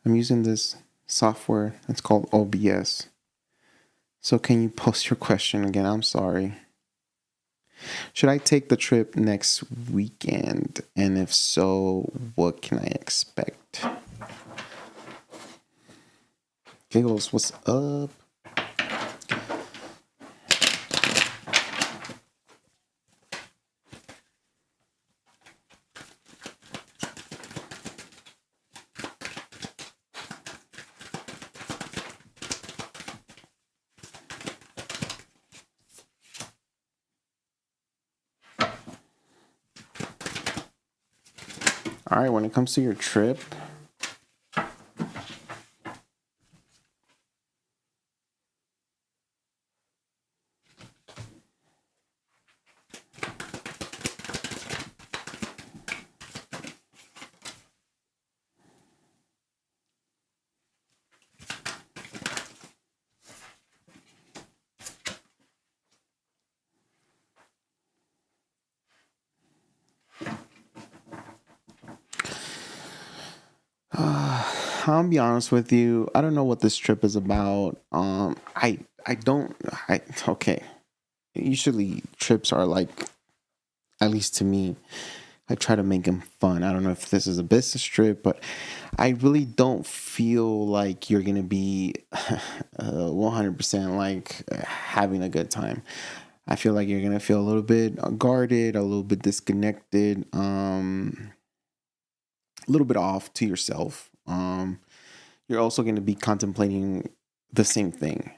I'm using this software. It's called OBS. So can you post your question again? I'm sorry. Should I take the trip next weekend? And if so, what can I expect? Giggles, what's up? All right, when it comes to your trip, I'll be honest with you. I don't know what this trip is about. Okay. Usually trips are like, at least to me, I try to make them fun. I don't know if this is a business trip, but I really don't feel like you're going to be 100% like having a good time. I feel like you're going to feel a little bit guarded, a little bit disconnected, a little bit off to yourself. You're also going to be contemplating the same thing.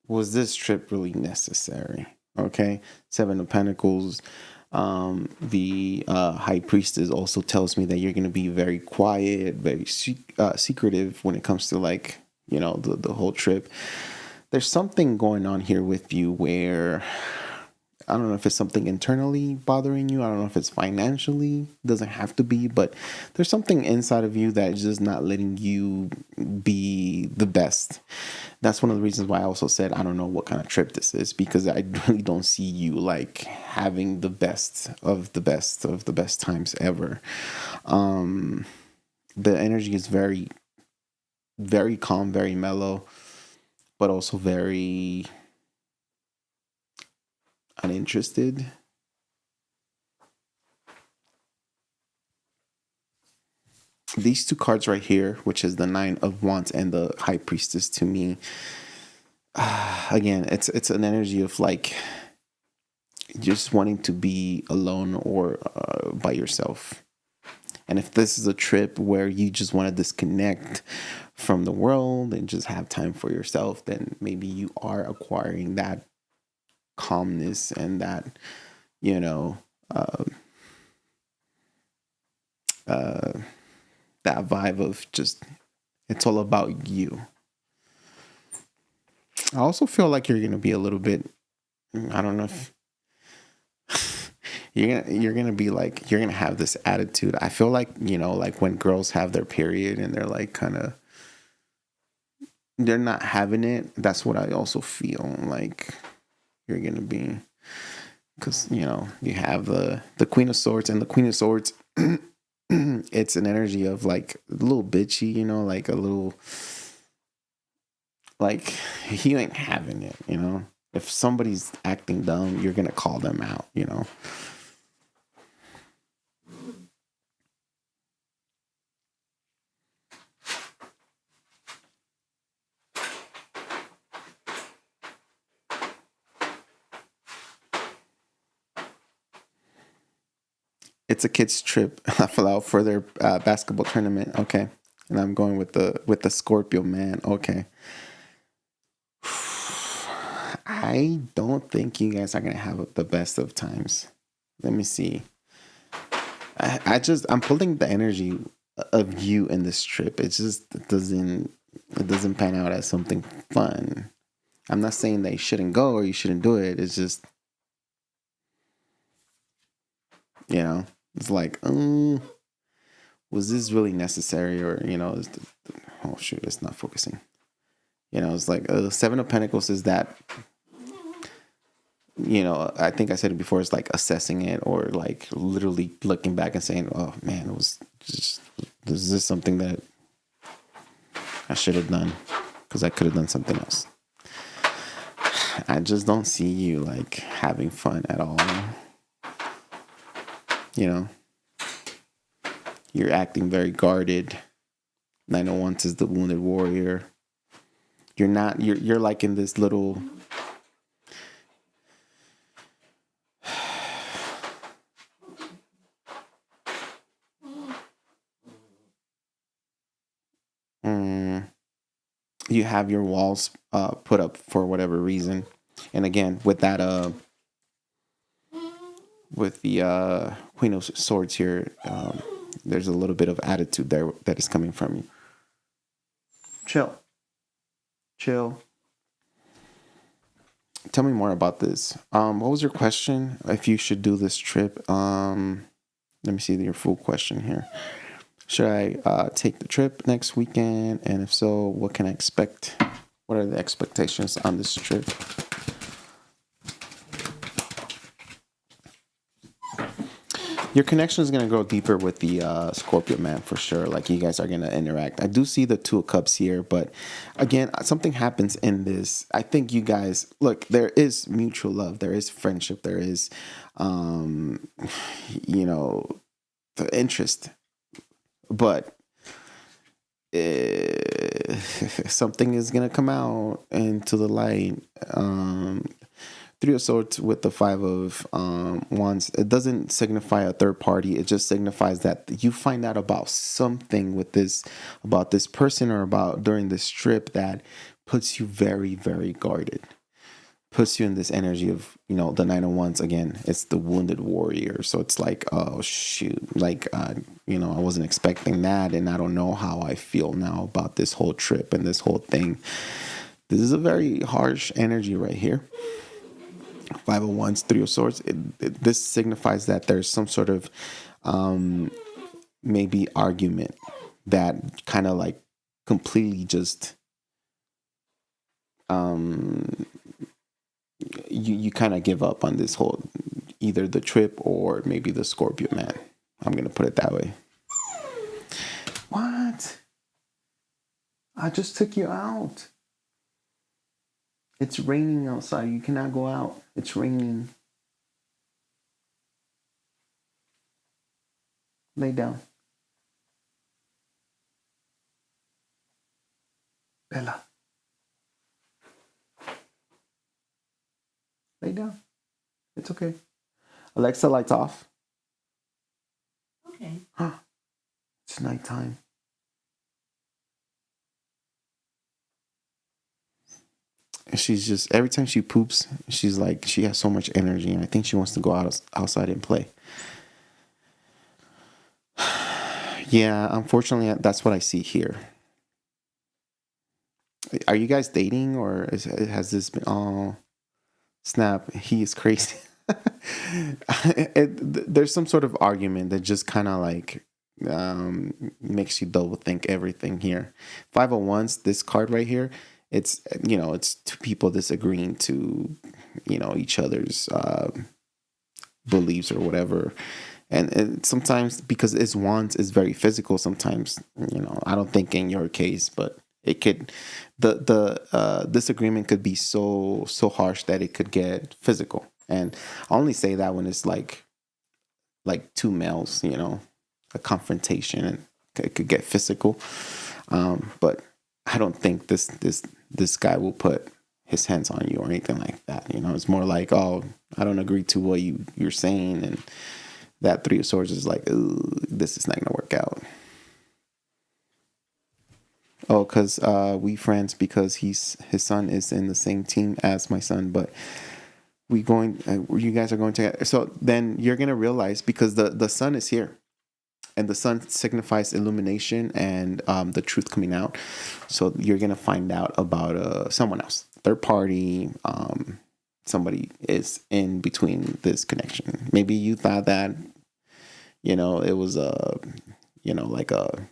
Was this trip really necessary? Okay. 7 of Pentacles. The High Priestess also tells me that you're going to be very quiet, very secretive when it comes to like, the whole trip. There's something going on here with you where I don't know if it's something internally bothering you. I don't know if it's financially. It doesn't have to be, but there's something inside of you that is just not letting you be the best. That's one of the reasons why I also said I don't know what kind of trip this is, because I really don't see you like having the best of the best of the best times ever. The energy is very, very calm, very mellow, but also very uninterested. These 2 cards right here, which is the 9 of Wands and the High Priestess, to me, again, it's an energy of like just wanting to be alone or by yourself. And if this is a trip where you just want to disconnect from the world and just have time for yourself, then maybe you are acquiring that calmness and that, that vibe of just, it's all about you. I also feel like you're going to be a little bit, I don't know if you're gonna be like, you're gonna have this attitude. I feel like, like when girls have their period and they're like they're not having it. That's what I also feel like. you're gonna be, because you know you have the Queen of Swords, and the Queen of Swords, it's an energy of like a little bitchy, you know, like a little, like you ain't having it, you know. If somebody's acting dumb, you're gonna call them out, you know. It's a kids trip. I flew out for their basketball tournament. Okay, and I'm going with the Scorpio man. Okay. I don't think you guys are gonna have the best of times. Let me see. I'm pulling the energy of you in this trip. It doesn't pan out as something fun. I'm not saying that you shouldn't go or you shouldn't do it. It's just, you know, it's like, was this really necessary? Or, you know, oh shoot, it's not focusing. You know, it's like Seven of Pentacles is that, you know, I think I said it before, it's like assessing it, or like literally looking back and saying, oh man, is this something that I should have done? Because I could have done something else. I just don't see you like having fun at all. You know, you're acting very guarded. 9 of Wands is the wounded warrior. You're like in this little, you have your walls put up for whatever reason. And again, with that with the Queen of Swords here, there's a little bit of attitude there that is coming from you. Chill. Tell me more about this. What was your question? If you should do this trip? Let me see your full question here. Should I take the trip next weekend? And if so, what can I expect? What are the expectations on this trip? Your connection is going to grow deeper with the Scorpio man for sure. Like you guys are going to interact. I do see the Two of Cups here, but again, something happens in this. I think you guys, look, there is mutual love. There is friendship. There is, you know, the interest. But something is going to come out into the light. Three of Swords with the Five of Wands. It doesn't signify a third party. It just signifies that you find out about something about this person or about during this trip that puts you very, very guarded. Puts you in this energy of, you know, the 9 of Wands again. It's the wounded warrior. So it's like, oh shoot, like, you know, I wasn't expecting that, and I don't know how I feel now about this whole trip and this whole thing. This is a very harsh energy right here. 5 of Wands, 3 of Swords. This signifies that there's some sort of maybe argument that kind of like completely just you kind of give up on this whole, either the trip or maybe the Scorpio man. I'm gonna put it that way. What? I just took you out. It's raining outside. You cannot go out. It's raining. Lay down. Bella. Lay down. It's okay. Alexa, lights off. Okay. It's nighttime. She's just, every time she poops, she's like, she has so much energy, and I think she wants to go outside and play. Yeah, unfortunately, that's what I see here. Are you guys dating, or has this been, oh, snap, he is crazy. There's some sort of argument that just kind of like makes you double think everything here. 5 of Wands, this card right here, it's, you know, it's two people disagreeing to, you know, each other's beliefs or whatever. And sometimes, because it's wands is very physical, sometimes, you know, I don't think in your case, but it could, the disagreement could be so harsh that it could get physical. And I only say that when it's like two males, you know, a confrontation, and it could get physical. But I don't think this guy will put his hands on you or anything like that. You know, it's more like, oh, I don't agree to what you're saying, and that Three of Swords is like, ooh, this is not gonna work out. Oh, because we friends, because his son is in the same team as my son, but you guys are going to, so then you're gonna realize, because the sun is here, and the sun signifies illumination and the truth coming out. So you're gonna find out about someone else, third party. Somebody is in between this connection. Maybe you thought that, you know, it was you know, like a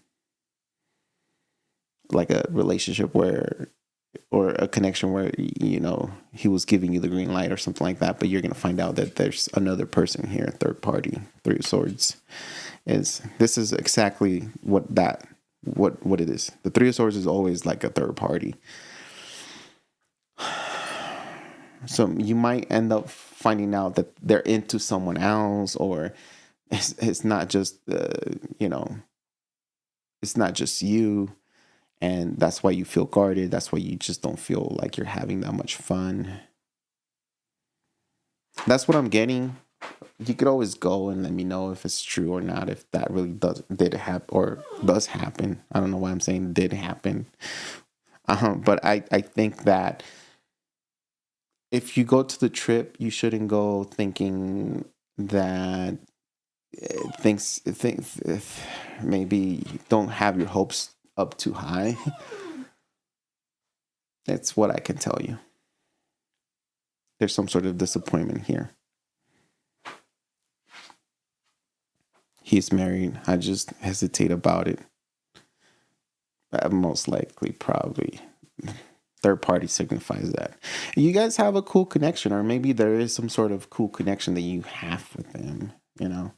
relationship where, or a connection where, you know, he was giving you the green light or something like that. But you're gonna find out that there's another person here, third party. Three of Swords this is exactly what it is. The Three of Swords is always like a third party. So you might end up finding out that they're into someone else, or it's not just you know, it's not just you, and that's why you feel guarded. That's why you just don't feel like you're having that much fun. That's what I'm getting. You could always go and let me know if it's true or not, if that really did happen or does happen. I don't know why I'm saying did happen. But I think that if you go to the trip, you shouldn't go thinking that things maybe don't have your hopes up too high. That's what I can tell you. There's some sort of disappointment here. He's married. I just hesitate about it. Most likely, probably. Third party signifies that you guys have a cool connection, or maybe there is some sort of cool connection that you have with them, you know.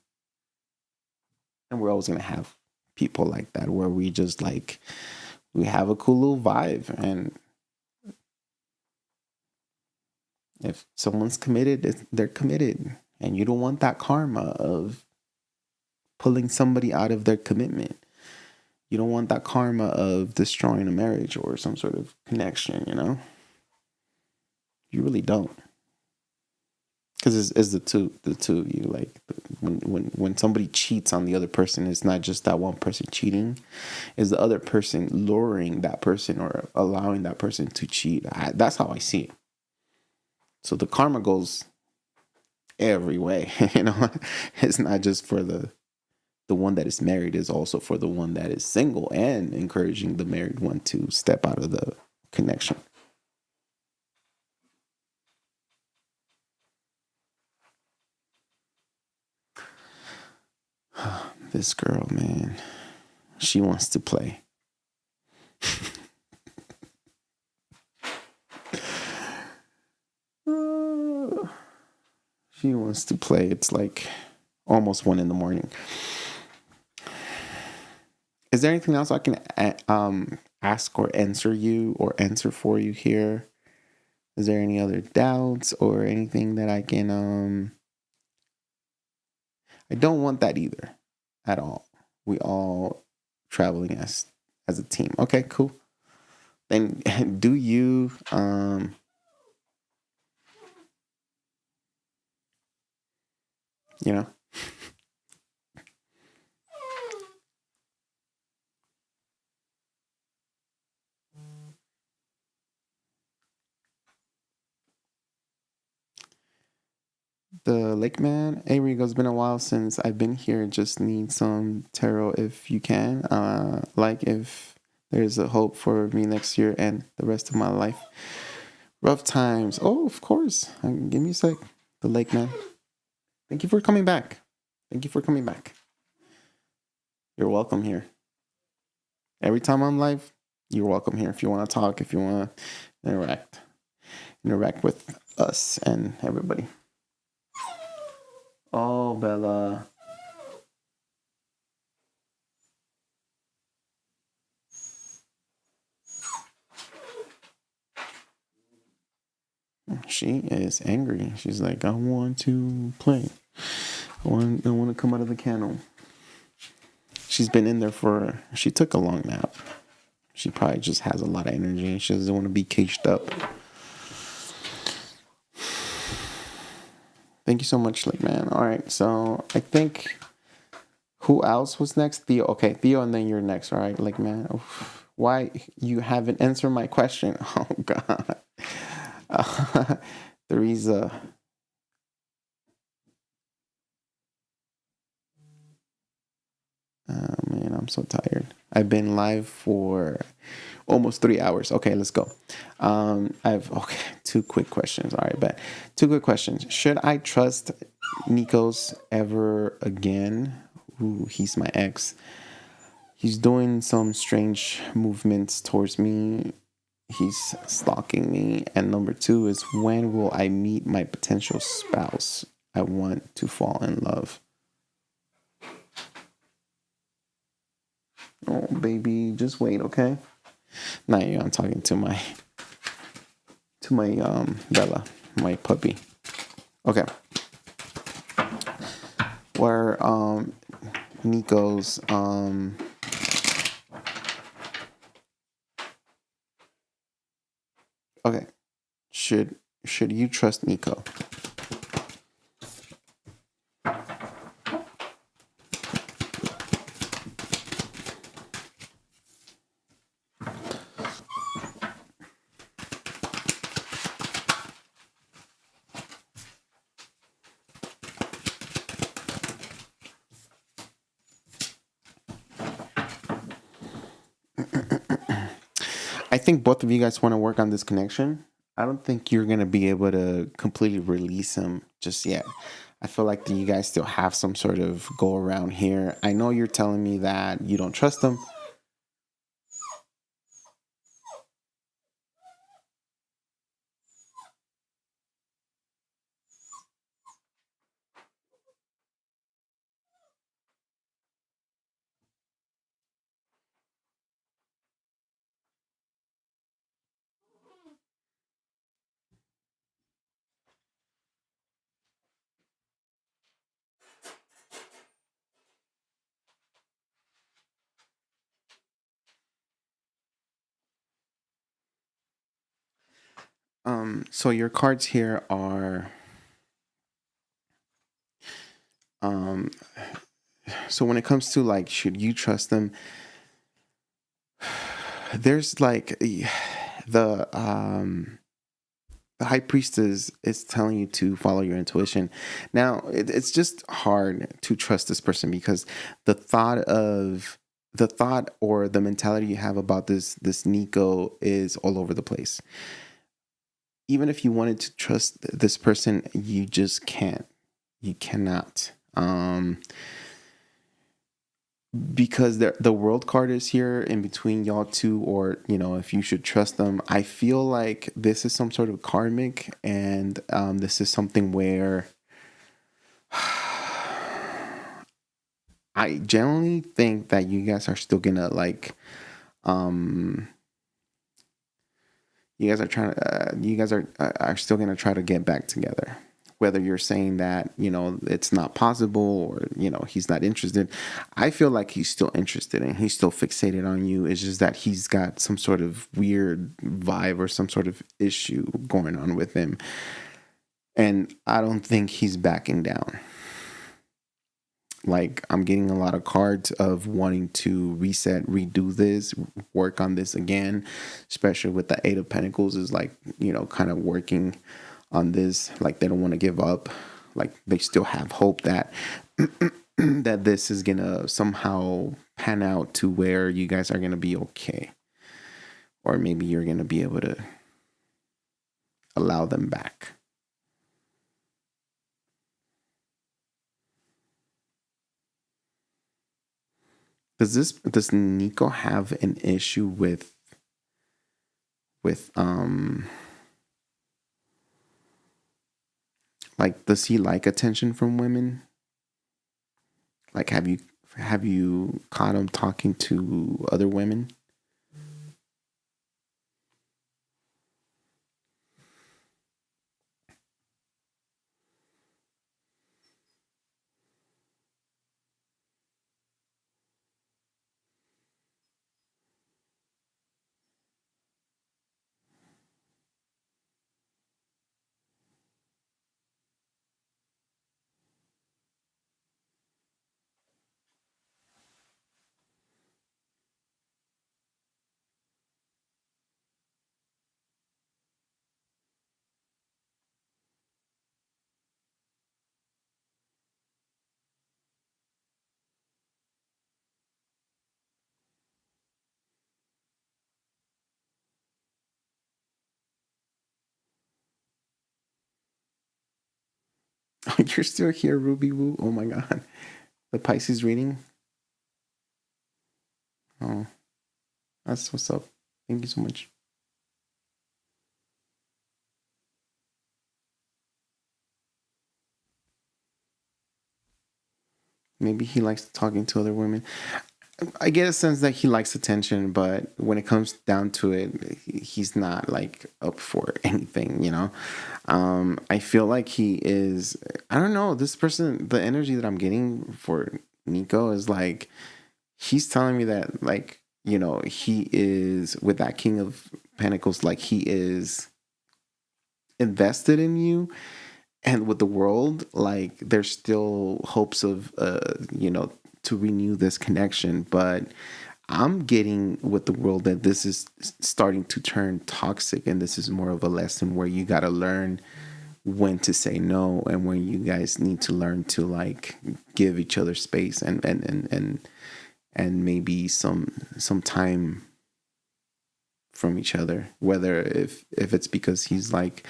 And we're always going to have people like that, where we just like, we have a cool little vibe. And if someone's committed, they're committed. And you don't want that karma of pulling somebody out of their commitment. You don't want that karma of destroying a marriage or some sort of connection, you know? You really don't. Because it's the two of you. Like, when somebody cheats on the other person, it's not just that one person cheating. It's the other person luring that person or allowing that person to cheat. That's how I see it. So the karma goes every way, you know? It's not just for the one that is married, is also for the one that is single, and encouraging the married one to step out of the connection. This girl, man, she wants to play. She wants to play. It's like almost 1 a.m. Is there anything else I can ask or answer for you here? Is there any other doubts or anything that I can I don't want that either at all. We all traveling as a team. Okay, cool. Then do you you know, the Lake Man, hey Rigo, it's been a while since I've been here. Just need some tarot if you can. Like if there's a hope for me next year and the rest of my life. Rough times. Oh, of course. Give me a sec. The Lake Man. Thank you for coming back. Thank you for coming back. You're welcome here. Every time I'm live, you're welcome here. If you want to talk, if you want to interact with us and everybody. Oh, Bella. She is angry. She's like, I want to play. I want to come out of the kennel. She's been in there she took a long nap. She probably just has a lot of energy. She doesn't want to be caged up. Thank you so much, Lake Man. All right, so I think who else was next? Theo. Okay, Theo, and then you're next. All right, Lake Man. Oof. Why you haven't answered my question? Oh God. Teresa. Oh man, I'm so tired. I've been live for almost 3 hours. Okay, let's go. I've two quick questions. All right, bet. Two quick questions. Should I trust Nikos ever again? Ooh, he's my ex. He's doing some strange movements towards me. He's stalking me. And number two is, when will I meet my potential spouse? I want to fall in love. Oh, baby, just wait, okay? Now I'm talking to my Bella, my puppy. Okay. Where Nico's okay. Should you trust Nico? I think both of you guys want to work on this connection. I don't think you're going to be able to completely release him just yet. I feel like you guys still have some sort of go around here. I know you're telling me that you don't trust him. So your cards here are so when it comes to like, should you trust them? There's like the high priestess is telling you to follow your intuition. Now, it's just hard to trust this person because the thought or the mentality you have about this Nico is all over the place. Even if you wanted to trust this person, you just can't. You cannot. Because the world card is here in between y'all two, or if you should trust them. I feel like this is some sort of karmic, and this is something where I generally think that you guys are still gonna you guys are still gonna try to get back together. Whether you're saying that, it's not possible, or, he's not interested. I feel like he's still interested and he's still fixated on you. It's just that he's got some sort of weird vibe or some sort of issue going on with him. And I don't think he's backing down. Like, I'm getting a lot of cards of wanting to reset, redo this, work on this again, especially with the Eight of Pentacles is like, kind of working on this. Like, they don't want to give up. Like, they still have hope that that this is gonna somehow pan out to where you guys are gonna be okay, or maybe you're gonna be able to allow them back. Does Nico have an issue with with like, does he like attention from women? Like, have you caught him talking to other women? You're still here, Ruby Woo. Oh my God. The Pisces reading. Oh, that's what's up. Thank you so much. Maybe he likes talking to other women. I get a sense that he likes attention, but when it comes down to it, he's not like up for anything, you know? I feel like he is, I don't know, this person, the energy that I'm getting for Nico is like, he's telling me that, like, you know, he is, with that King of Pentacles, like, he is invested in you. And with the world, like, there's still hopes of, you know, to renew this connection. But I'm getting with the world that this is starting to turn toxic. And this is more of a lesson where you got to learn when to say no, and when you guys need to learn to, like, give each other space and maybe some time from each other, whether if it's because he's, like,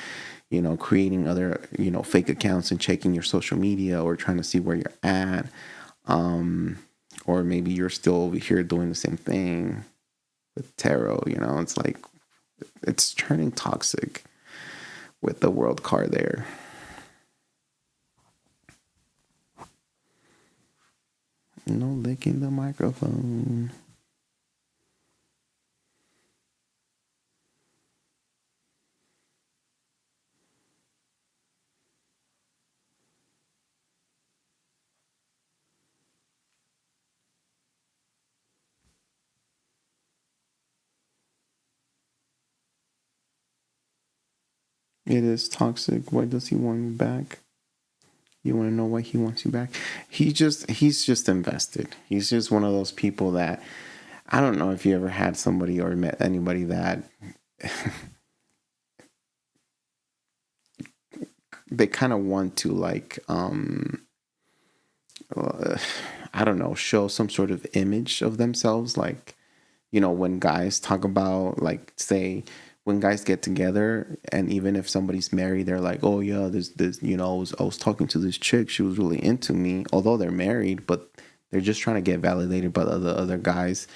you know, creating other, you know, fake accounts and checking your social media, or trying to see where you're at, or maybe you're still over here doing the same thing with tarot. You know, it's like, it's turning toxic with the World card there. No licking the microphone. It is toxic. Why does he want me back? You want to know why he wants you back? He's just invested. He's just one of those people that, I don't know if you ever had somebody or met anybody that they kind of want to, like, I don't know, show some sort of image of themselves. Like, you know, when guys talk about, like, say, when guys get together, and even if somebody's married, they're like, oh yeah, this, you know, I was talking to this chick, she was really into me, although they're married, but they're just trying to get validated by the other guys.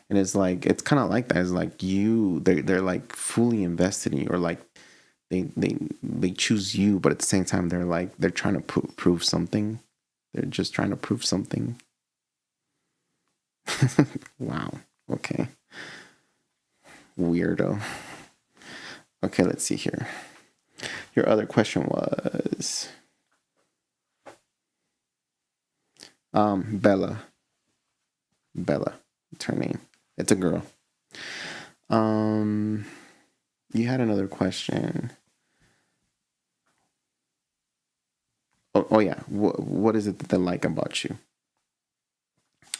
And it's like, it's kind of like that. It's like, they're like fully invested in you, or like they choose you, but at the same time they're trying to prove something. They're just trying to prove something. Wow. Okay. Weirdo. Okay, let's see here. Your other question was Bella. It's her name. It's a girl. You had another question. Oh yeah. What is it that they like about you?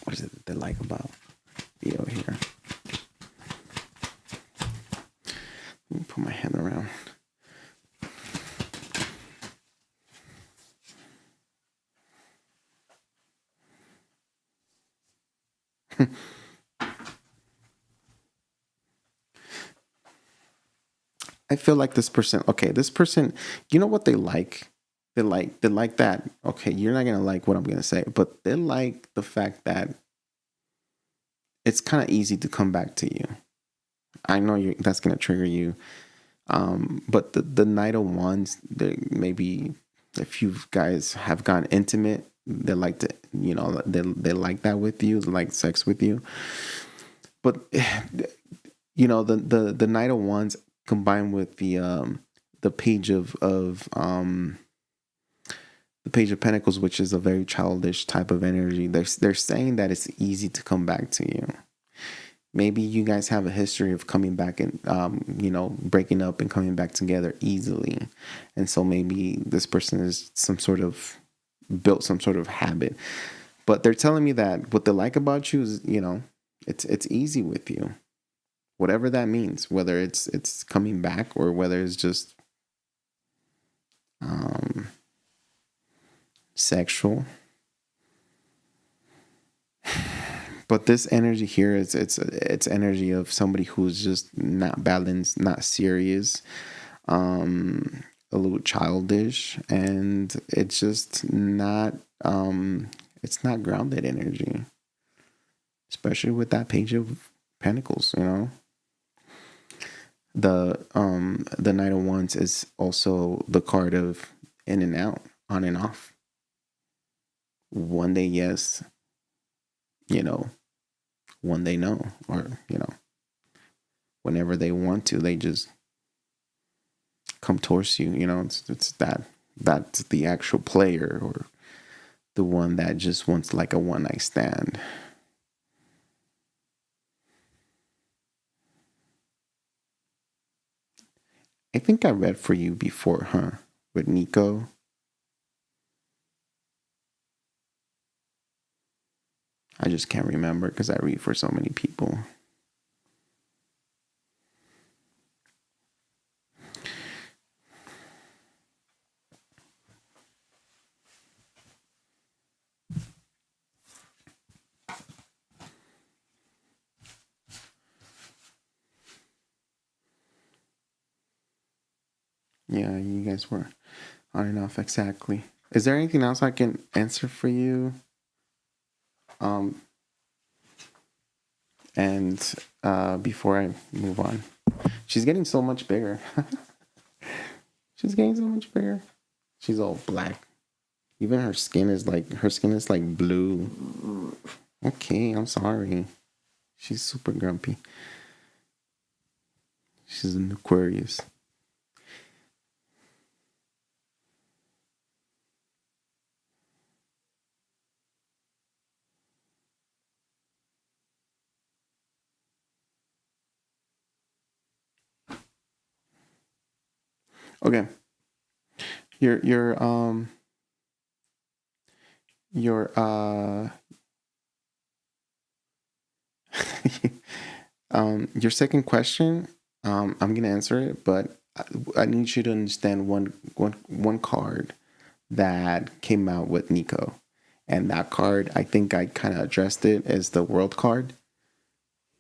What is it that they like about you over here? Let me put my hand around. I feel like this person, you know what they like? They like that. Okay, you're not going to like what I'm going to say, but they like the fact that it's kind of easy to come back to you. I know that's gonna trigger you. But the Knight of Wands, maybe if you guys have gotten intimate, they like to, they like that with you, like sex with you. But the Knight of Wands combined with the Page of the Page of Pentacles, which is a very childish type of energy. They're saying that it's easy to come back to you. Maybe you guys have a history of coming back and, breaking up and coming back together easily. And so maybe this person is built some sort of habit. But they're telling me that what they like about you is, it's easy with you. Whatever that means, whether it's coming back or whether it's just sexual. But this energy here is it's energy of somebody who's just not balanced, not serious, a little childish, and it's just not it's not grounded energy. Especially with that Page of Pentacles, The Knight of Wands is also the card of in and out, on and off. One day yes, when they know, or whenever they want to, they just come towards you. It's that's the actual player, or the one that just wants like a one night stand. I think I read for you before, with Nico. I just can't remember because I read for so many people. Yeah, you guys were on and off, exactly. Is there anything else I can answer for you? And before I move on, she's getting so much bigger. She's getting so much bigger. She's all black. Even her skin is like blue. Okay, I'm sorry. She's super grumpy. She's an Aquarius. Okay. Your your second question, I'm gonna answer it, but I need you to understand one card that came out with Nico, and that card, I think I kind of addressed it as the World card.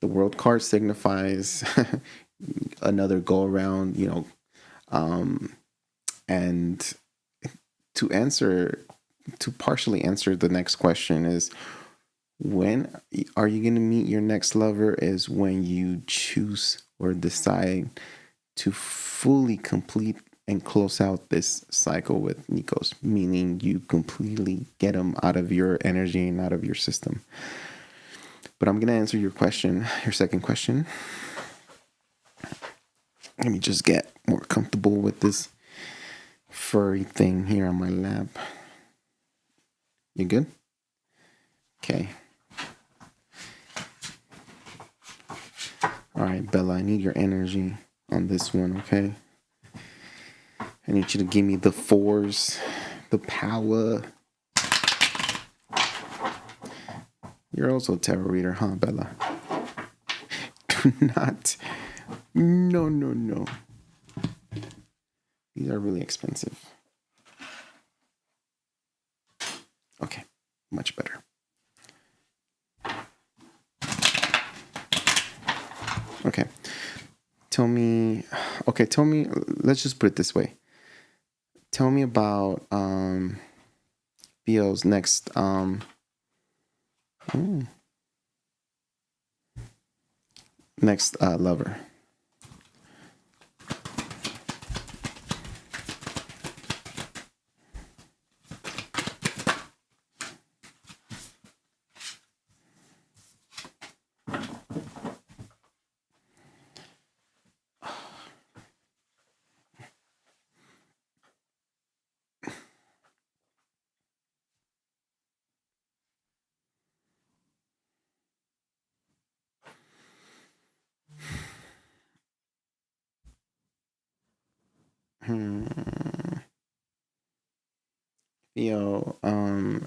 The World card signifies another go around, and to partially answer the next question is, when are you going to meet your next lover, is when you choose or decide to fully complete and close out this cycle with Nikos, meaning you completely get him out of your energy and out of your system. But I'm going to answer your second question. Let me just get more comfortable with this furry thing here on my lap. You good? Okay. All right, Bella, I need your energy on this one, okay? I need you to give me the fours, the power. You're also a tarot reader, huh, Bella? Do not. No. These are really expensive. Okay, much better. Okay. Tell me, let's just put it this way. Tell me about Theo's next lover.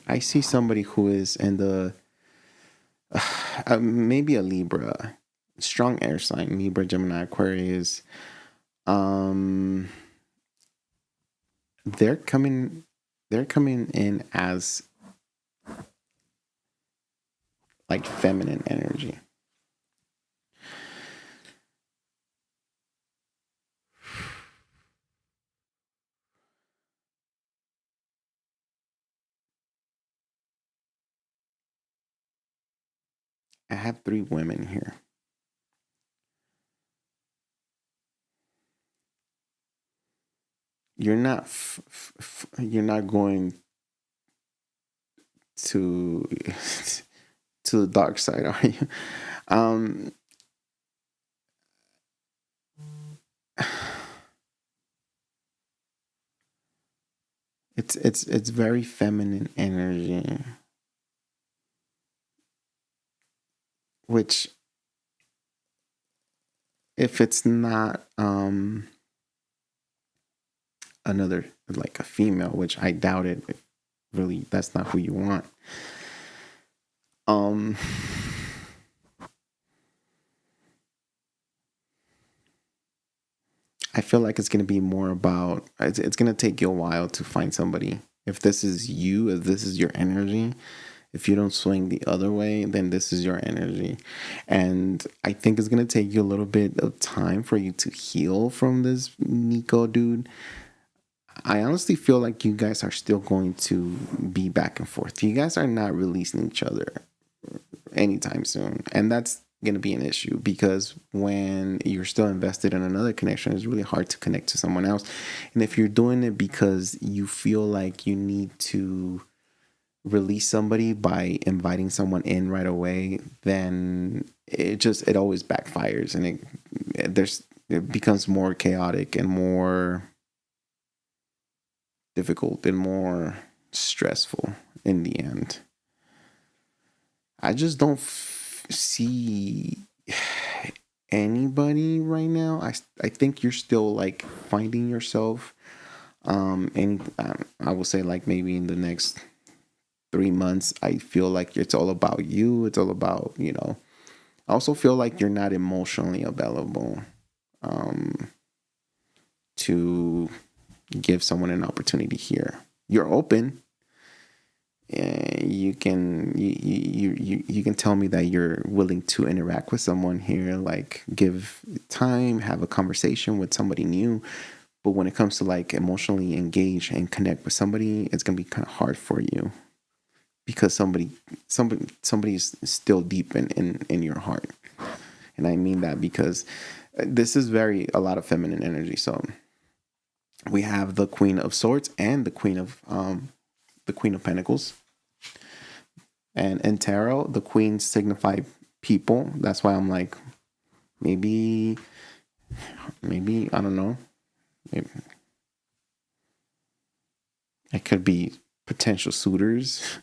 I see somebody who is in the maybe a Libra, strong air sign, Libra, Gemini, Aquarius. Um, they're coming in as like feminine energy. I have 3 women here. You're not you're not going to to the dark side, are you? Um, it's very feminine energy, which if it's not another like a female, which I doubt it, if really that's not who you want. I feel like it's going to be more about it's going to take you a while to find somebody. If this is you, if this is your energy, if you don't swing the other way, then this is your energy. And I think it's going to take you a little bit of time for you to heal from this Nico dude. I honestly feel like you guys are still going to be back and forth. You guys are not releasing each other anytime soon. And that's going to be an issue because when you're still invested in another connection, it's really hard to connect to someone else. And if you're doing it because you feel like you need to release somebody by inviting someone in right away, then it always backfires and it becomes more chaotic and more difficult and more stressful in the end. I just don't see anybody right now. I think you're still like finding yourself. And I will say like maybe in the next 3 months, I feel like it's all about you. It's all about, I also feel like you're not emotionally available to give someone an opportunity here. You're open. You can tell me that you're willing to interact with someone here, like give time, have a conversation with somebody new. But when it comes to like emotionally engage and connect with somebody, it's gonna be kind of hard for you because somebody's still deep in your heart. And I mean that because this is a lot of feminine energy. So we have the Queen of Swords and the Queen of Pentacles. And in tarot, the queens signify people. That's why I'm like, maybe I don't know. Maybe it could be potential suitors,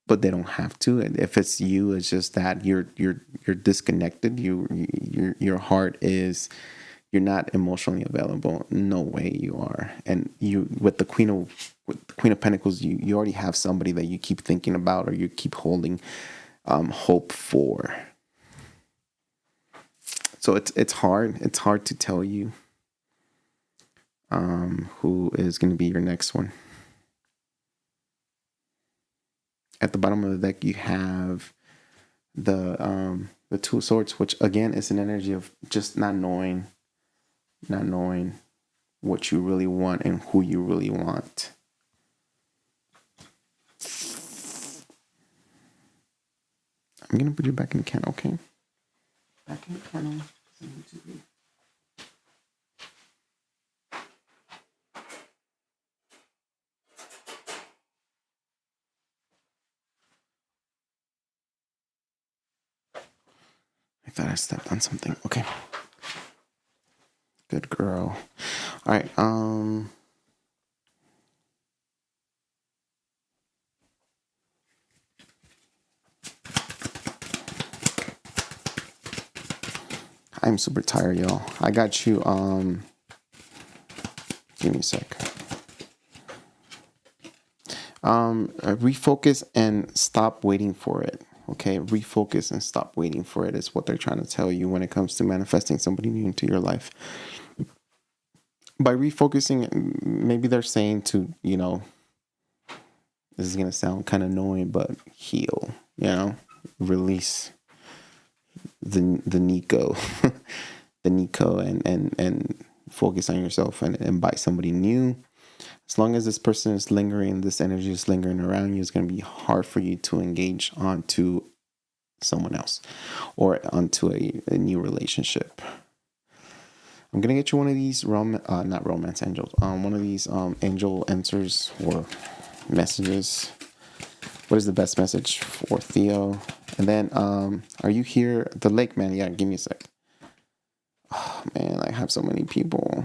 but they don't have to. If it's you, it's just that you're disconnected. Your heart is. You're not emotionally available. No way you are. And you with the Queen of Pentacles, you already have somebody that you keep thinking about or you keep holding hope for. So it's hard. It's hard to tell you who is going to be your next one. At the bottom of the deck, you have the Two of Swords, which again is an energy of just not knowing what you really want and who you really want. I'm gonna put you back in the kennel, okay? Back in the kennel. I thought I stepped on something. Okay. Good girl. All right. I'm super tired, y'all. I got you. Give me a sec. Refocus and stop waiting for it. Okay, refocus and stop waiting for it is what they're trying to tell you when it comes to manifesting somebody new into your life. By refocusing, maybe they're saying to, this is going to sound kind of annoying, but heal, release the Nico, the Nico, and focus on yourself and invite somebody new. As long as this person is lingering, this energy is lingering around you, it's going to be hard for you to engage onto someone else or onto a new relationship. I'm going to get you one of these, not romance angels, one of these angel answers or messages. What is the best message for Theo? And then, are you here? The lake man. Yeah, give me a sec. Oh, man, I have so many people.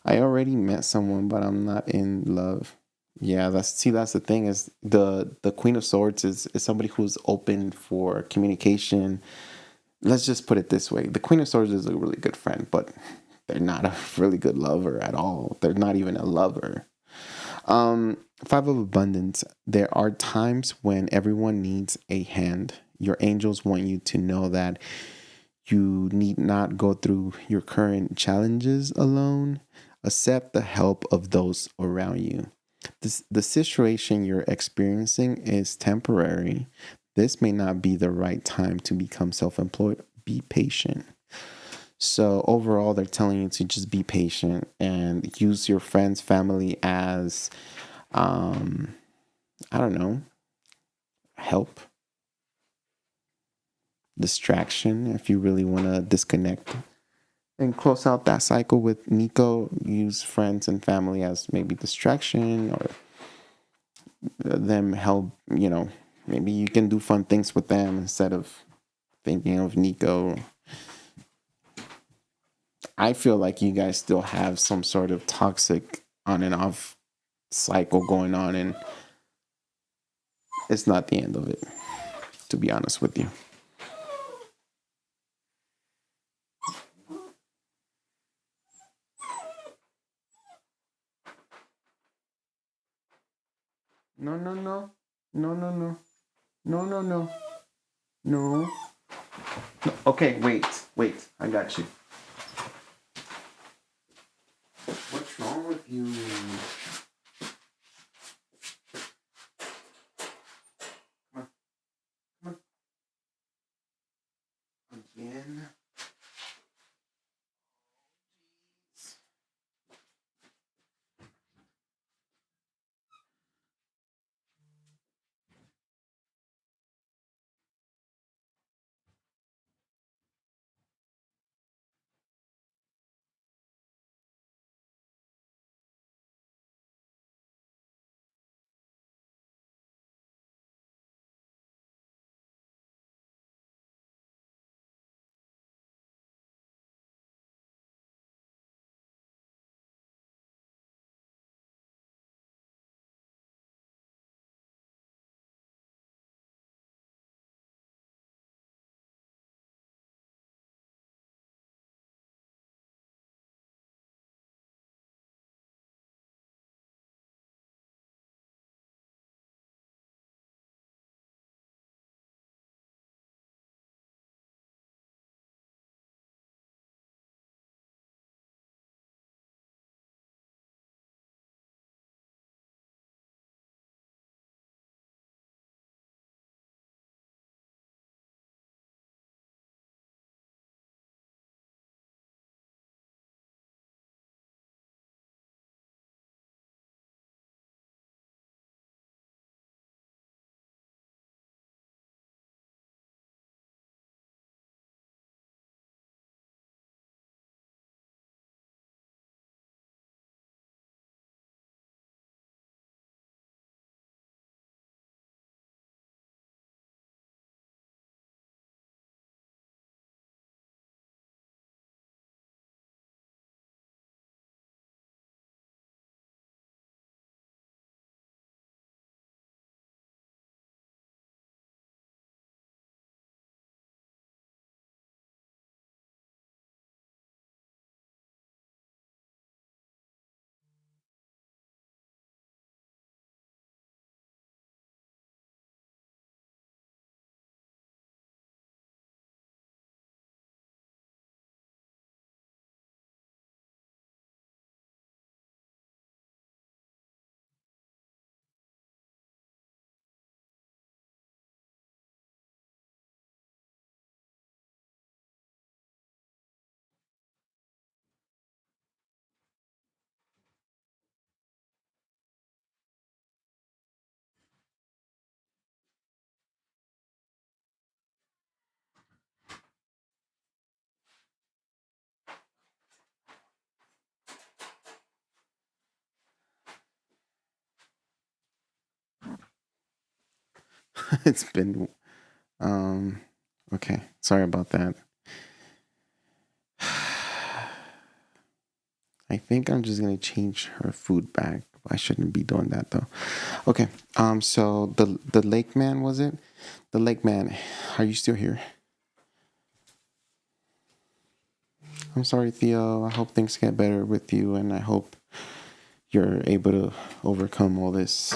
I already met someone, but I'm not in love. Yeah, that's the thing is the Queen of Swords is somebody who's open for communication. Let's just put it this way. The Queen of Swords is a really good friend, but they're not a really good lover at all. They're not even a lover. Five of Abundance. There are times when everyone needs a hand. Your angels want you to know that you need not go through your current challenges alone. Accept the help of those around you. The situation you're experiencing is temporary. This may not be the right time to become self-employed. Be patient. So overall, they're telling you to just be patient and use your friends, family as, I don't know, help, distraction if you really want to disconnect. And close out that cycle with Nico. Use friends and family as maybe distraction or them help, maybe you can do fun things with them instead of thinking of Nico. I feel like you guys still have some sort of toxic on and off cycle going on, and it's not the end of it, to be honest with you. No, no, no. No, no, no. No, no, no. No. Okay, wait. I got you. What's wrong with you? Come on. Again. It's been okay. Sorry about that. I think I'm just gonna change her food bag. I shouldn't be doing that though. Okay. So the lake man, was it? The lake man, are you still here? I'm sorry, Theo. I hope things get better with you, and I hope you're able to overcome all this.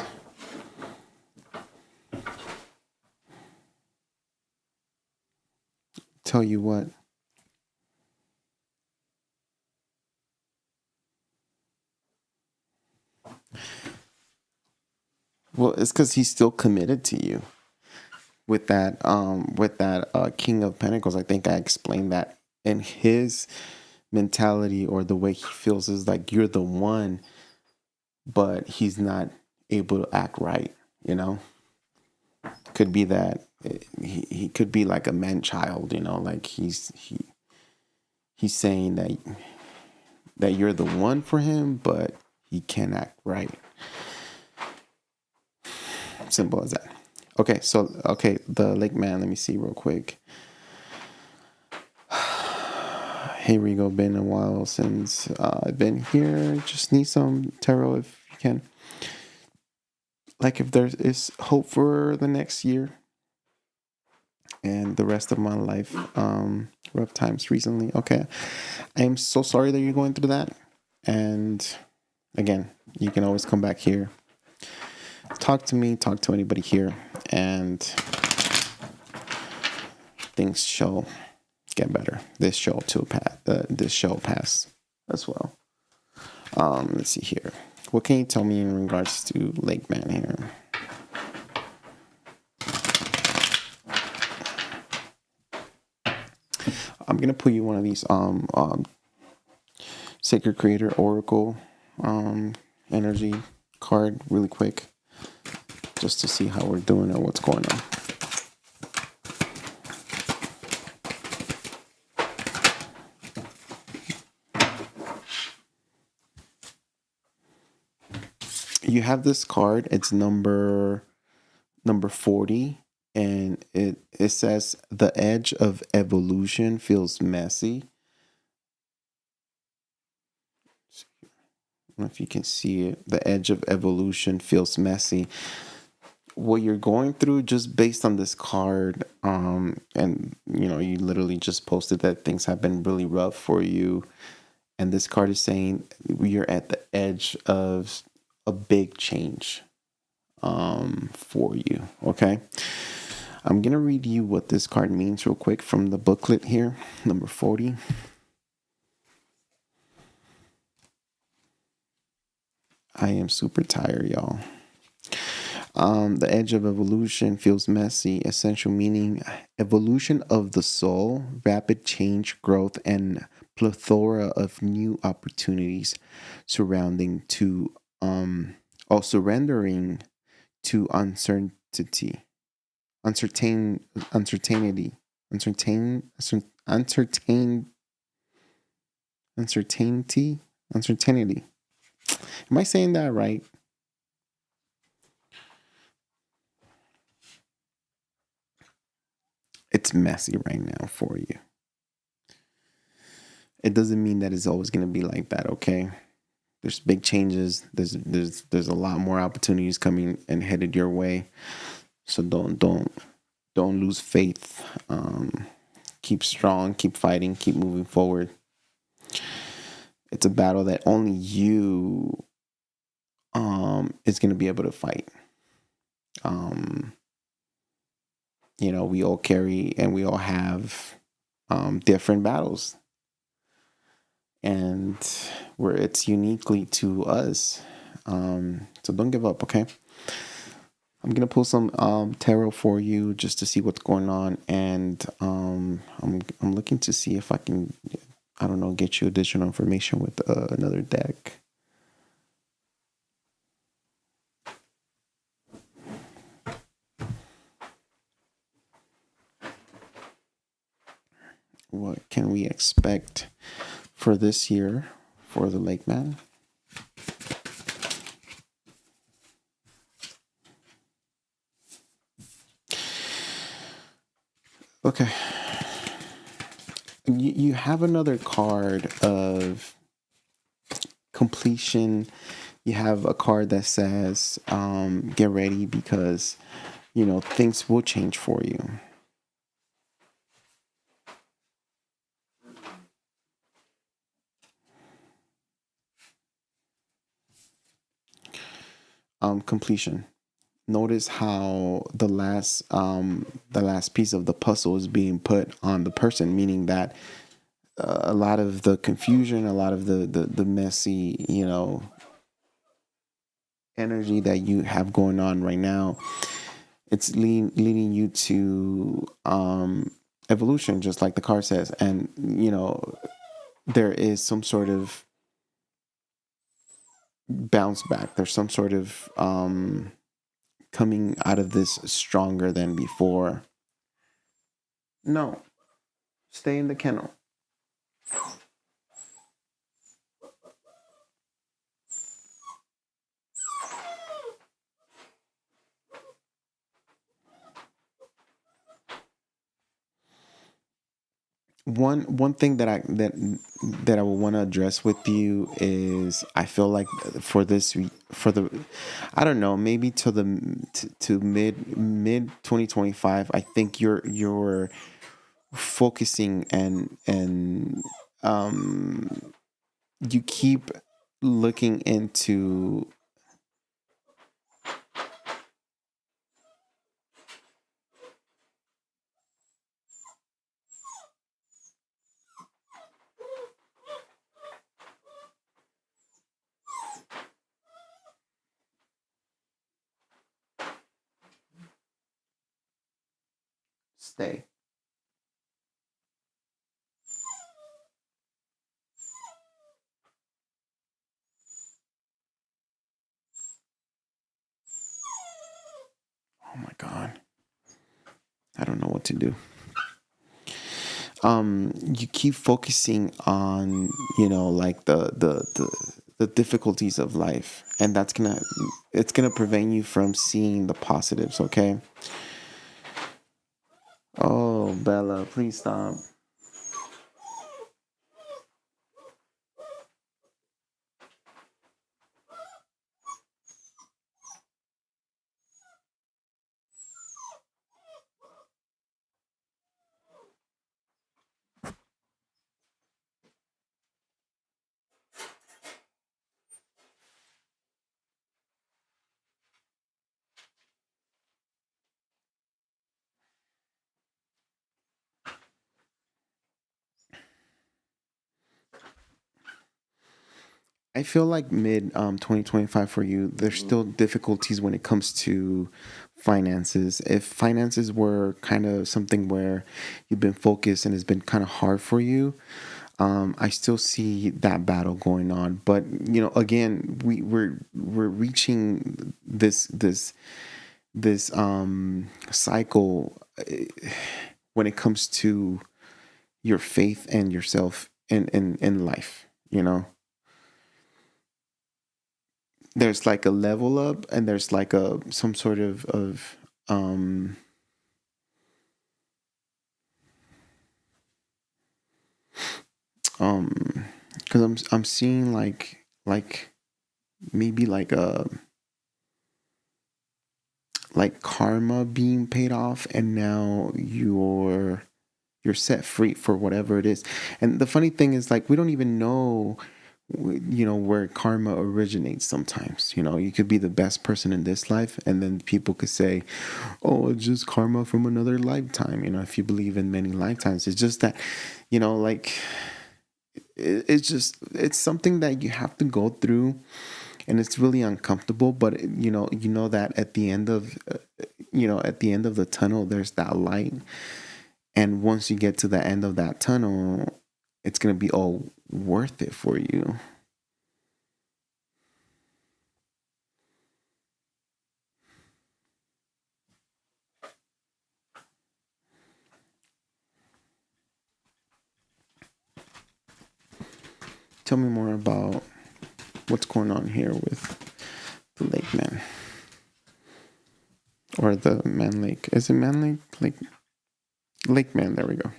Tell you what. Well, it's because he's still committed to you. With that King of Pentacles, I think I explained that. And his mentality, or the way he feels, is like you're the one, but he's not able to act right, you know? Could be that he could be like a man child, you know, like he's saying that you're the one for him, but he can't act right. Simple as that. Okay, so the lake man, let me see real quick. Hey Rigo, been a while since I've been here. Just need some tarot if you can. Like, if there is hope for the next year and the rest of my life. Rough times recently. Okay. I am so sorry that you're going through that. And again, you can always come back here. Talk to me, talk to anybody here, and things shall get better. This shall pass as well. Let's see here. What can you tell me in regards to Lake Man here? I'm gonna put you one of these Sacred Creator Oracle energy card really quick, just to see how we're doing or what's going on. You have this card. It's number 40, and it says the edge of evolution feels messy. I don't know if you can see it. The edge of evolution feels messy. What you're going through, just based on this card, and you know, you literally just posted that things have been really rough for you, and this card is saying you're at the edge of a big change for you. Okay, I'm gonna read you what this card means real quick from the booklet here, number 40. I am super tired, y'all. The edge of evolution feels messy. Essential meaning: evolution of the soul, rapid change, growth, and plethora of new opportunities surrounding to surrendering to uncertainty, uncertainty, uncertainty, uncertainty. Am I saying that right? It's messy right now for you. It doesn't mean that it's always going to be like that, okay? There's big changes. There's a lot more opportunities coming and headed your way. So don't lose faith. Keep strong, keep fighting, keep moving forward. It's a battle that only you is going to be able to fight. You know, we all carry and we all have different battles, and where it's uniquely to us. So don't give up, okay? I'm gonna pull some tarot for you just to see what's going on, and I'm looking to see if I can, I don't know, get you additional information with another deck. What can we expect for this year for the Lake Man? Okay. You have another card of completion. You have a card that says, get ready because, things will change for you. Completion. Notice how the last piece of the puzzle is being put on the person, meaning that a lot of the confusion, a lot of the messy, energy that you have going on right now, it's leading you to evolution, just like the card says. And there is some sort of bounce back. There's some sort of coming out of this stronger than before. No, stay in the kennel. One thing that I would want to address with you is, I feel like for the, I don't know, maybe to the to mid 2025, I think you're focusing and you keep looking into stay. Oh my God. I don't know what to do. You keep focusing on, like the difficulties of life, and it's gonna prevent you from seeing the positives, okay? Oh, Bella, please stop. I feel like mid 2025 for you, there's still difficulties when it comes to finances. If finances were kind of something where you've been focused and it's been kind of hard for you, I still see that battle going on. But again, we're reaching this cycle when it comes to your faith and yourself in life. There's like a level up, and there's like some sort of because I'm seeing like maybe like karma being paid off, and now you're set free for whatever it is. And the funny thing is, like, we don't even know where karma originates. Sometimes you could be the best person in this life, and then people could say, oh, it's just karma from another lifetime. If you believe in many lifetimes, it's just that like it's something that you have to go through, and it's really uncomfortable. But that at the end of the tunnel, there's that light. And once you get to the end of that tunnel, it's going to be all worth it for you. Tell me more about what's going on here with the lake man. Or the man lake. Is it man lake? Lake Man, there we go.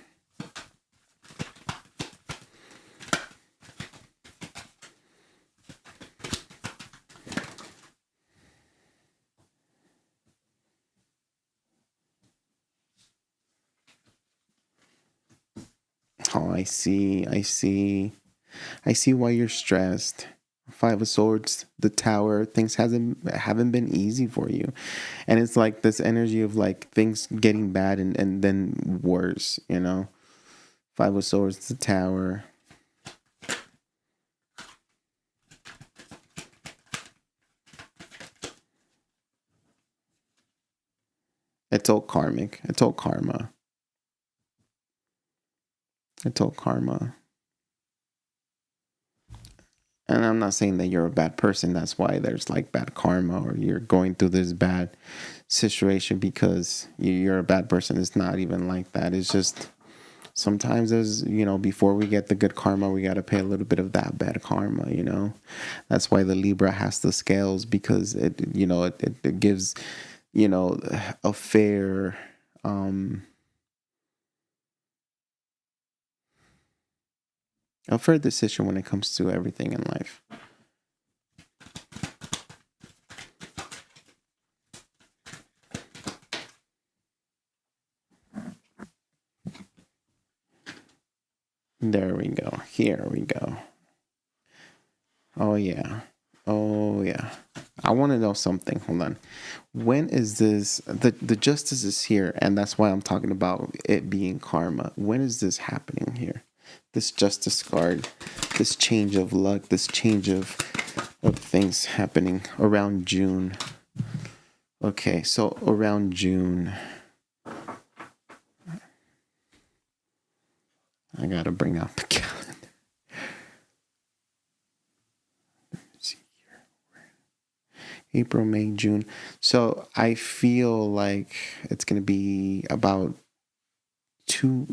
Oh, I see. I see why you're stressed. Five of Swords, the Tower, things haven't been easy for you. And it's like this energy of like things getting bad and then worse, you know? Five of Swords, the Tower. It's all karmic. It's all karma. It's all karma. And I'm not saying that you're a bad person. That's why there's like bad karma or you're going through this bad situation because you're a bad person. It's not even like that. It's just sometimes there's, you know, before we get the good karma, we got to pay a little bit of that bad karma, you know. That's why the Libra has the scales because it, you know, it gives, you know, a fair, a fair decision when it comes to everything in life. There we go. Here we go. Oh, yeah. Oh, yeah. I want to know something. Hold on. When is this? The justice is here, and that's why I'm talking about it being karma. When is this happening here? This justice card, this change of luck, this change of things happening around June. Okay, so around June. I gotta bring out the calendar. Let's see here. April, May, June. So I feel like it's gonna be about two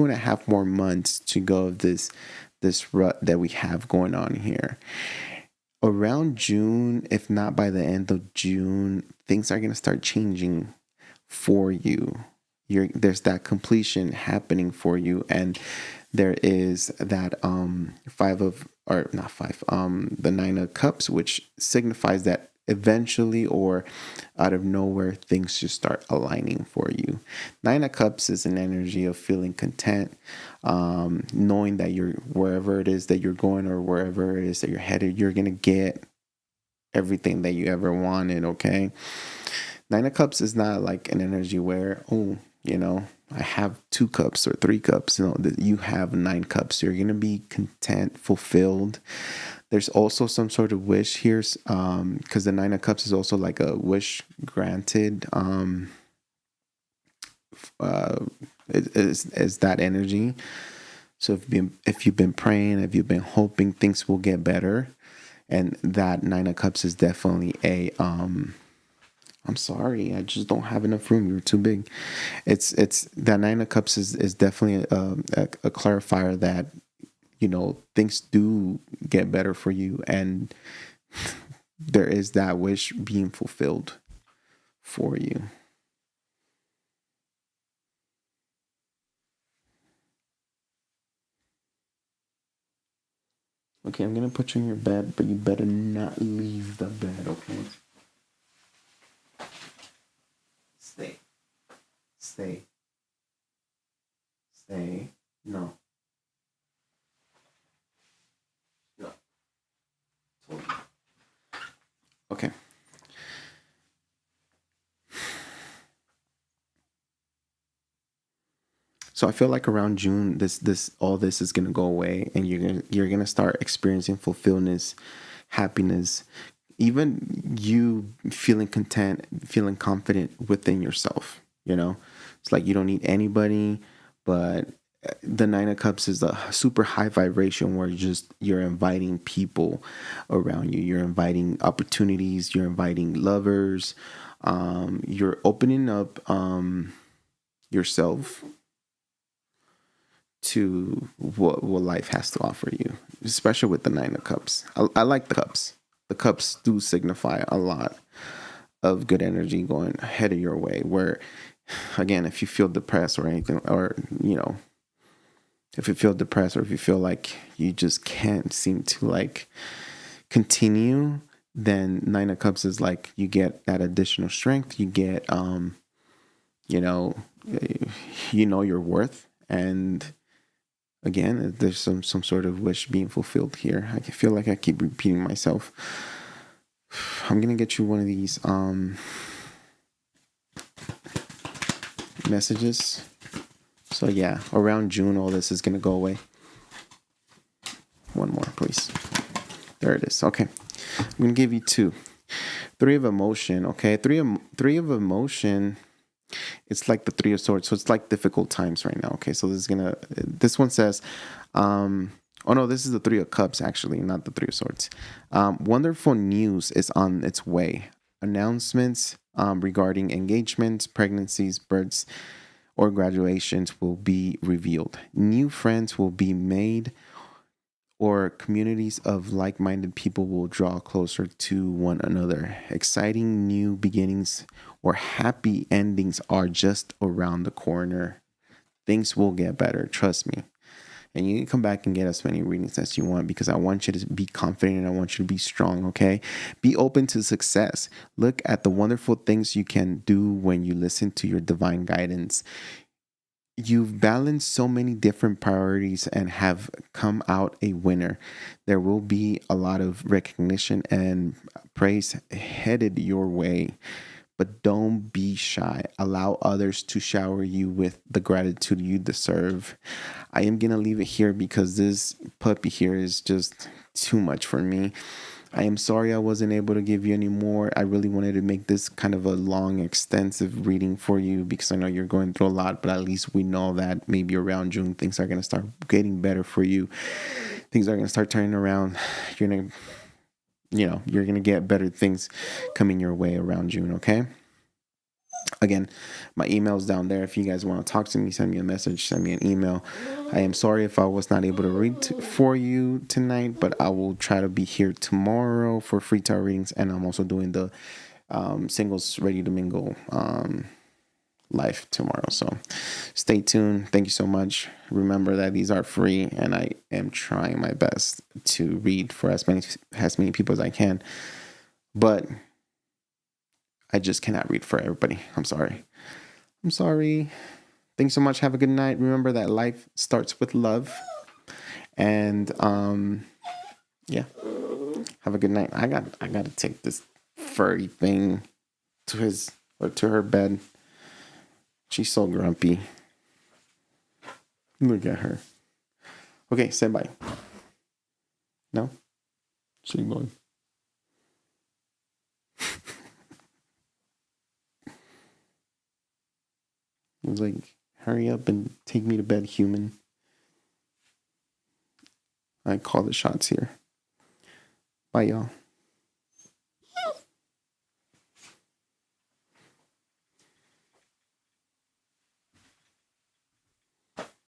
and a half more months to go of this rut that we have going on here. Around June, if not by the end of June, things are gonna start changing for you. There's that completion happening for you, and there is that the Nine of Cups, which signifies that eventually or out of nowhere things just start aligning for you. Nine of Cups is an energy of feeling content, knowing that you're wherever it is that you're going or wherever it is that you're headed, you're gonna get everything that you ever wanted. Okay, Nine of Cups is not like an energy where, oh, you know, I have 2 cups or 3 cups. You know, you have 9 cups. You're going to be content, fulfilled. There's also some sort of wish here because the 9 of Cups is also like a wish granted. Is that energy. So if you've been praying, if you've been hoping things will get better, and that 9 of Cups is definitely a I'm sorry, I just don't have enough room. You're too big. It's that 9 of Cups is definitely a clarifier that, you know, things do get better for you, and there is that wish being fulfilled for you. Okay, I'm gonna put you in your bed, but you better not leave the bed, okay? Stay. No. Okay. So I feel like around June, all this is gonna go away, and you're gonna start experiencing fulfillment, happiness, even you feeling content, feeling confident within yourself. You know, it's like you don't need anybody, but the 9 of Cups is a super high vibration where you're inviting people around you. You're inviting opportunities. You're inviting lovers. You're opening up yourself to what life has to offer you, especially with the 9 of Cups. I like the cups. The cups do signify a lot. of good energy going ahead of your way. Where, again, if you feel depressed or anything, or, if you feel depressed or if you feel like you just can't seem to like continue, then Nine of Cups is like you get that additional strength. You get, you know your worth. And again, there's some sort of wish being fulfilled here. I feel like I keep repeating myself. I'm gonna get you one of these messages. So yeah, around June, all this is gonna go away. One more, please. There it is. Okay, I'm gonna give you two. Three of Emotion. Okay, three of Emotion. It's like the Three of Swords, so it's like difficult times right now. Okay, so this one says, oh no, this is the Three of Cups actually, not the Three of Swords. Wonderful news is on its way. Announcements regarding engagements, pregnancies, births, or graduations will be revealed. New friends will be made, or communities of like-minded people will draw closer to one another. Exciting new beginnings or happy endings are just around the corner. Things will get better, trust me. And you can come back and get as many readings as you want, because I want you to be confident and I want you to be strong, okay? Be open to success. Look at the wonderful things you can do when you listen to your divine guidance. You've balanced so many different priorities and have come out a winner. There will be a lot of recognition and praise headed your way. But don't be shy. Allow others to shower you with the gratitude you deserve. I am going to leave it here because this puppy here is just too much for me. I am sorry I wasn't able to give you any more. I really wanted to make this kind of a long, extensive reading for you because I know you're going through a lot, but at least we know that maybe around June, things are going to start getting better for you. Things are going to start turning around. You're going to get better things coming your way around June, okay? Again, my email's down there. If you guys want to talk to me, send me a message, send me an email. I am sorry if I was not able to read for you tonight, but I will try to be here tomorrow for free tarot readings, and I'm also doing the singles ready to mingle live tomorrow. So stay tuned. Thank you so much. Remember that these are free, and I am trying my best to read for as many people as I can, but I just cannot read for everybody. I'm sorry. Thanks so much. Have a good night. Remember that life starts with love. And yeah. Have a good night. I gotta take this furry thing to her bed. She's so grumpy. Look at her. Okay, say bye. No? She's going. I was like, hurry up and take me to bed, human. I call the shots here. Bye, y'all.